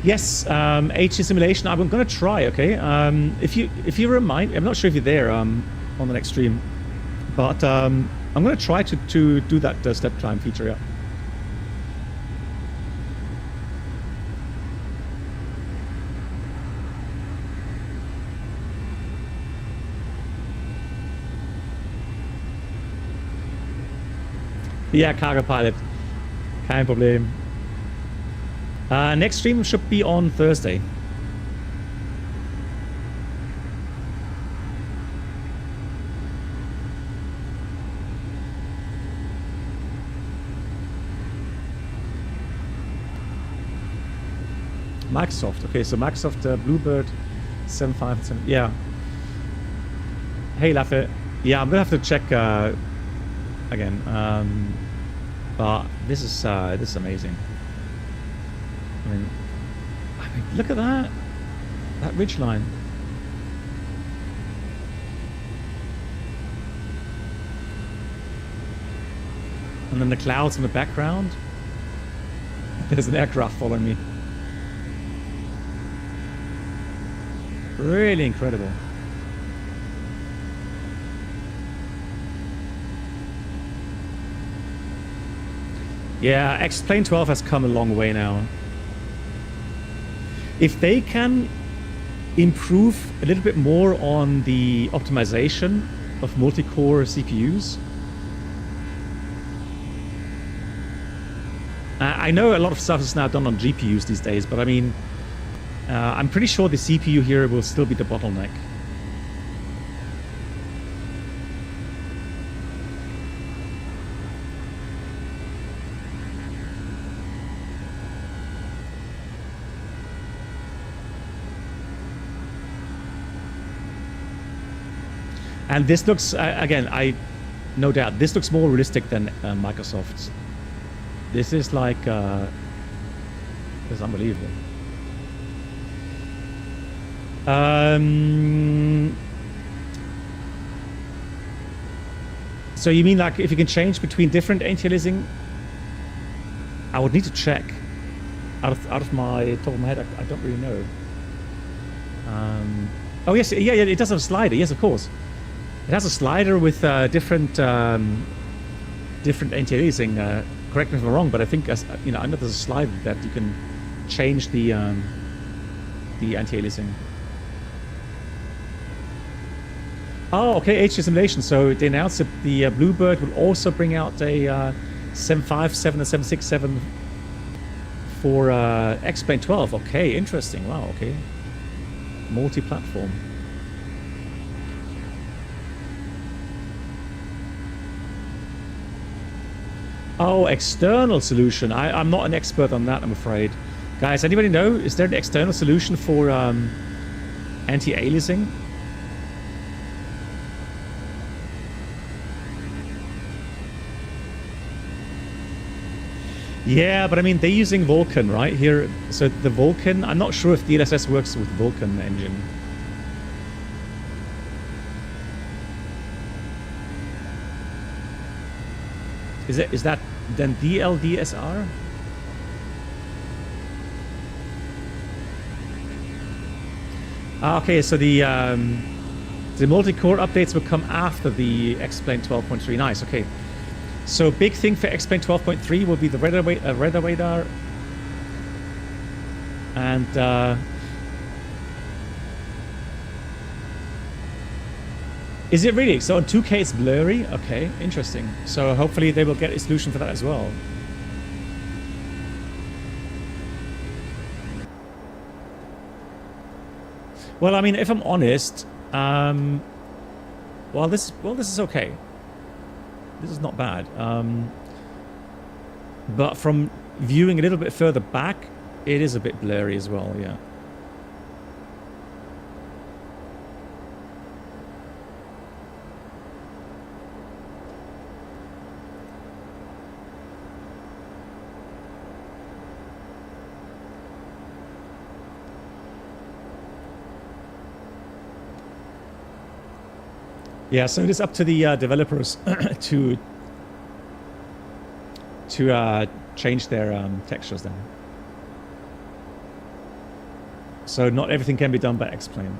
Yes, HD Simulation, I'm going to try, okay? If you remind, I'm not sure if you're there on the next stream, but I'm going to try to do that step climb feature, yeah. Ja, Cargo Pilot. Kein Problem. Next stream should be on Thursday. Microsoft. Okay, so Microsoft Bluebird 757. Yeah. Hey, Laffe. Yeah, I'm gonna have to check again. But this is amazing. I mean, look at that ridge line. And then the clouds in the background. There's an aircraft following me. Really incredible. Yeah, XP12 has come a long way now. If they can improve a little bit more on the optimization of multi-core CPUs. I know a lot of stuff is now done on GPUs these days, but I mean, I'm pretty sure the CPU here will still be the bottleneck. And this looks, again, no doubt, this looks more realistic than Microsoft's. This is like, this is unbelievable. So you mean like if you can change between different anti-aliasing? I would need to check. Out of my top of my head, I don't really know. Oh yes, yeah, it does have a slider. Yes, of course. It has a slider with different anti-aliasing. Correct me if I'm wrong, but I think I know there's a slider that you can change the anti-aliasing. Oh, okay, HD simulation. So they announced that the Bluebird will also bring out a 757 and 767 for XP12. Okay, interesting. Wow. Okay, multi-platform. Oh, external solution. I'm not an expert on that, I'm afraid. Guys, anybody know? Is there an external solution for anti-aliasing? Yeah, but I mean, they're using Vulkan, right? Here, so the Vulkan, I'm not sure if DLSS works with Vulkan engine. Is that then DLDSR? Okay, so the multi-core updates will come after the XP 12.3. Nice. Okay, so big thing for XP 12.3 will be the radar, and is it really? So on 2K it's blurry? Okay, interesting. So hopefully they will get a solution for that as well. Well, I mean, if I'm honest, well, this is okay. This is not bad. But from viewing a little bit further back, it is a bit blurry as well, yeah. Yeah, so it is up to the developers to change their textures then. So not everything can be done by X-Plane.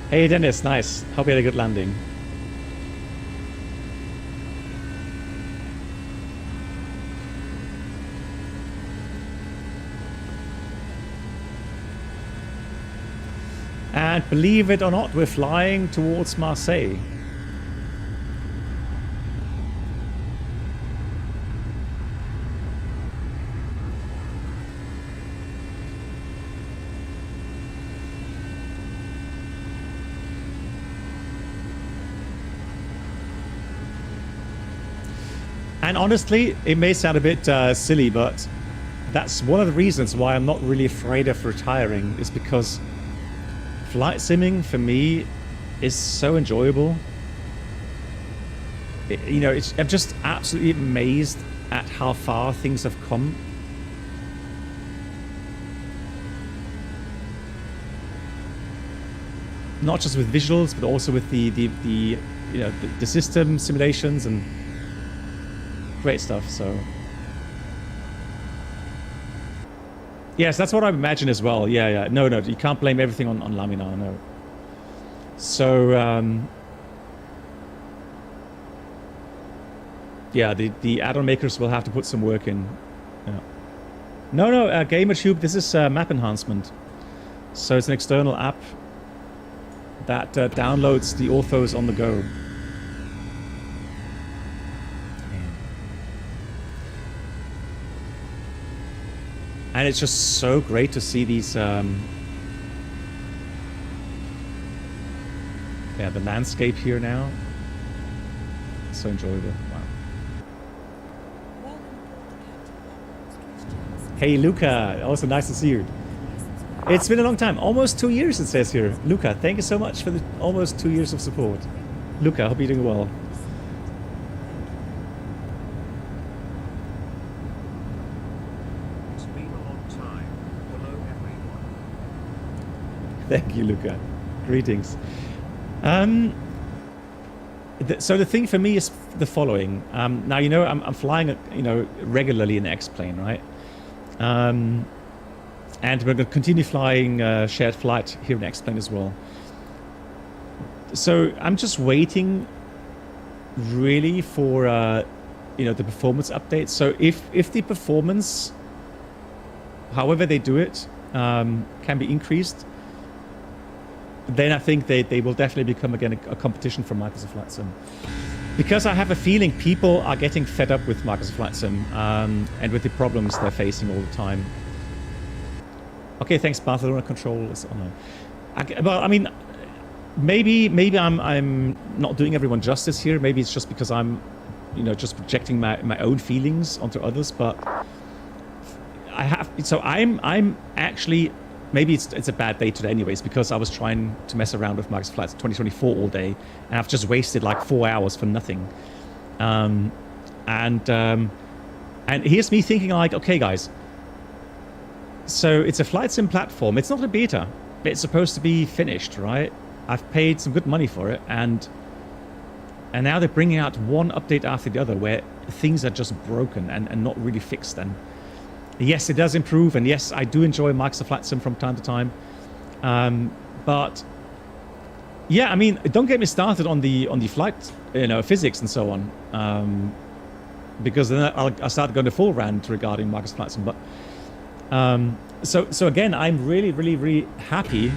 Hey Dennis, nice. Hope you had a good landing. And believe it or not, we're flying towards Marseille. And honestly, it may sound a bit silly, but that's one of the reasons why I'm not really afraid of retiring, is because flight simming for me is so enjoyable. You know, I'm just absolutely amazed at how far things have come. Not just with visuals, but also with the you know, the system simulations and great stuff. So yes, that's what I imagine as well. Yeah. No, you can't blame everything on Laminar, no. So yeah, the add-on makers will have to put some work in. Yeah. No, GamerTube, this is map enhancement. So it's an external app that downloads the orthos on the go. And it's just so great to see these, yeah, the landscape here now. So enjoyable. Wow. Hey, Luca. Also nice to see you. It's been a long time. Almost 2 years, it says here. Luca, thank you so much for the almost 2 years of support. Luca, I hope you're doing well. Thank you, Luca. Greetings. So the thing for me is the following. Now, you know, I'm flying, you know, regularly in X-plane, right? And we're going to continue flying shared flight here in X-plane as well. So I'm just waiting, really, for you know, the performance updates. So if the performance, however they do it, can be increased, then I think they will definitely become again a competition for Microsoft Flight Sim. Because I have a feeling people are getting fed up with Microsoft Flight Sim and with the problems they're facing all the time. Okay, thanks, Barcelona Control is on. Well, I mean, maybe I'm not doing everyone justice here. Maybe it's just because I'm, you know, just projecting my own feelings onto others. But I'm actually. Maybe it's a bad day today anyways, because I was trying to mess around with Microsoft Flight 2024 all day, and I've just wasted like 4 hours for nothing. And here's me thinking like, okay guys, so it's a flight sim platform. It's not a beta. It's supposed to be finished, right? I've paid some good money for it, and now they're bringing out one update after the other where things are just broken and not really fixed. And yes, it does improve, and yes, I do enjoy Microsoft Flight Sim from time to time. But yeah, I mean, don't get me started on the flight, you know, physics and so on, because then I'll start going to full rant regarding Microsoft Flight Sim. But so again, I'm really happy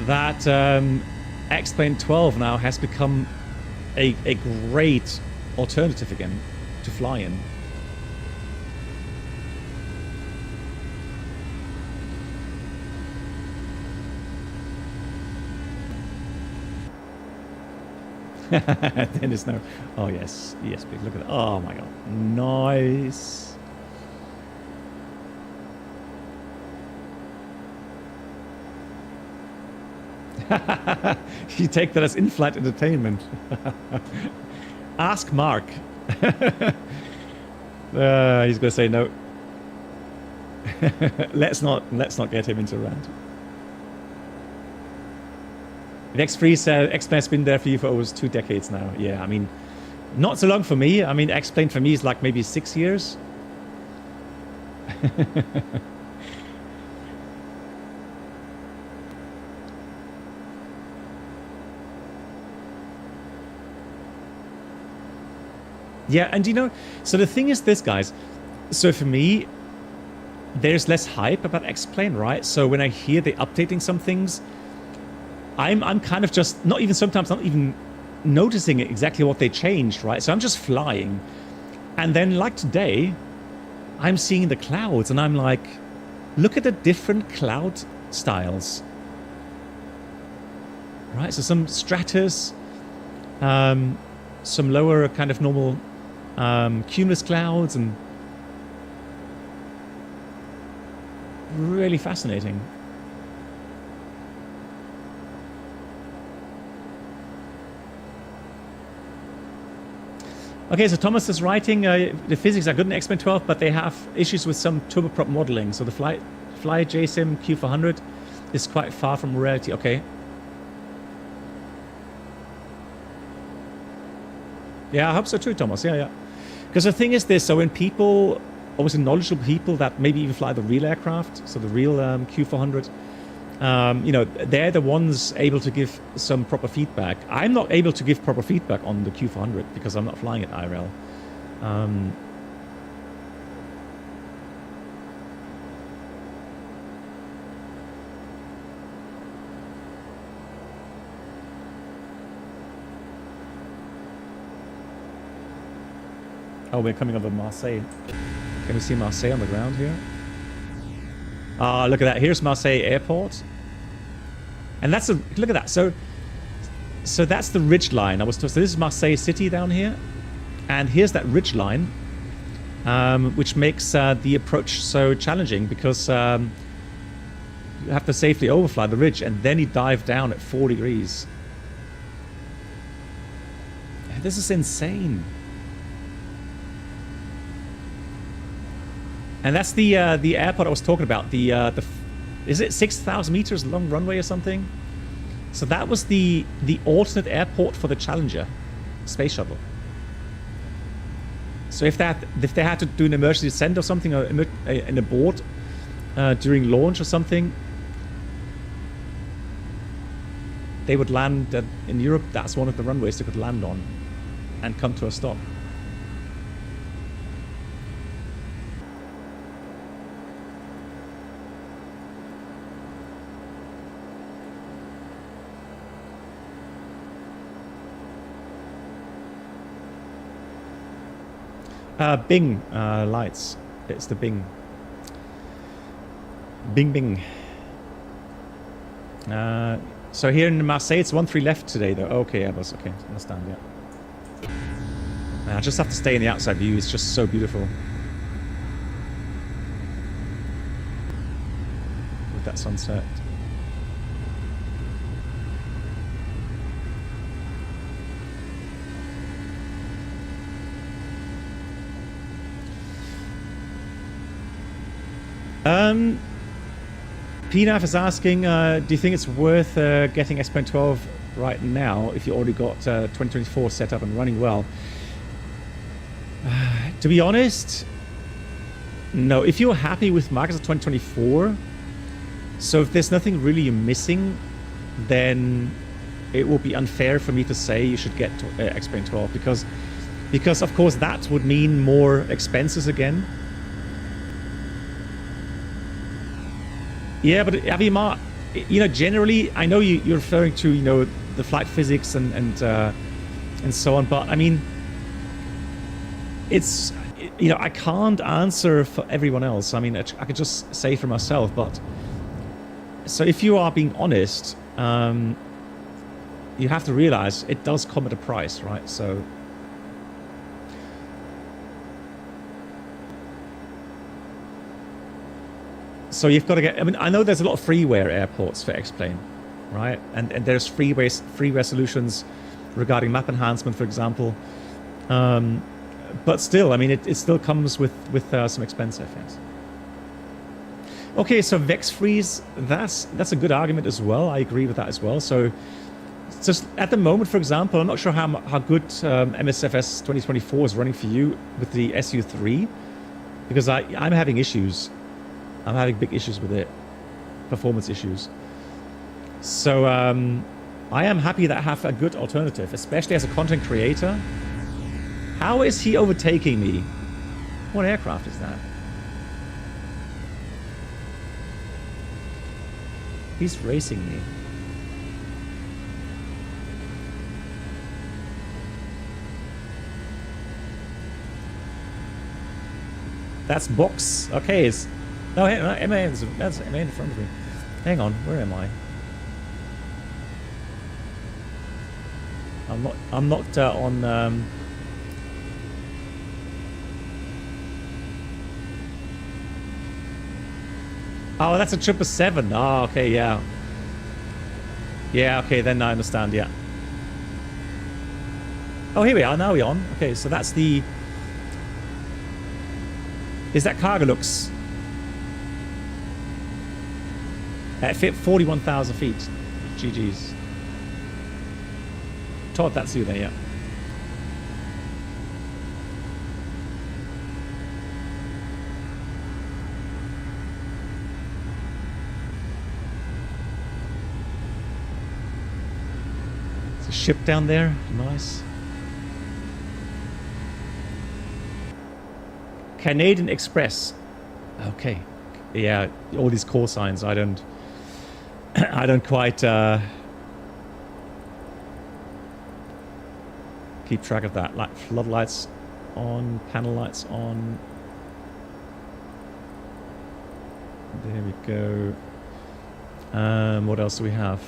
that XP12 now has become a great alternative again to fly in. Dennis, no. Oh yes, big. Look at that. Oh my god, nice. You take that as in-flight entertainment. Ask Mark. He's gonna say no. let's not get him into a rant. X-Plane has been there for you for almost 2 decades now. Yeah, I mean, not so long for me. I mean, X-Plane for me is like maybe 6 years. Yeah, and you know, so the thing is this, guys. So for me, there's less hype about X-Plane, right? So when I hear they're updating some things, I'm kind of just not even noticing exactly what they changed, right? So I'm just flying, and then like today, I'm seeing the clouds, and I'm like, look at the different cloud styles, right? So some stratus, some lower kind of normal cumulus clouds, and really fascinating. Okay, so Thomas is writing, the physics are good in XP12, but they have issues with some turboprop modeling. So the fly JSIM Q400 is quite far from reality. Okay. Yeah, I hope so too, Thomas. Yeah. Because the thing is this, so when people, obviously knowledgeable people that maybe even fly the real aircraft, so the real Q400, you know, they're the ones able to give some proper feedback. I'm not able to give proper feedback on the Q400 because I'm not flying it IRL. Oh, we're coming over Marseille. Can we see Marseille on the ground here? Ah, look at that. Here's Marseille Airport. And that's a look at that. So that's the ridge line. I was told. So this is Marseille City down here, and here's that ridge line, which makes the approach so challenging because you have to safely overfly the ridge and then you dive down at 4 degrees. And this is insane. And that's the airport I was talking about. Is it 6,000 meters long runway or something? So that was the alternate airport for the Challenger space shuttle. So if they had to do an emergency descent or something, or an abort during launch or something, they would land in Europe. That's one of the runways they could land on and come to a stop. Bing lights. It's the Bing. Bing. So here in Marseille, it's 1-3 left today, though. Okay, Airbus. Okay, understand. Yeah. I just have to stay in the outside view. It's just so beautiful with that sunset. PNAF is asking, do you think it's worth getting XP12 right now if you already got 2024 set up and running well? To be honest, no. If you're happy with Microsoft 2024, so if there's nothing really you're missing, then it will be unfair for me to say you should get XP12 because of course that would mean more expenses again. Yeah, but Avimar, you know, generally, I know you're referring to, you know, the flight physics and so on, but I mean, it's, you know, I can't answer for everyone else. I mean, I could just say for myself, but so if you are being honest, you have to realize it does come at a price, right? So you've got to get, I mean, I know there's a lot of freeware airports for X-Plane, right? And there's freeware solutions regarding map enhancement, for example. But still, I mean, it still comes with some expense, I think. Okay, so Vex Freeze, that's a good argument as well. I agree with that as well. So just at the moment, for example, I'm not sure how good MSFS 2024 is running for you with the SU3, because I'm having issues. I'm having big issues with it, performance issues. So I am happy that I have a good alternative, especially as a content creator. How is he overtaking me? What aircraft is that? He's racing me. That's box. Okay, it's... No, that's MA in front of me. Hang on, where am I? I'm not on... Oh, that's a 777. Oh, okay, yeah. Yeah, okay, then I understand, yeah. Oh, here we are, now we're on. Okay, so that's the... Is that cargo looks? At 41,000 feet. GG's. Todd, that's you there, yeah. There's a ship down there. Nice. Canadian Express. Okay. Yeah, all these call signs, I don't quite keep track of that. Like floodlights on, panel lights on. There we go. What else do we have?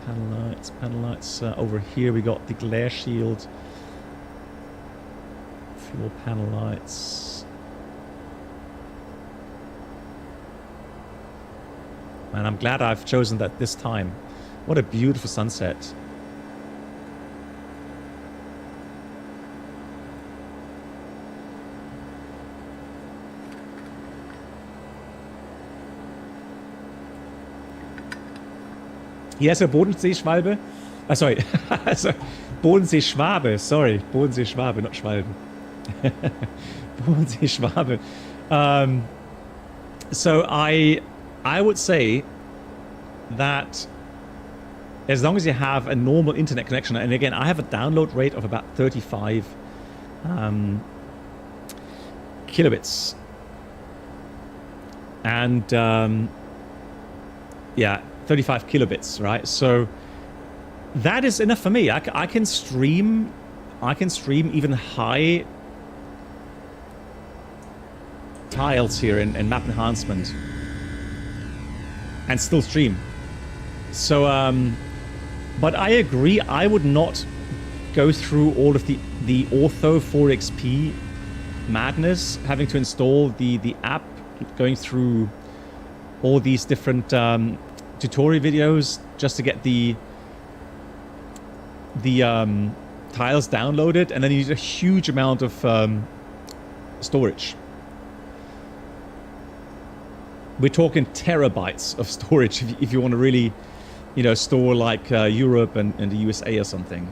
Panel lights. Over here we got the glare shield. Floor panel lights. Man, I'm glad I've chosen that this time. What a beautiful sunset. Yes, a Bodenseeschwalbe. Sorry. Also, Bodenseeschwabe. Sorry. Bodenseeschwabe, not Schwalben. Bodenseeschwabe. So I would say that as long as you have a normal internet connection, and again, I have a download rate of about 35 kilobits. And yeah, 35 kilobits, right? So that is enough for me. I can stream even high tiles here in map enhancement and still stream. So but I agree, I would not go through all of the Ortho 4XP madness, having to install the app, going through all these different tutorial videos just to get the tiles downloaded, and then you need a huge amount of storage. We're talking terabytes of storage if you want to really, you know, store like Europe and the USA or something.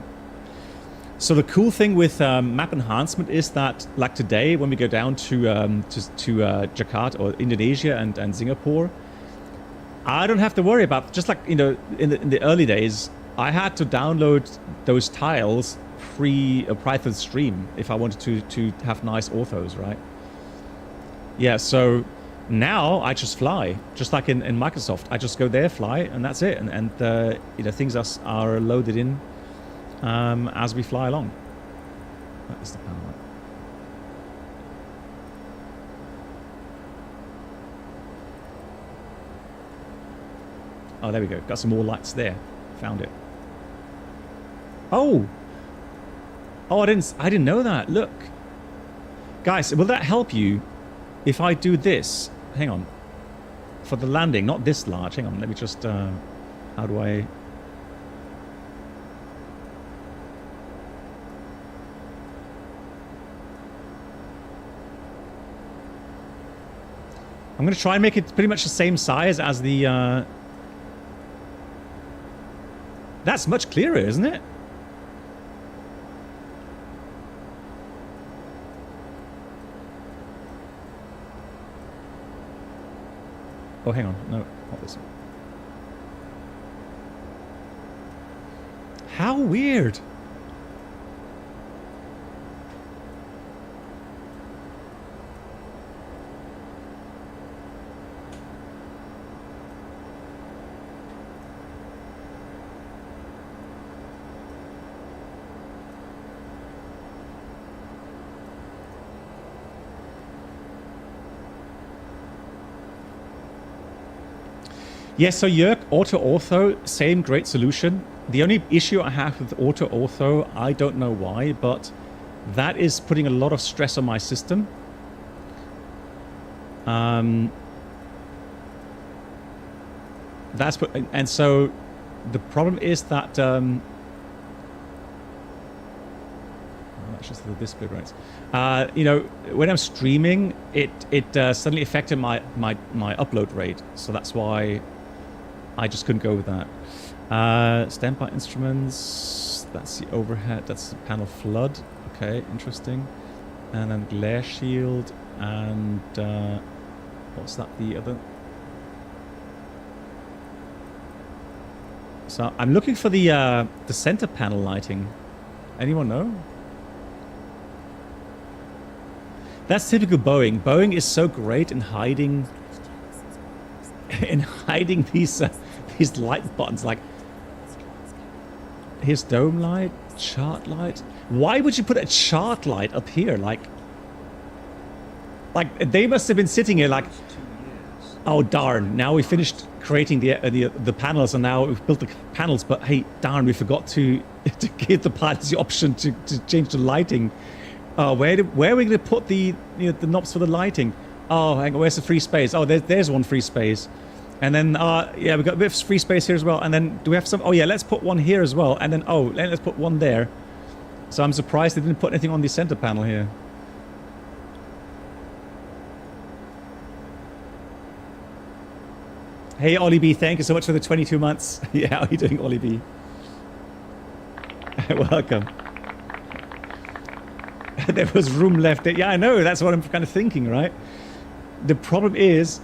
So the cool thing with map enhancement is that, like today, when we go down to Jakarta or Indonesia and Singapore, I don't have to worry about, just like, you know, in the early days, I had to download those tiles prior to the stream if I wanted to have nice orthos, right? Yeah, so now I just fly, just like in Microsoft. I just go there, fly, and that's it. And you know, things are loaded in as we fly along. That is the power light. Oh, there we go. Got some more lights there. Found it. Oh! Oh, I didn't know that. Look. Guys, will that help you if I do this? Hang on. For the landing, not this large. Hang on, let me just... how do I... I'm going to try and make it pretty much the same size as the... That's much clearer, isn't it? Oh, hang on. No, not this one. How weird. Yes, so Jörg, auto-ortho, same great solution. The only issue I have with auto-ortho, I don't know why, but that is putting a lot of stress on my system. That's what, and so the problem is that that's just the display rates. You know, when I'm streaming, it suddenly affected my upload rate, so that's why I just couldn't go with that. Standby instruments. That's the overhead. That's the panel flood. Okay, interesting. And then glare shield and what's that? The other. So I'm looking for the center panel lighting. Anyone know? That's typical Boeing. Boeing is so great in hiding these light buttons. Like here's dome light, chart light. Why would you put a chart light up here? Like they must have been sitting here like, oh darn! Now we finished creating the panels, and now we've built the panels. But hey, darn, we forgot to give the pilots the option to change the lighting. Where are we going to put the knobs for the lighting? Oh, hang on, where's the free space? Oh, there's one free space. And then, yeah, we've got a bit of free space here as well. And then, do we have some? Oh, yeah, let's put one here as well. And then, oh, let's put one there. So I'm surprised they didn't put anything on the center panel here. Hey, Ollie B, thank you so much for the 22 months. Yeah, how are you doing, Ollie B? Welcome. There was room left. Yeah, I know. That's what I'm kind of thinking, right? The problem is,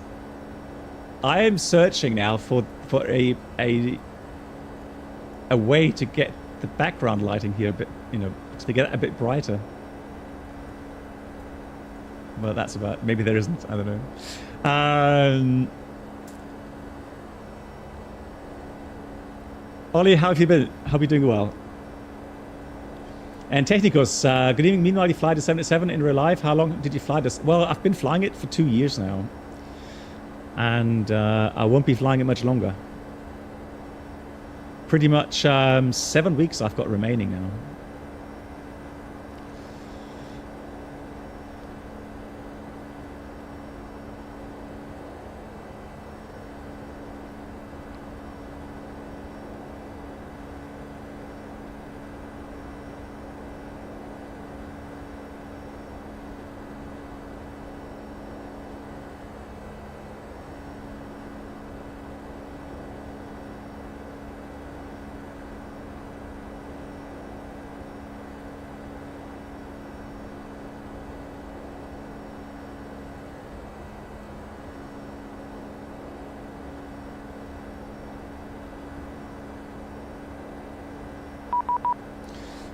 I am searching now for a way to get the background lighting here a bit, to get it a bit brighter. Well, that's about. Maybe there isn't. I don't know. Ollie, how have you been? Hope you're doing well. And Technicos, good evening. Meanwhile, you fly the 787 in real life. How long did you fly this? Well, I've been flying it for 2 years now. And I won't be flying it much longer. Pretty much 7 weeks I've got remaining now.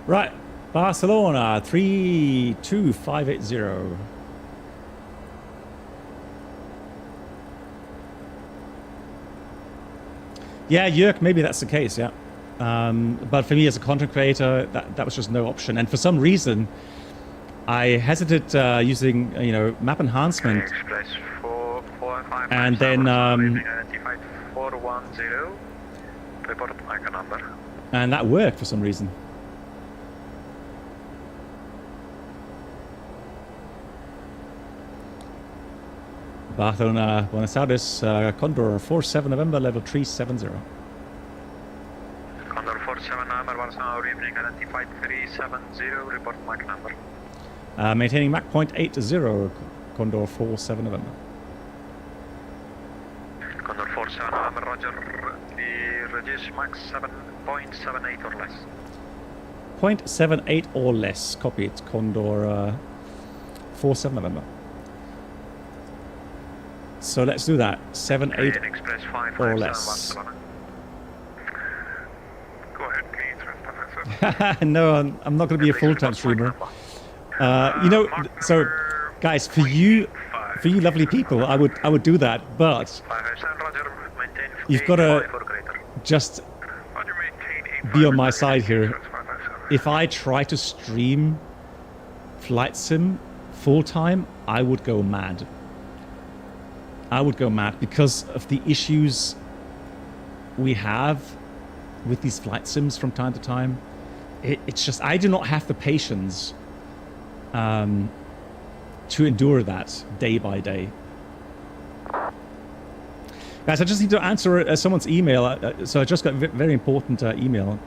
Right, Barcelona 32580. Yeah, Jörg, maybe that's the case, yeah. But for me as a content creator, that was just no option. And for some reason, I hesitated using, map enhancement. And then, and that worked for some reason. Barcelona, Buenos Aires, Condor 47 November, level 370. Condor 47 November, Barcelona, good evening, identified 370, report Mach number. Maintaining Mach point 80, Condor 47 November. Condor 47 November, roger, reduce Mach 7.78 or less. 0.78 or less, copy it, Condor 47 November. So let's do that. 7.8 or less. Go ahead, please. No, I'm not going to be a full-time streamer. So guys, for you lovely people, I would do that, but you've got to just be on my side here. If I try to stream flight sim full-time, I would go mad. I would go mad because of the issues we have with these flight sims from time to time, it's just, I do not have the patience to endure that day by day. Guys, I just need to answer someone's email. So I just got a very important email.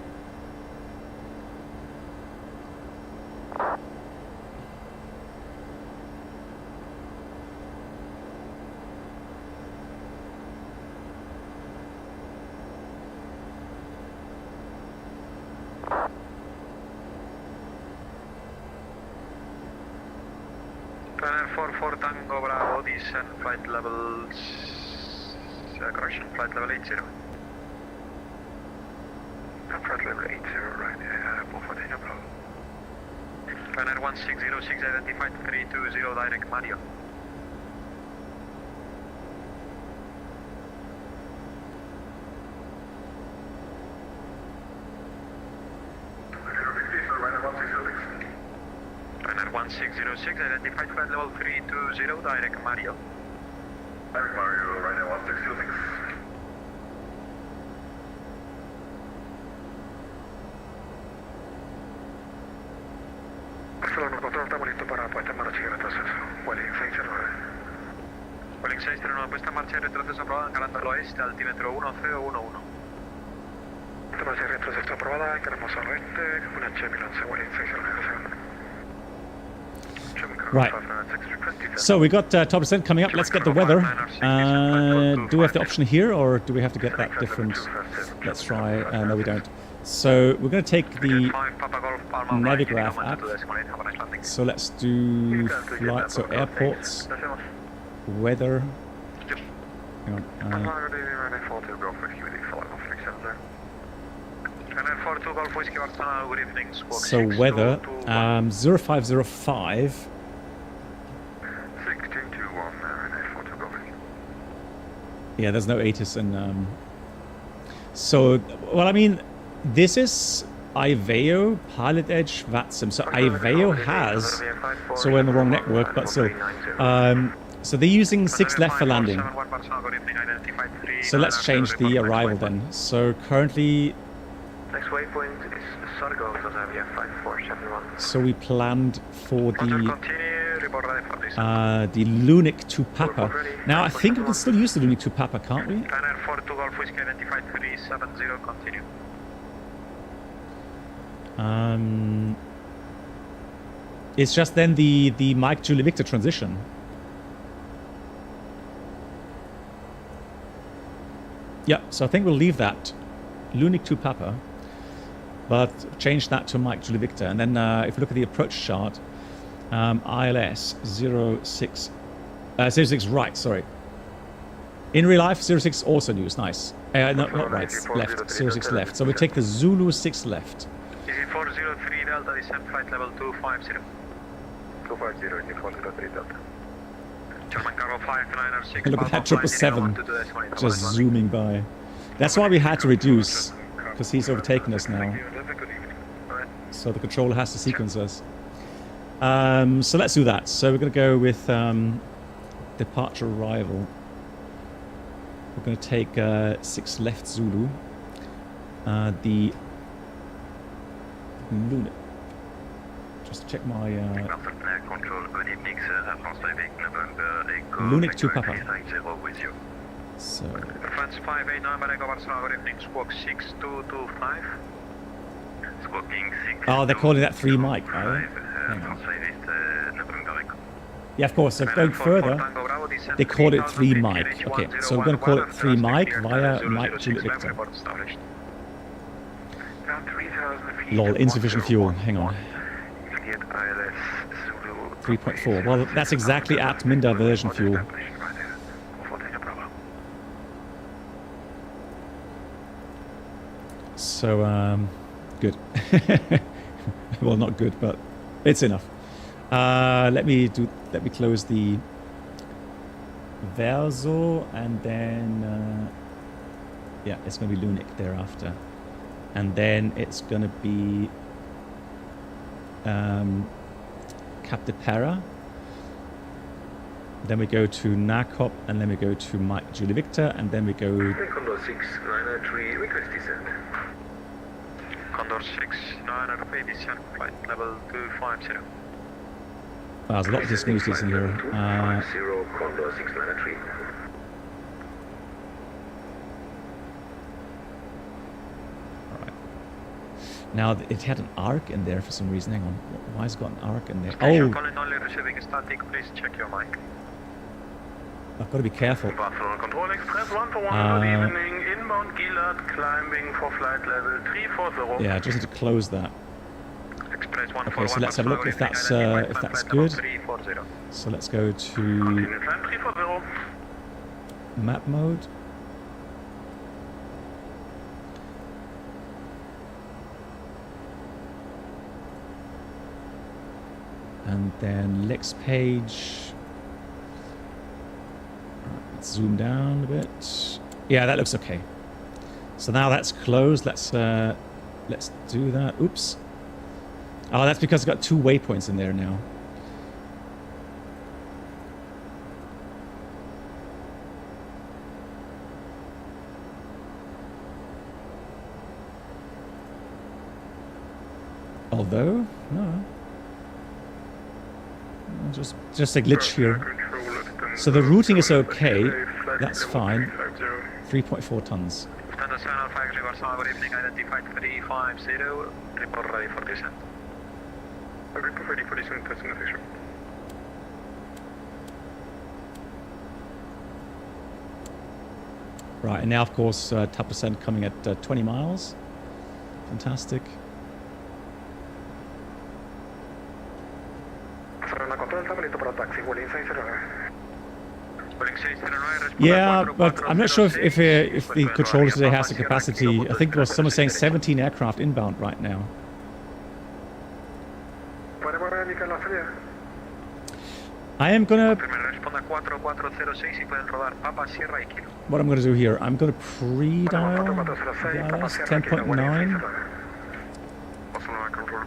Flight levels, correction, flight level 80. Flight level 80, right, Pufadena Bravo. Runner 1606, identified 320, direct Mario. Runner 1606, identified flight level 320, direct Mario. Direct Mario, right now 1606. Barcelona, control, estamos listos para puesta en marcha y retroceso. Welling 609. Welling 609, puesta en marcha y retroceso aprobada, encarando al oeste, altímetro 1011. Puesta en marcha y retroceso aprobada, encaramos al oeste, una H1011, Welling 609. Right. So we got top descent coming up. Let's get the weather. Do we have the option here, or do we have to get that different? Let's try. No, we don't. So we're going to take the Navigraph app. So let's do flights, so airports, weather. Hang on. So weather, 0505. Yeah, there's no ATIS in. So, well, I mean, this is Iveo, Pilot Edge, VATSIM. So Iveo has, so we're in the wrong network, but still. So they're using 6 left for landing. So let's change the arrival then. So currently. Next waypoint is Sargo, so we planned for the Lunik to Papa. Now I think we can still use the Lunik to Papa, can't we? It's just then the Mike Julie Victor transition. Yeah, so I think we'll leave that Lunik to Papa, but change that to Mike Julie Victor. And then if we look at the approach chart, ILS 06 right, sorry. In real life, 06 also news, nice. No, not right, left, 06 left. So we take the Zulu 6 left. Easy 403 Delta, descent flight level 250. 250, Easy 403 Delta. German Cargo 596. Look at that 777 just zooming by. That's why we had to reduce, because he's overtaken us now. So the controller has to sequence us. So let's do that. So we're going to go with departure arrival. We're going to take 6 left Zulu. The Lunik. Just check my Lunik to Papa. So France 589 Marengo Barcelona, good evening, squawk 6225. Squawking 6. Oh, they're calling that 3 Mike, are they? Yeah, of course. So going further, they call it 3 Mike. Okay, so we're going to call it 3 Mike via Mike Juliet Victor. Lol, insufficient fuel. Hang on. 3.4. Well, that's exactly at min diversion fuel. So, good. Well, not good, but it's enough. Let me close the Verso, and then yeah, it's going to be Lunik thereafter, and then it's going to be Cap de Para, Then we go to NACOP, and then we go to Mike Julie Victor, and then we go... Condor 693, request descent. Condor 69, descent, flight level 250. Wow, there's a lot of discontinuities in here. 250, Condor 693. Now, it had an arc in there for some reason. Hang on. Why has it got an arc in there? You're Oh! calling only receiving static. Please check your mic. I've got to be careful. Barcelona Control Express 1 for 1, good evening. Inbound Gilad, climbing for flight level 340. Yeah, I just need to close that. Express 1 Okay, so let's have a look if that's good. So let's go to Continue climb 340. map mode. And then next page. Let's zoom down a bit. Yeah, that looks okay. So now that's closed. Let's do that. Oops. Oh, that's because it's got 2 waypoints in there now. Although, no. Just a glitch here. So the routing is okay. That's fine. 3.4 tons. Good evening, identified 350, report ready for descent. Report ready for descent, testing official. Right, and now of course top percent coming at 20 miles. Fantastic. Yeah, but I'm not sure if the controller today has the capacity. I think there was someone saying 17 aircraft inbound right now. I am gonna... What I'm gonna do here, I'm gonna pre-dial the ILS 10.9.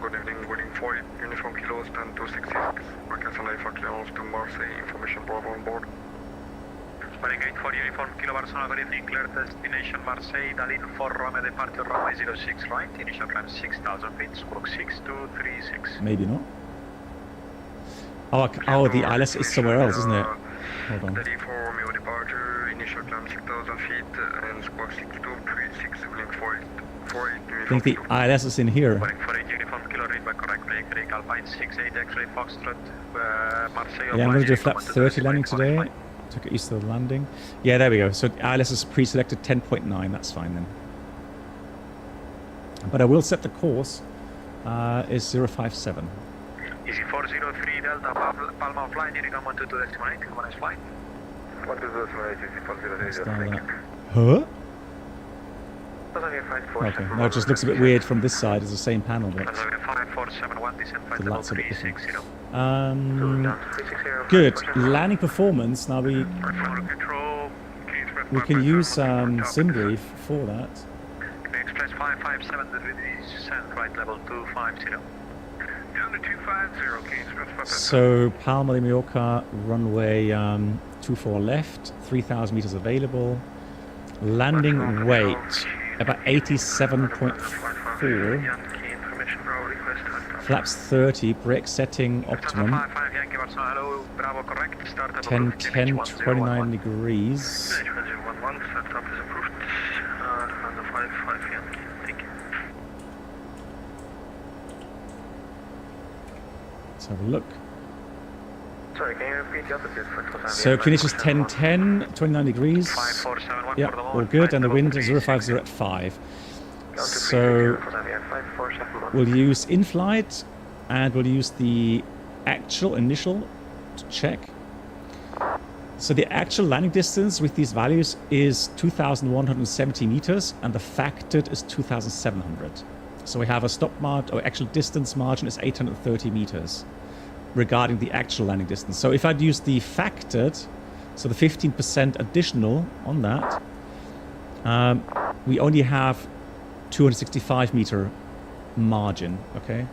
Good evening, waiting for uniform kilos 10266. Request an IFA clearance to Marseille, information Bravo on board. Spanning 8 for uniform kilo Barcelona, good evening, clear destination Marseille, Dalin for Rome, departure runway 06 right, initial climb 6,000 feet, squawk 6236. Maybe not. Oh, the ILS is somewhere else, isn't it? Hold on. Ready for Romeo departure, initial climb 6,000 feet, and squawk 6236, link 48. I think the ILS is in here. Waiting for 8 uniform kilo, read by correctly, Greek Alpine 68 X-ray Foxtrot, Marseille. Yeah, I'm going to do a flap 30 landing today. To get used to the landing. Yeah, there we go. So ILS is pre-selected 10.9. That's fine then. But I will set the course. Is 057. Easy 403 Delta Palma flight, Unicorn 122.8, one is flight. 122.8, easy 403 Delta, thank you. Huh? Okay, no, it just looks a bit weird from this side. It's the same panel, but the lights are a bit different. Good. Landing performance. Now we can use SimBrief for that. Express 557, descent flight level 250. Down to 250, so Palma de Mallorca, runway 24 left, 3,000 meters available. Landing weight about 87.4. Flaps 30, brake setting optimum. 10, 29 degrees. Let's have a look. Sorry, can you repeat the opposite? So Clinician's 10, 29 degrees. Yeah, all good. And the wind is 050 at 5. So we'll use in-flight and we'll use the actual initial to check. So the actual landing distance with these values is 2,170 meters and the factored is 2,700. So we have a stop margin, or actual distance margin is 830 meters regarding the actual landing distance. So if I'd use the factored, so the 15% additional on that, we only have 265 meter margin, okay?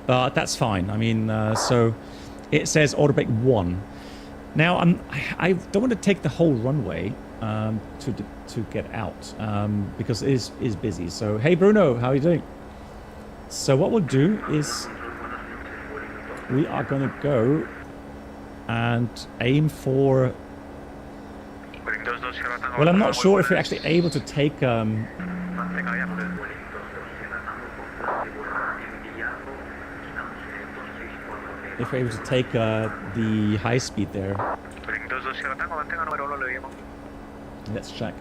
But that's fine. I mean, so it says auto brake 1. Now I don't want to take the whole runway to get out because it is busy. So hey Bruno, how are you doing? So what we'll do is we are going to go and aim for. Well, I'm not sure if we're actually able to take. If we're able to take the high speed there. Let's check.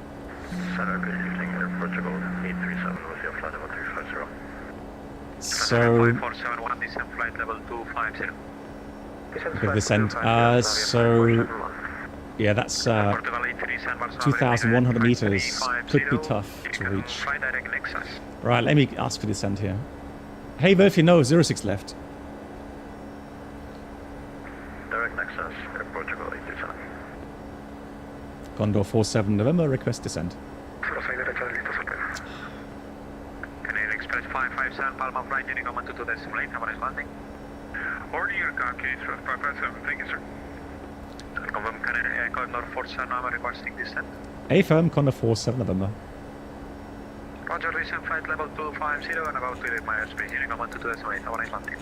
So, okay, descent. So, yeah, that's 2,100 meters. Could be tough to reach. Right, let me ask for descent here. Hey, Wolfie, no, 06 left. Condor 47 November, request descent. Canadian Express 557, Palma flight, Unicorn 122 decimal 8, Hammond is landing. Order Unicorn, Canadian Express 557, thank you, sir. Confirm Canadian Condor 47 November requesting descent. Affirm, Condor 47 November. Roger, descent flight level 250 and about to leave my airspace, Unicorn 122 decimal 8, Hammond is landing.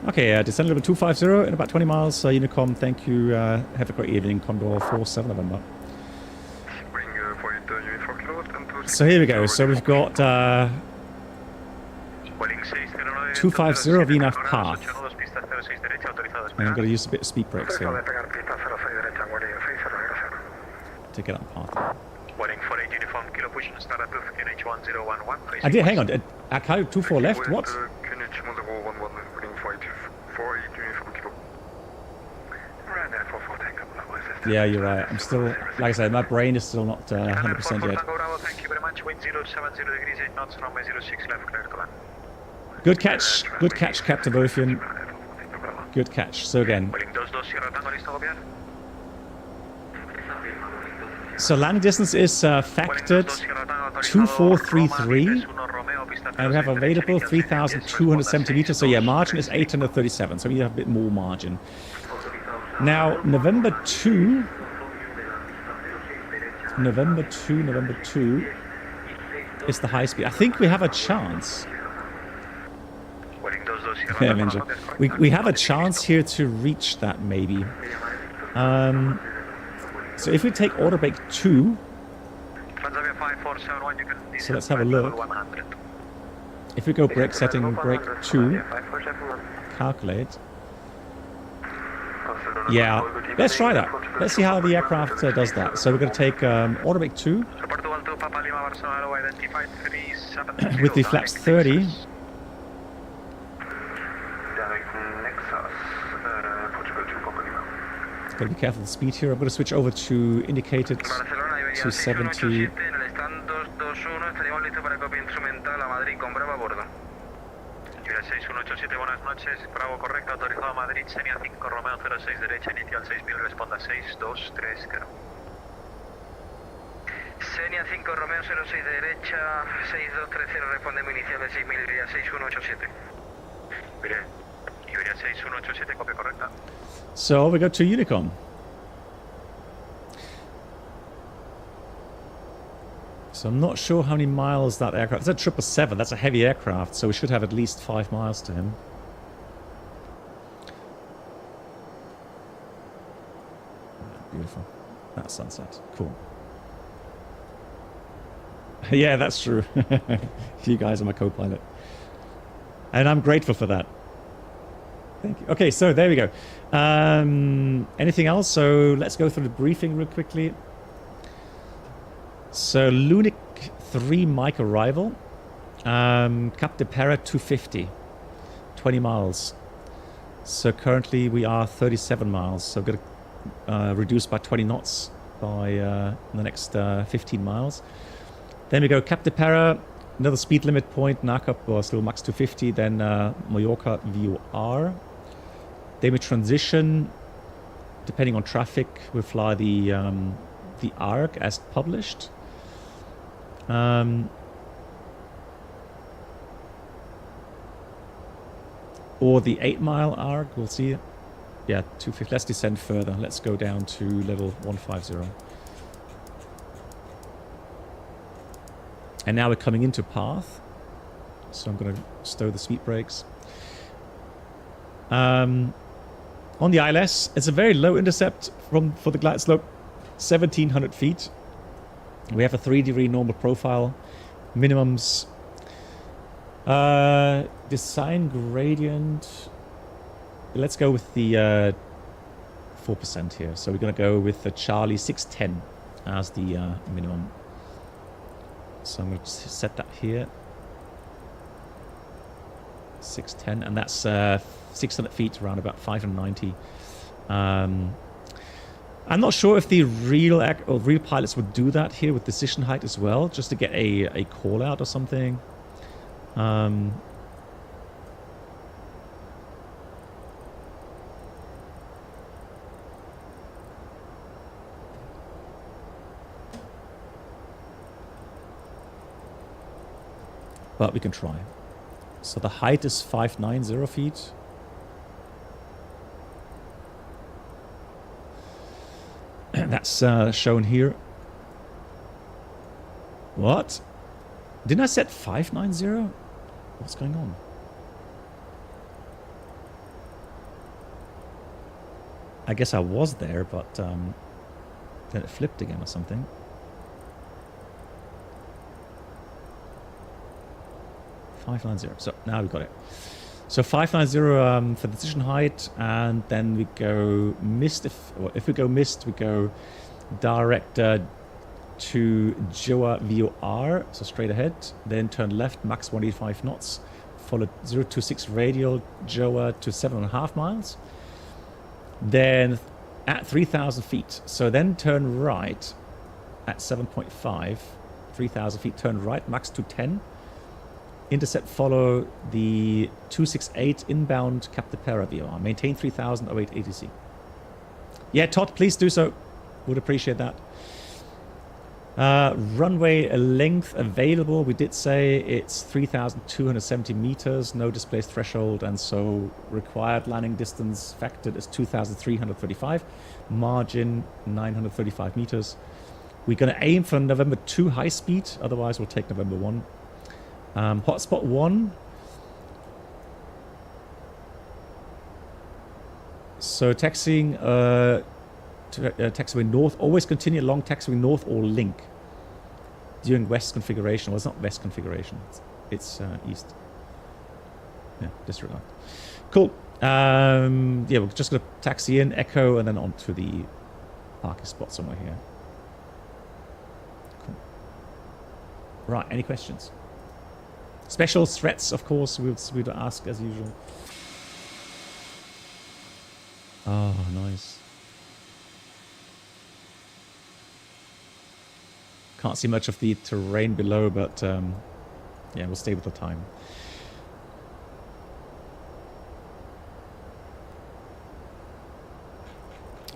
Okay, descent level 250 in about 20 miles. Unicom, thank you. Have a great evening, Condor 47 November. So here we go. So we've got 250 VNAV path. And I'm going to use a bit of speed brakes here to get on path. I did, hang on. I counted 24 left. What? Yeah, you're right. I'm still, like I said, my brain is still not 100% yet. Thank you very much. Wind 070 degrees 8 knots, runway 06 left, clear to land. Good catch, Captain Wolfian. Good catch. So again. So landing distance is factored 2433, and we have available 3,270 meters. So yeah, margin is 837. So we have a bit more margin. Now, November 2 is the high speed. I think we have a chance. Yeah, we have a chance here to reach that, maybe. So if we take order brake 2, so let's have a look. If we go brake setting, brake 2, calculate. Yeah, let's try that. Let's see how the aircraft does that. So we're going to take order brake 2 with the flaps 30. Got to be careful of the speed here. I'm going to switch over to indicated to 70. Julia 6187, buenas noches. Bravo correcto, autorizado Madrid, Senia 5, Romeo 06 derecha, inicial 6000, responda 6230. Senia 5, Romeo 06 derecha, 6230, respondemos inicial de 6000, Iberia 6187. Iberia 6187, copia correcta. So we go to Unicom. So I'm not sure how many miles that aircraft... It's a 777. That's a heavy aircraft, so we should have at least 5 miles to him. Beautiful. That sunset. Cool. Yeah, that's true. You guys are my co-pilot. And I'm grateful for that. Thank you. Okay, so there we go. Anything else? So let's go through the briefing real quickly. So Lunik 3 Mike arrival. Cap de Para 250. 20 miles. So currently we are 37 miles. So we're going to reduce by 20 knots by the next 15 miles. Then we go Cap de Para, another speed limit point, NACAP or still max 250, then Mallorca VOR. Then we transition, depending on traffic, we fly the ARC as published. Or the 8-mile ARC, we'll see. Yeah, 250. Let's descend further. Let's go down to level 150. And now we're coming into path. So I'm going to stow the speed brakes. On the ILS, it's a very low intercept for the glide slope, 1,700 feet. We have a 3-degree normal profile. Minimums. Design gradient. Let's go with the 4% here. So we're going to go with the Charlie 610 as the minimum. So I'm going to set that here. 610, and that's 600 feet, around about 590. I'm not sure if the real pilots would do that here with decision height as well, just to get a call out or something. But we can try. So the height is 590 feet. That's shown here. What? Didn't I set 590? What's going on? I guess I was there, but then it flipped again or something. So now we've got it. So 590 for the decision height, and then we go missed. If we go missed, we go direct to Joa VOR, so straight ahead. Then turn left, max 185 knots. Follow 026 radial Joa to 7.5 miles. Then at 3,000 feet. So then turn right at 7.5, 3,000 feet. Turn right, max to 10. Intercept follow the 268 inbound Cap de Pera VOR. Maintain 3000 08 ATC. Yeah, Todd, please do so. Would appreciate that. Runway length available. We did say it's 3,270 meters. No displaced threshold. And so required landing distance factored is 2,335. Margin 935 meters. We're going to aim for November 2 high speed. Otherwise, we'll take November 1. Hotspot 1. So taxiing taxiway north. Always continue along taxiway north or link during west configuration. Well, it's not west configuration. It's east. Yeah, disregard. Cool. Yeah, we're just going to taxi in, echo, and then on to the parking spot somewhere here. Cool. Right, any questions? Special threats, of course, we'd ask as usual. Oh, nice. Can't see much of the terrain below, but yeah, we'll stay with the time.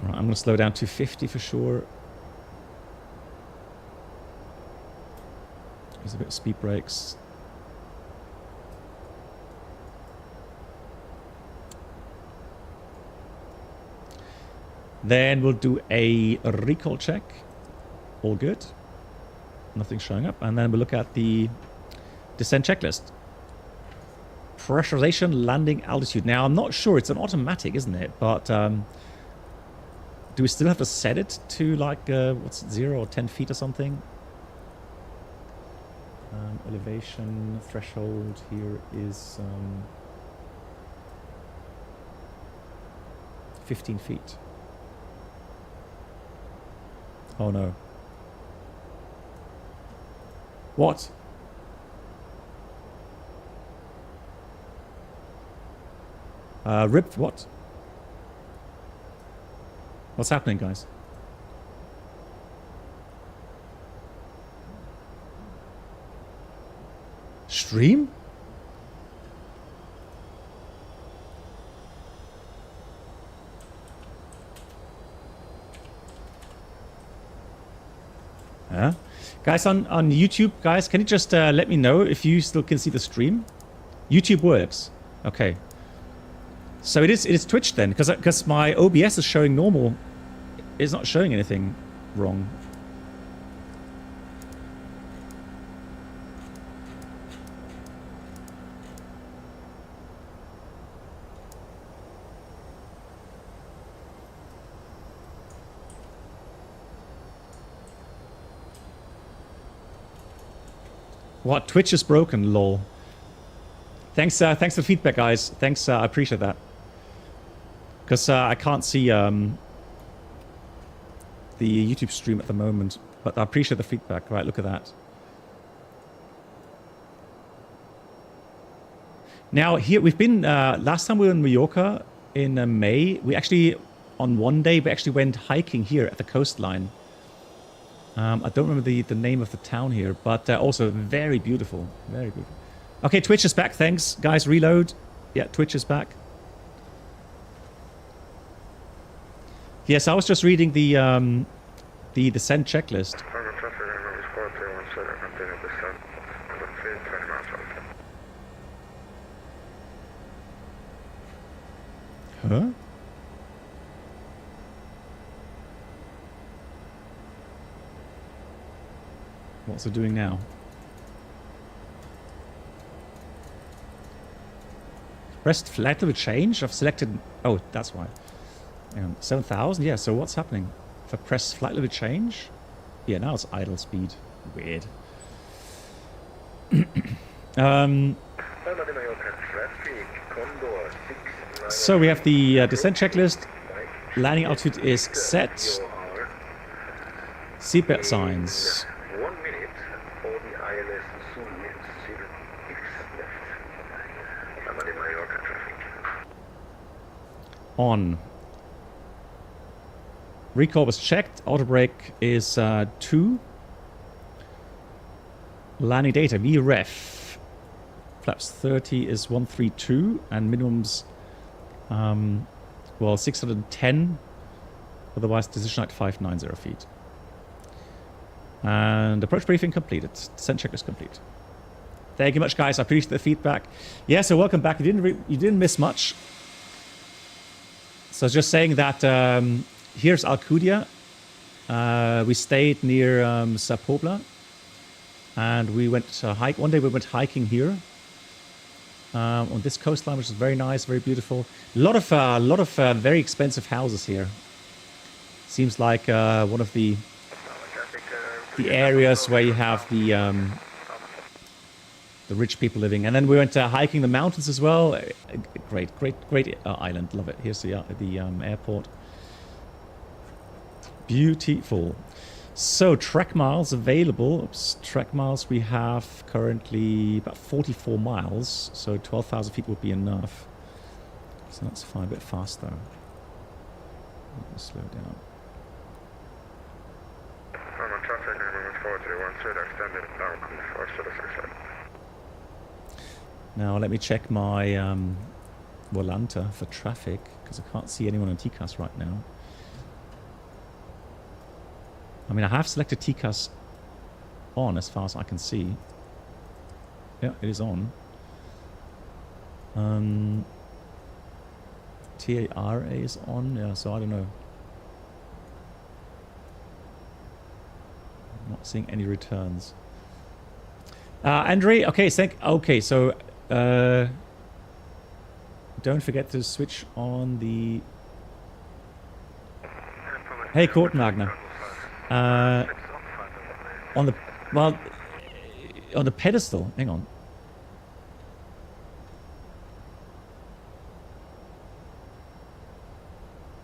All right, I'm going to slow down to 50 for sure. There's a bit of speed brakes. Then we'll do a recall check. All good. Nothing showing up. And then we'll look at the descent checklist. Pressurization, landing altitude. Now, I'm not sure. It's an automatic, isn't it? But do we still have to set it to like, what's it, 0 or 10 feet or something? Elevation threshold here is 15 feet. Oh no. What? Ripped what? What's happening, guys? Stream? Yeah. Guys on YouTube, guys, can you just let me know if you still can see the stream? YouTube works. Okay. So it is Twitch then, because my OBS is showing normal. It's not showing anything wrong. What? Twitch is broken, lol. Thanks for feedback, guys. Thanks, I appreciate that. Because I can't see the YouTube stream at the moment, but I appreciate the feedback. Right, look at that. Now here we've been. Last time we were in Mallorca in May. We actually on one day we actually went hiking here at the coastline. I don't remember the name of the town here, but also very beautiful, very beautiful. Okay, Twitch is back. Thanks, guys. Reload. Yeah, Twitch is back. Yes, I was just reading the descent checklist. Huh? What's it doing now? Pressed flight level change. I've selected. Oh, that's why. 7,000. Yeah. So what's happening? If I press flight level change, yeah, now it's idle speed. Weird. So we have the descent checklist. Landing altitude is set. Seatbelt signs. On. Recall was checked. Auto brake is 2. Landing data VREF. Flaps 30 is 132 and minimums well 610. Otherwise decision height 590 feet. And approach briefing completed. Descent check is complete. Thank you much, guys. I appreciate the feedback. Yeah, so welcome back. You didn't miss much. So I was just saying that here's Alcudia. We stayed near Sa Pobla, and we went hike. One day we went hiking here on this coastline, which is very nice, very beautiful. A lot of very expensive houses here. Seems like one of the areas where you have the rich people living. And then we went hiking the mountains as well. Great island. Love it. Here's the airport. Beautiful. So track miles available. Oops, track miles we have currently about 44 miles. So 12,000 feet would be enough. So let's fly a bit faster. Let me slow down. Now let me check my Volanta for traffic, because I can't see anyone on TCAS right now. I mean, I have selected TCAS on as far as I can see. Yeah, it is on. TARA is on, yeah, so I don't know. I'm not seeing any returns. Andre, okay, so don't forget to switch on the... Hey, Court Magna. On the... Well, on the pedestal. Hang on.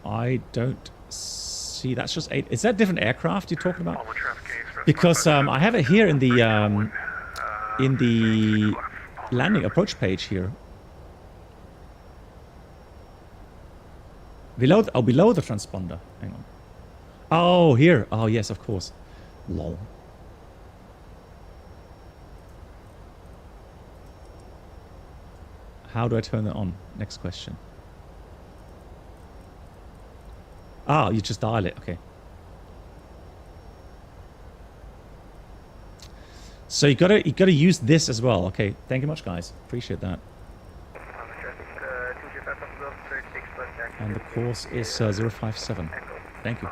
I don't see... That's just... Is that different aircraft you're talking about? Because I have it here in the landing approach page here. Below the transponder. Hang on. Oh, here. Oh, yes, of course. Lol. How do I turn it on? Next question. Ah, you just dial it. Okay. So you gotta use this as well. Okay. Thank you much, guys. Appreciate that. And the course is 057. Thank you.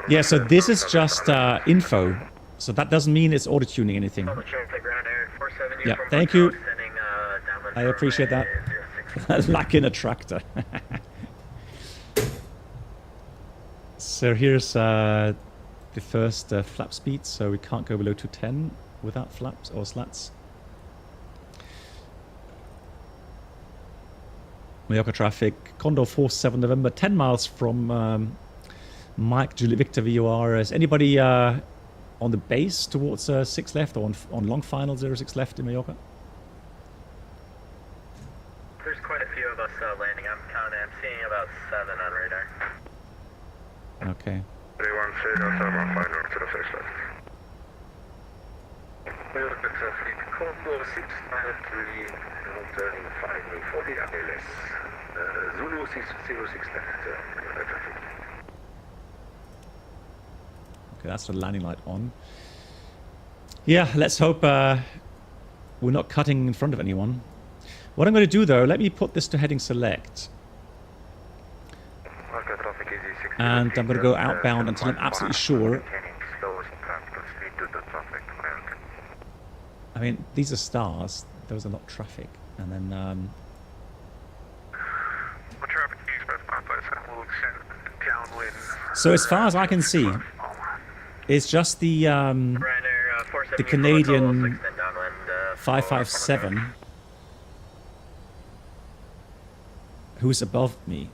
Yeah, so this is just info. So that doesn't mean it's auto-tuning anything. Yeah, thank you. I appreciate that. Like in a tractor. So here's the first flap speed. So we can't go below 210 without flaps or slats. Mallorca traffic, Condor 47 November, 10 miles from Mike, Julie, Victor, VOR. Is anybody on the base towards 6 left or on long final 06 left in Mallorca? There's quite a few of us landing. I'm seeing about 7 on radar. Okay. 310, final 06 left. Mallorca traffic, Condor 693, turning final for the ALS. Zulu 606 left, traffic. Okay, that's the landing light on. Yeah, let's hope we're not cutting in front of anyone. What I'm going to do though, let me put this to heading select. And I'm going to go outbound until I'm absolutely sure. I mean, these are stars. Those are not traffic. And then, so as far as I can see, it's just the Canadian 557 who's above me.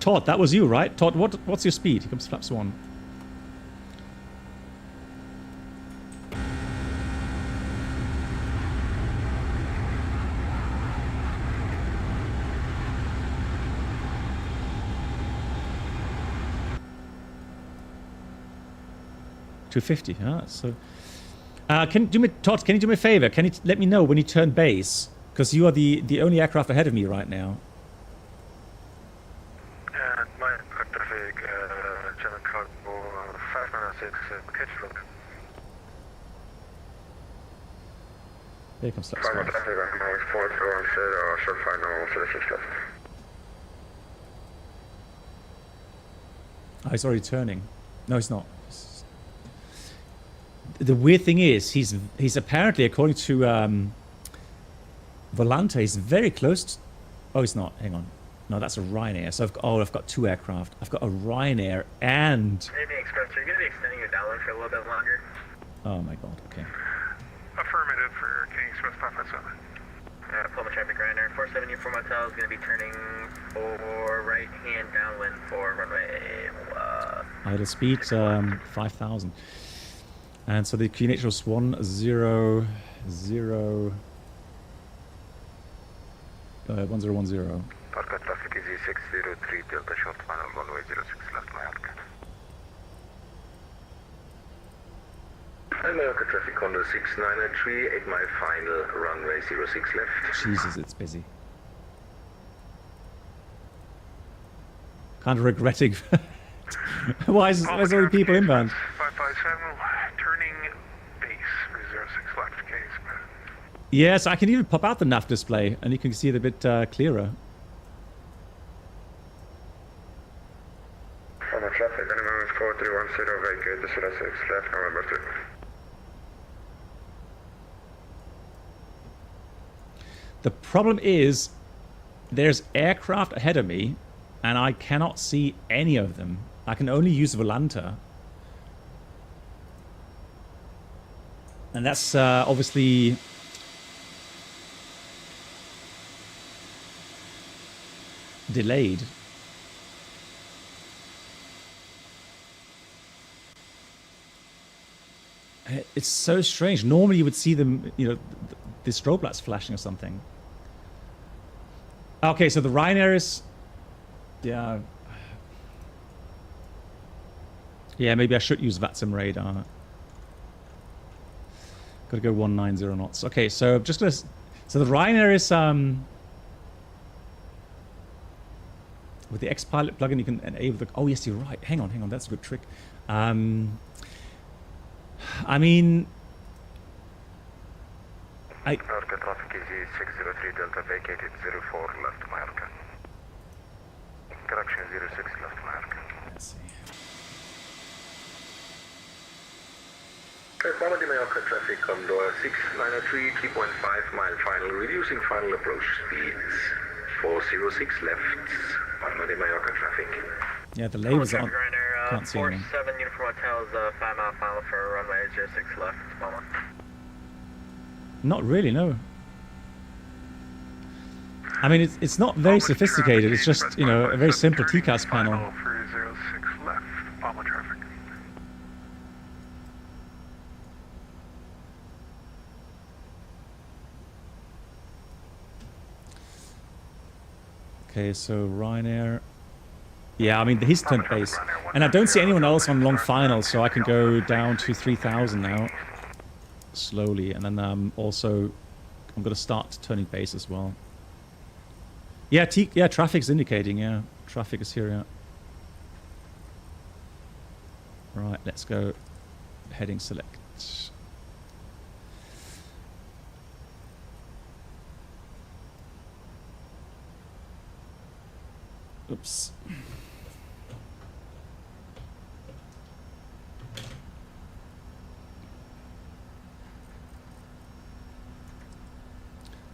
Todd, that was you, right? Todd, what's your speed? Here comes flaps 1. $250, huh? So, Todd, can you do me a favor? Can you let me know when you turn base? Because you are the only aircraft ahead of me right now. My traffic, German cargo, 596, catch from. Here comes that. Final traffic, I'm 4 short final 06 left. Oh, he's already turning. No, he's not. The weird thing is, he's apparently, according to Volante, he's very close to... Oh, he's not. Hang on. No, that's a Ryanair. So I've got 2 aircraft. I've got a Ryanair and... Navy Express, are you going to be extending your downwind for a little bit longer? Oh my god, okay. Affirmative for King Express 557. Palma traffic Ryanair 47 Uniform Hotel is going to be turning for right-hand downwind for runway... idle speed, 5,000. And so the QNH was 1, 0, 0... 1010. Parka traffic is E603 Delta short final runway 06 left Mallorca. Mallorca traffic Condor 693, 8 mile final runway 06 left. Jesus, it's busy. Kind of regretting. Why is there so many people inbound? 557, turning base for 06 left, King Express. Yes, I can even pop out the nav display and you can see it a bit clearer. Palma traffic, minimum is 4310, vacate the 06 left, November 2. The problem is, there's aircraft ahead of me and I cannot see any of them. I can only use Volanta. And that's obviously... delayed. It's so strange. Normally you would see them, you know, the strobe lights flashing or something. Okay, so the Ryanair is... Yeah. Yeah, maybe I should use VATSIM radar. Gotta go 190 knots. Okay, so I'm just gonna... So the Ryanair is... With the X-Pilot plugin, you can enable the... Oh, yes, you're right. Hang on. That's a good trick. I mean... Mallorca traffic is 603 Delta vacated 04 left Mallorca. Correction 06 left Mallorca. Let's see. Palma de Mallorca traffic on door 6903, 3.5 mile final, reducing final approach speeds. 406 left, Palma de Mallorca traffic. Yeah, the labels aren't. Can't see anything. 47 Uniform Hotels, 5 mile final for runway 06 left, Palma. Not really, no. I mean, it's not very sophisticated. It's just, you know, a very simple TCAS panel. For 06 left, Palma traffic. Okay, so Ryanair. Yeah, I mean, he's turned base. And I don't see anyone else on long final, so I can go down to 3,000 now. Slowly. And then also, I'm going to start turning base as well. Yeah, traffic's indicating, yeah. Traffic is here, yeah. Right, let's go. Heading select. Oops.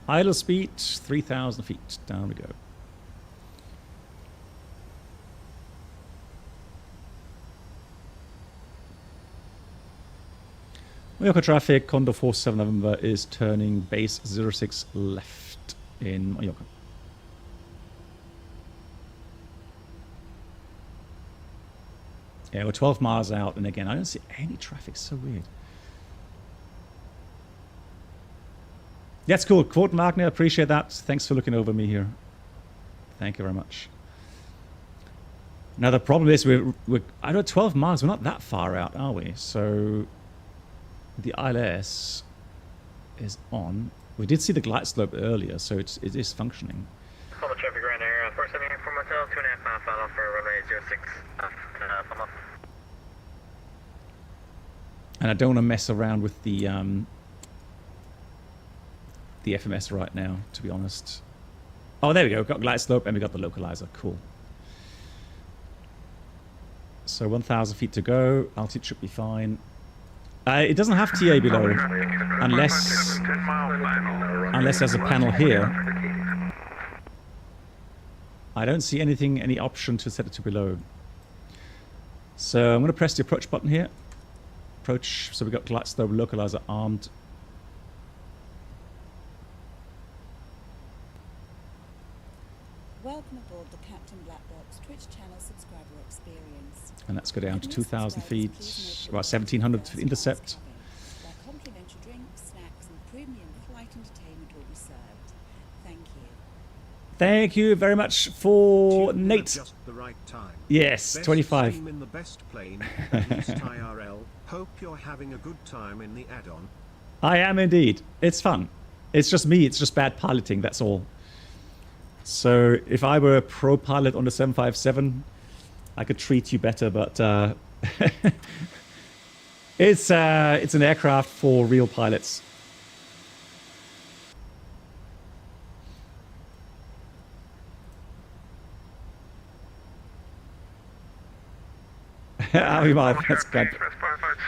Idle speed, 3,000 feet. Down we go. Mallorca traffic, Condor 47 November is turning base 06 left in Mallorca. Yeah, we're 12 miles out, and again, I don't see any traffic. So weird. That's cool. Quote Wagner, appreciate that. Thanks for looking over me here. Thank you very much. Now the problem is we're I don't know, 12 miles. We're not that far out, are we? So the ILS is on. We did see the glide slope earlier, so it is functioning. Palma traffic right there. 470 from hotel, 2.5 mile final for runway 06 Palma. And I don't want to mess around with the FMS right now, to be honest. Oh, there we go. We've got glide slope and we got the localizer. Cool. So 1,000 feet to go. Altitude should be fine. It doesn't have TA below, unless there's a panel here. I don't see anything, any option to set it to below. So I'm going to press the approach button here. Approach. So we've got glide slope localizer armed. Welcome aboard the Captain Black Box Twitch channel subscriber experience. And let's go down to 2,000 feet, about 1,700 feet intercept. Where complimentary drinks, snacks, and premium flight entertainment will be served. Thank you. Thank you very much for Nate. Just the right time. Yes, Best 25. team in the best plane, at least IRL. Hope you're having a good time in the add-on. I am indeed. It's fun. It's just me. It's just bad piloting. That's all. So if I were a pro pilot on the 757, I could treat you better. But it's an aircraft for real pilots. That's good.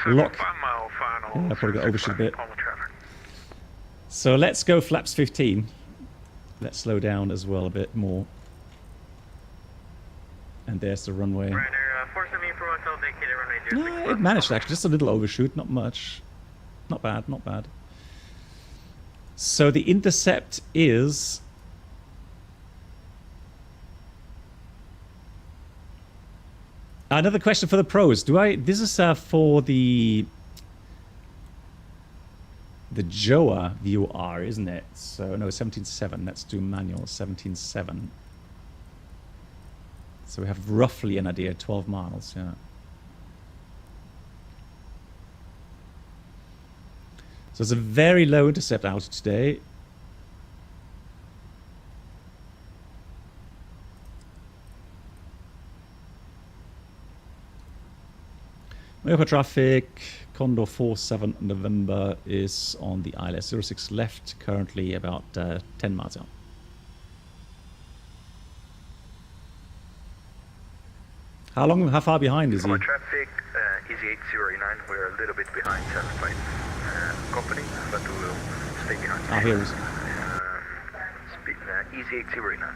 Lock. Yeah, I probably got overshoot a bit. So let's go flaps 15. Let's slow down as well a bit more. And there's the runway. No, it managed actually, just a little overshoot, not much. Not bad, not bad. So the intercept is... Another question for the pros. This is for the JOA VOR, isn't it? So no, 17.7. Let's do manual 17.7. So we have roughly an idea, 12 miles. Yeah. So it's a very low intercept out today. Mallorca traffic, Condor 47 November is on the ILS 06 left, currently about 10 miles out. How far behind is he? Traffic, Easy 809, we're a little bit behind Satellite Company, but we will stay behind. Ah, here he is. Easy 809.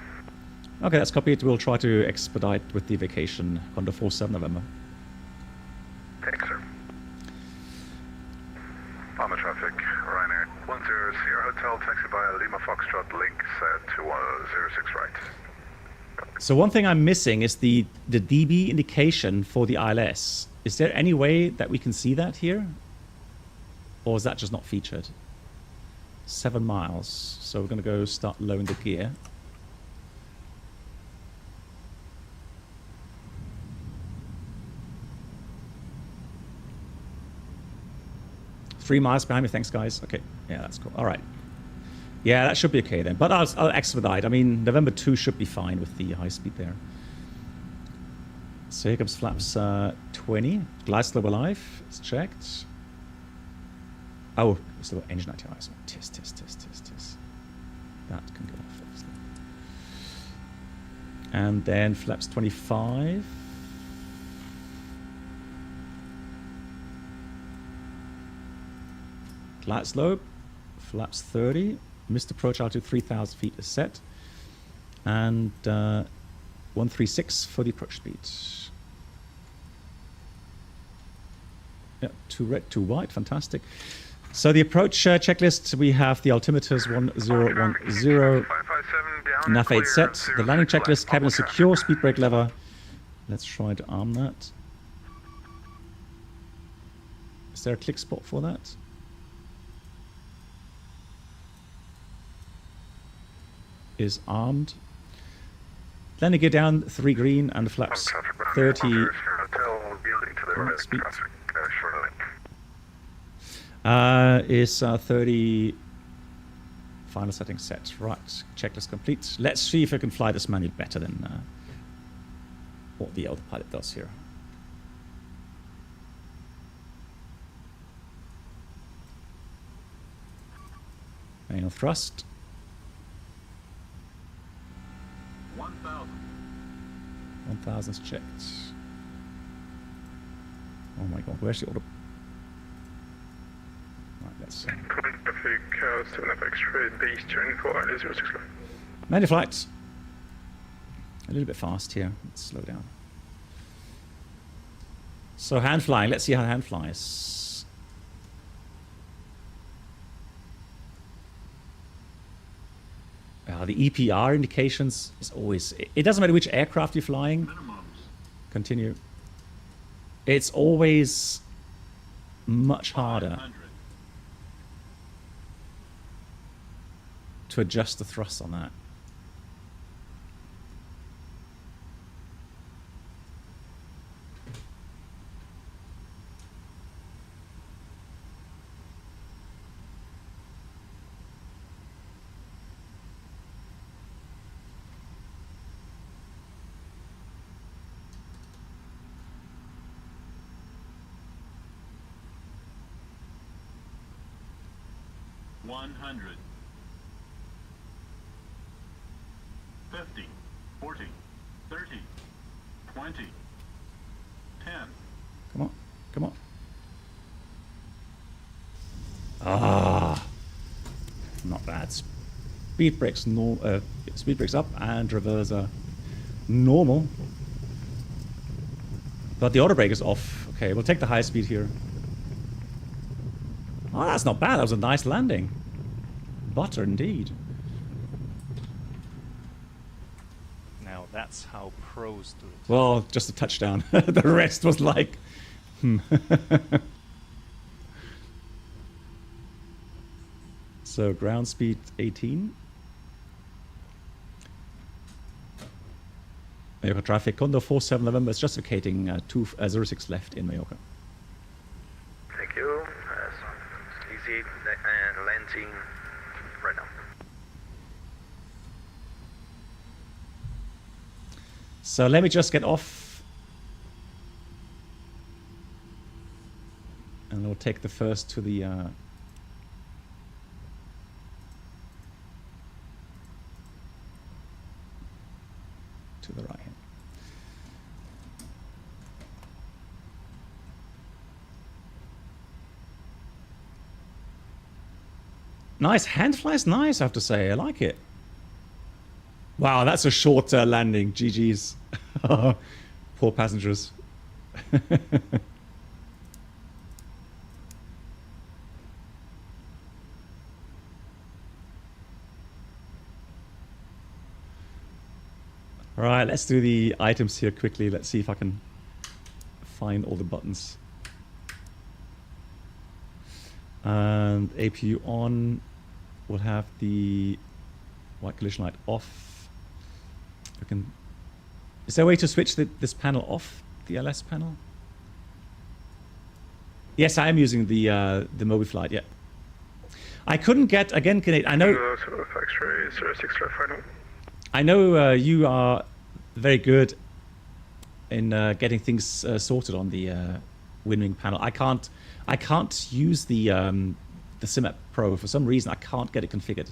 Okay, that's copied. We'll try to expedite with the vacation, Condor 47 November. Thanks, sir. Palma traffic, Ryanair 100 Sierra Hotel, taxi via Lima Foxtrot, links to 106 right. So one thing I'm missing is the DB indication for the ILS. Is there any way that we can see that here? Or is that just not featured? 7 miles. So we're going to go start lowering the gear. Three miles behind me, thanks guys. Okay, yeah, that's cool. All right. Yeah, that should be okay then. But I'll expedite. I mean, November 2 should be fine with the high speed there. So here comes flaps 20. Glide slope alive. It's checked. Oh, it's the engine activity. Tis. That can go off, obviously. And then flaps 25. Glide slope. Flaps 30. Missed approach altitude 3,000 feet is set. And 136 for the approach speed. Yeah, 2 red, 2 white. Fantastic. So the approach checklist, we have the altimeters 1010. Nav 8 set. The landing checklist, cabin is secure, speed brake lever. Let's try to arm that. Is there a click spot for that? Is armed. Landing gear down 3 green and flaps 30. Speed. Is 30. Final settings set. Right. Checklist complete. Let's see if I can fly this manual better than what the autopilot does here. Manual thrust. 1,000 is checked. Oh my god, where's the auto? Right, let's traffic, 7FX, base turn for 06 left. manual flight. A little bit fast here. Let's slow down. So hand flying. Let's see how hand flies. The EPR indications is always... It doesn't matter which aircraft you're flying. Continue. It's always much harder to adjust the thrust on that. $100, 50, 40, 30, 20, 10. Come on, come on. Ah, not bad. Speed brakes speed brakes up and reverser normal. But the auto brake is off. Okay, we'll take the high speed here. Oh, that's not bad. That was a nice landing. Butter indeed. Now that's how pros do it. Well, just a touchdown. The rest was like... So, ground speed 18. Mallorca traffic. Condor 47 November is justificating 06 left in Mallorca. Thank you. Easy landing right now. So let me just get off And we'll take the first to the right hand. Nice. Hand fly's nice, I have to say. I like it. Wow, that's a short landing. GG's. Poor passengers. All right, let's do the items here quickly. Let's see if I can find all the buttons. And APU on. We'll have the white collision light off. We can. Is there a way to switch this panel off? The LS panel? Yes, I am using the MobiFlight. Yeah. I couldn't get again. I know. I know you are very good in getting things sorted on the WinWing panel. I can't use the SimApp Pro for some reason. I can't get it configured.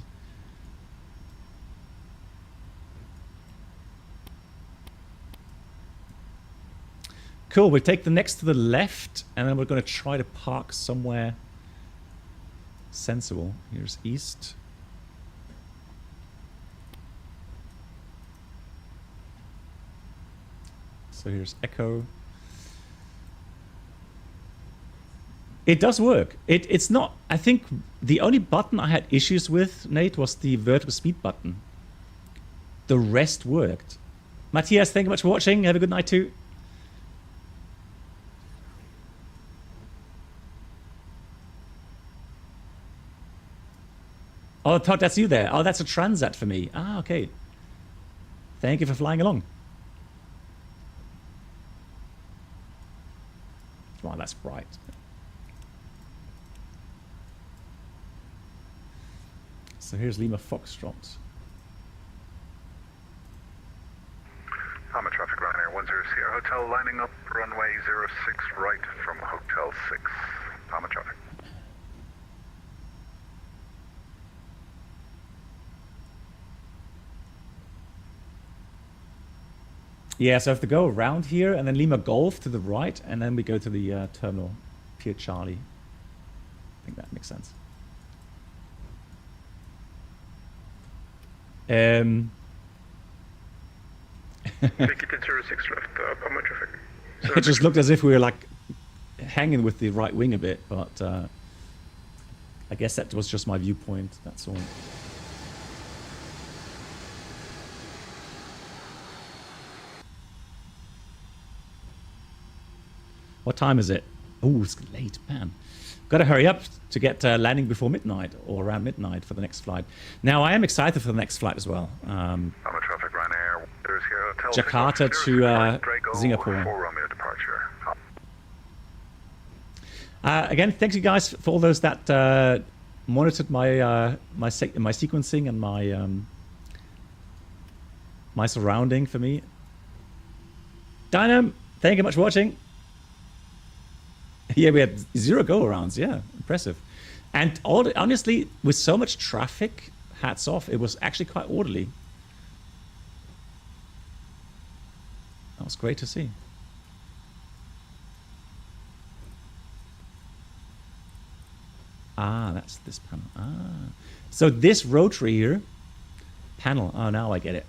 Cool. We'll take the next to the left, and then we're going to try to park somewhere sensible. Here's east. So here's Echo. It does work. It's not... I think the only button I had issues with, Nate, was the vertical speed button. The rest worked. Matthias, thank you much for watching. Have a good night too. Oh, Todd, that's you there. Oh, that's a Transat for me. Ah, okay. Thank you for flying along. Wow, that's bright. So here's Lima Foxtrot. Palma traffic runner 10 Sierra Hotel lining up runway 06 right from Hotel 6. Palma traffic. Yeah, so I have to go around here and then Lima Golf to the right, and then we go to the terminal, Pier Charlie. I think that makes sense. Make it at 06 left, Palma traffic. It just looked as if we were like hanging with the right wing a bit, but I guess that was just my viewpoint, that's all. What time is it? Oh, it's late, man. Got to hurry up to get landing before midnight or around midnight for the next flight. Now, I am excited for the next flight as well. Traffic run air. There's here Hotel Jakarta to Singapore. Again, thanks you guys for all those that monitored my my sequencing and my my surrounding for me. Dynam, thank you much for watching. Yeah, we had 0 go-arounds. Yeah, impressive. And honestly, with so much traffic, hats off, it was actually quite orderly. That was great to see. Ah, that's this panel. Ah, so this rotary here, panel. Oh, now I get it.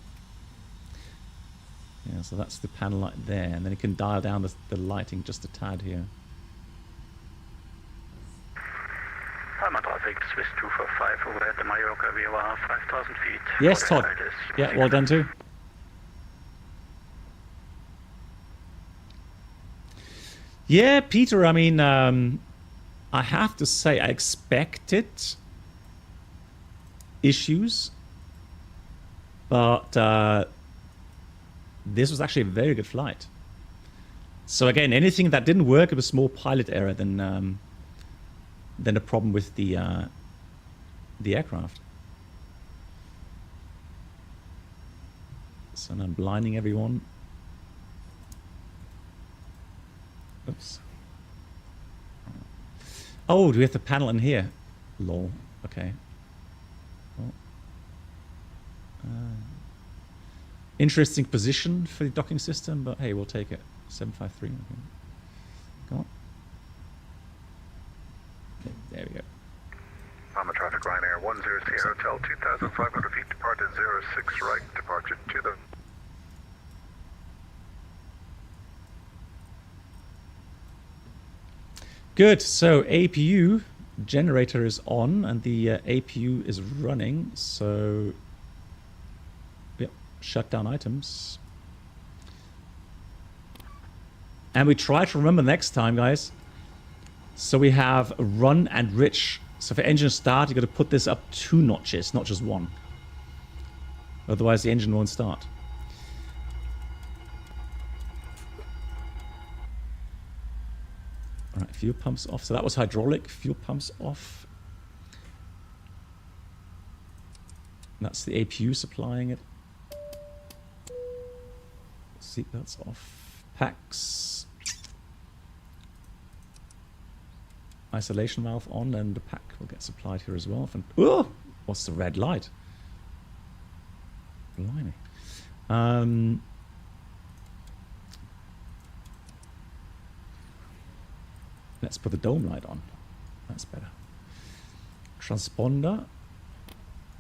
Yeah, so that's the panel light there, and then you can dial down the lighting just a tad here. Palma traffic, Swiss 245 over at Mallorca, we are 5,000 feet. Yes, Todd. Yeah, well done too. Yeah, Peter, I mean, I have to say I expected issues, but this was actually a very good flight. So again, anything that didn't work, it was more pilot error than a problem with the aircraft. So now I'm blinding everyone. Oops. Oh, do we have the panel in here? Lol. Okay. Well, interesting position for the docking system, but hey, we'll take it. 753. Okay. Go on. Okay, there we go. Palma traffic, Ryanair 10 Sierra Hotel, 2,500 feet, departed 06 right, departure to the... Good, so APU generator is on and the APU is running, so yep, shut down items. And we try to remember next time, guys. So we have run and rich. So for engine start, you got to put this up 2 notches, not just 1. Otherwise the engine won't start. All right, fuel pumps off. So that was hydraulic. Fuel pumps off. That's the APU supplying it. Seatbelts off. Packs. Isolation valve on, and the pack will get supplied here as well. Oh, what's the red light? Blimey. Let's put the dome light on. That's better. Transponder.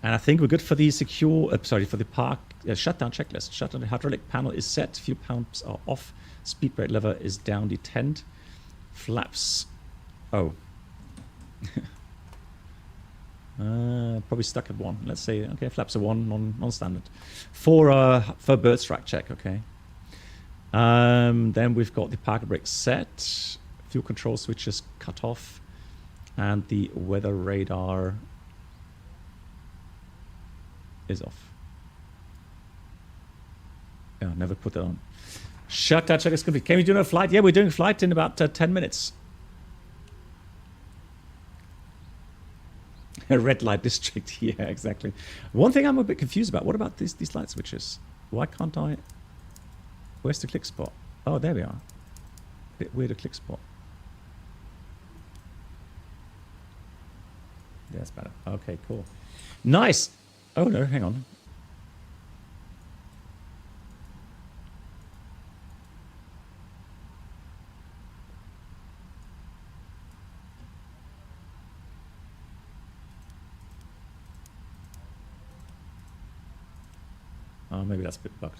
And I think we're good for the secure, for the park shutdown checklist. Shutdown, the hydraulic panel is set. Fuel pumps are off. Speed brake lever is down, detent. Flaps. Oh. Probably stuck at 1. Let's say, okay, flaps are 1, non-standard. For bird strike check, okay. Then we've got the parking brake set. Fuel control switches cut off. And the weather radar is off. Yeah, never put that on. Shutdown check is complete. Can we do a flight? Yeah, we're doing a flight in about 10 minutes. Red light district, yeah, exactly. One thing I'm a bit confused about, what about these light switches? Why can't I... Where's the click spot? Oh, there we are. Bit weird a click spot. Yeah, that's better. Okay, cool. Nice! Oh no, hang on. Oh, maybe that's a bit bugged.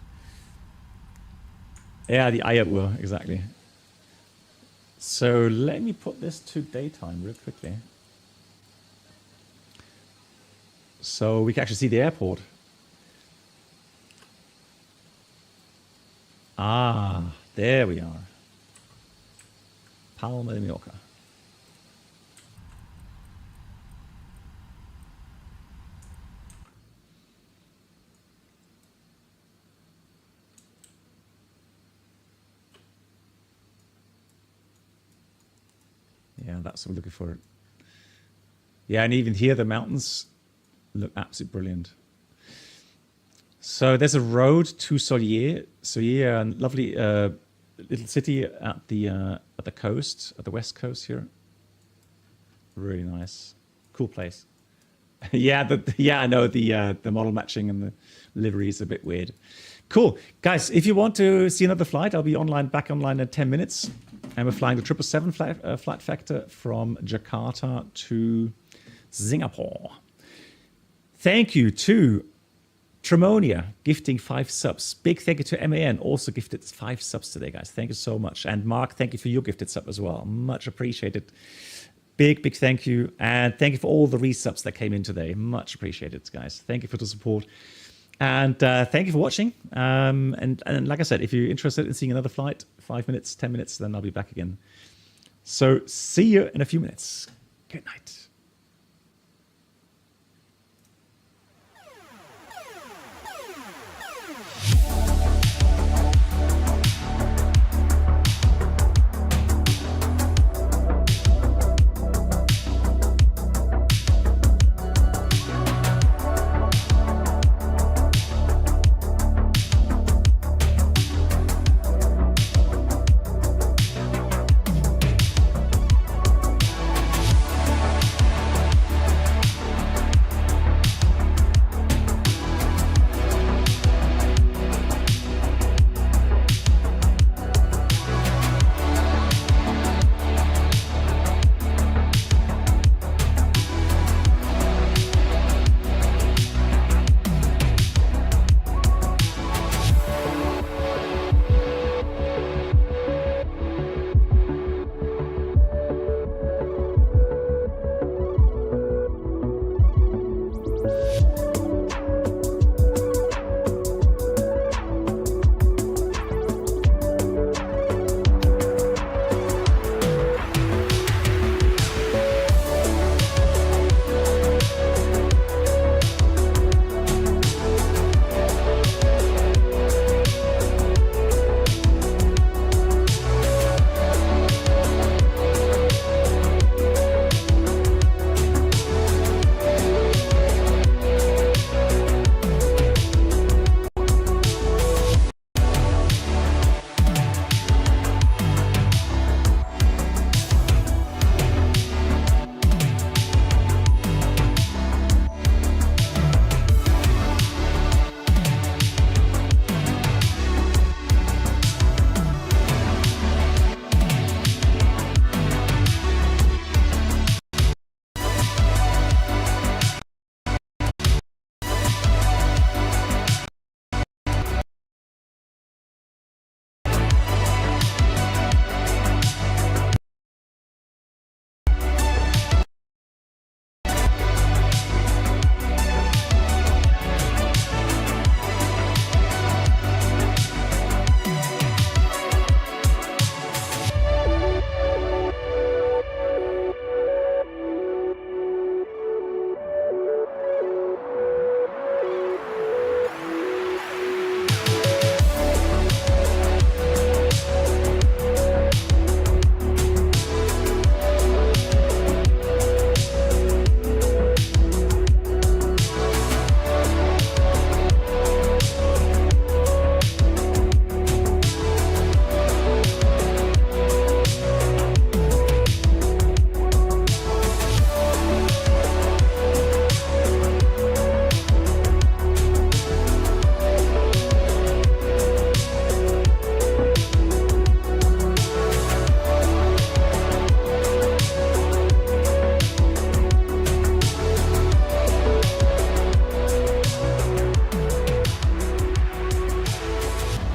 Yeah, the IR, exactly. So let me put this to daytime real quickly. So we can actually see the airport. Ah, there we are. Palma de Mallorca. Yeah, that's what we're looking for. Yeah, and even here the mountains look absolutely brilliant. So there's a road to Solier. Solier, a lovely little city at the coast, at the west coast here. Really nice, cool place. Yeah, I know the model matching and the livery is a bit weird. Cool, guys. If you want to see another flight, I'll be back online in 10 minutes. And we're flying the 777 flight factor from Jakarta to Singapore. Thank you to Tremonia, gifting 5 subs. Big thank you to MAN, also gifted 5 subs today, guys. Thank you so much. And Mark, thank you for your gifted sub as well. Much appreciated. Big thank you. And thank you for all the resubs that came in today. Much appreciated, guys. Thank you for the support. And thank you for watching. And like I said, if you're interested in seeing another flight, 5 minutes, 10 minutes, then I'll be back again. So see you in a few minutes. Good night.